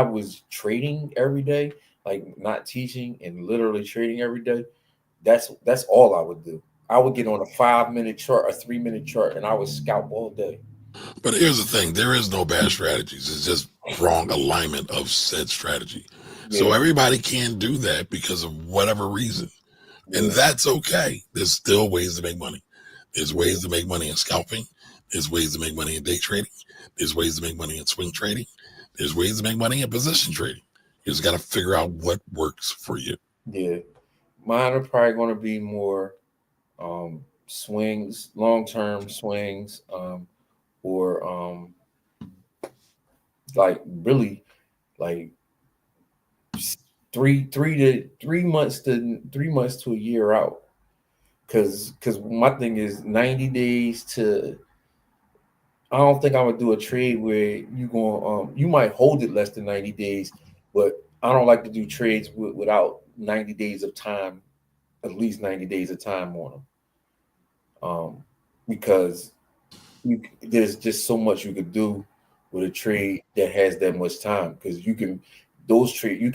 B: was trading every day, like not teaching and literally trading every day, that's all I would do. I would get on a 5-minute chart, a 3-minute chart, and I would scalp all day.
A: But here's the thing: there is no bad strategies. It's just wrong alignment of said strategy. So
B: Yeah.
A: everybody can't do that because of whatever reason, and that's okay. There's still ways to make money. There's ways to make money in scalping. There's ways to make money in day trading. There's ways to make money in swing trading. There's ways to make money in position trading. You just got to figure out what works for you.
B: Yeah, mine are probably going to be more swings, long-term swings, or like really like 3 months to a year out. Because my thing is 90 days to. I don't think I'm gonna do a trade where you might hold it less than 90 days, but I don't like to do trades without 90 days of time, at least 90 days of time on them, because there's just so much you could do with a trade that has that much time, because you can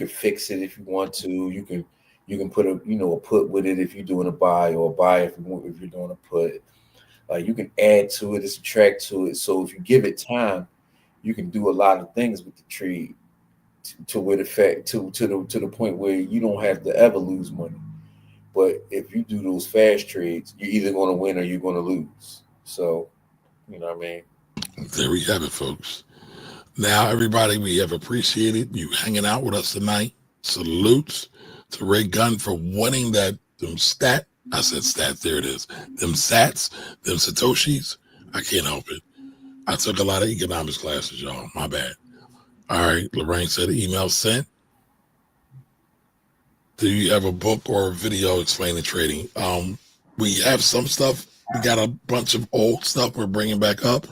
B: fix it if you want to. You can put a put with it if you're doing a buy, or a buy if you're doing a put. Like you can add to it, subtract to it. So if you give it time, you can do a lot of things with the trade to the point where you don't have to ever lose money. But if you do those fast trades, you're either going to win or you're going to lose. So, you know what I mean?
A: There we have it, folks. Now, everybody, we have appreciated you hanging out with us tonight. Salutes to Ray Gunn for winning them stats. I said stats, there it is. Them sats, them Satoshis. I can't help it. I took a lot of economics classes, y'all. My bad. All right, Lorraine said email sent. Do you have a book or a video explaining trading? We have some stuff. We got a bunch of old stuff we're bringing back up.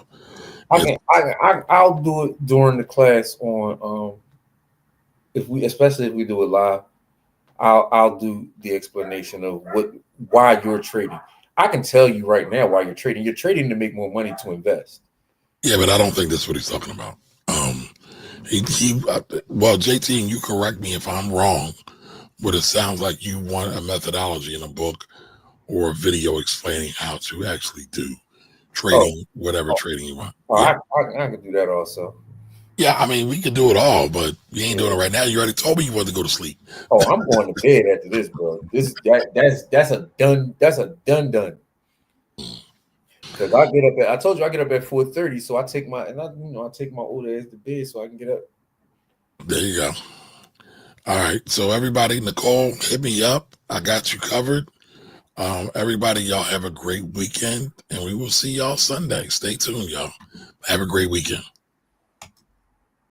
B: I'll do it during the class on especially if we do it live. I'll do the explanation of why you're trading. I can tell you right now why you're trading. You're trading to make more money to invest.
A: Yeah, but I don't think that's what he's talking about. Well, JT, and you correct me if I'm wrong, but it sounds like you want a methodology in a book or a video explaining how to actually do trading, whatever trading you want.
B: I can do that also.
A: Yeah, I mean, we could do it all, but we ain't doing it right now. You already told me you wanted to go to sleep.
B: Oh, I'm going to bed after this, bro. That's a done. Because I told you I get up at 4:30, so I take my old ass to bed so I can get up.
A: There you go. All right, so everybody, Nicole, hit me up. I got you covered. Everybody, y'all have a great weekend, and we will see y'all Sunday. Stay tuned, y'all. Have a great weekend.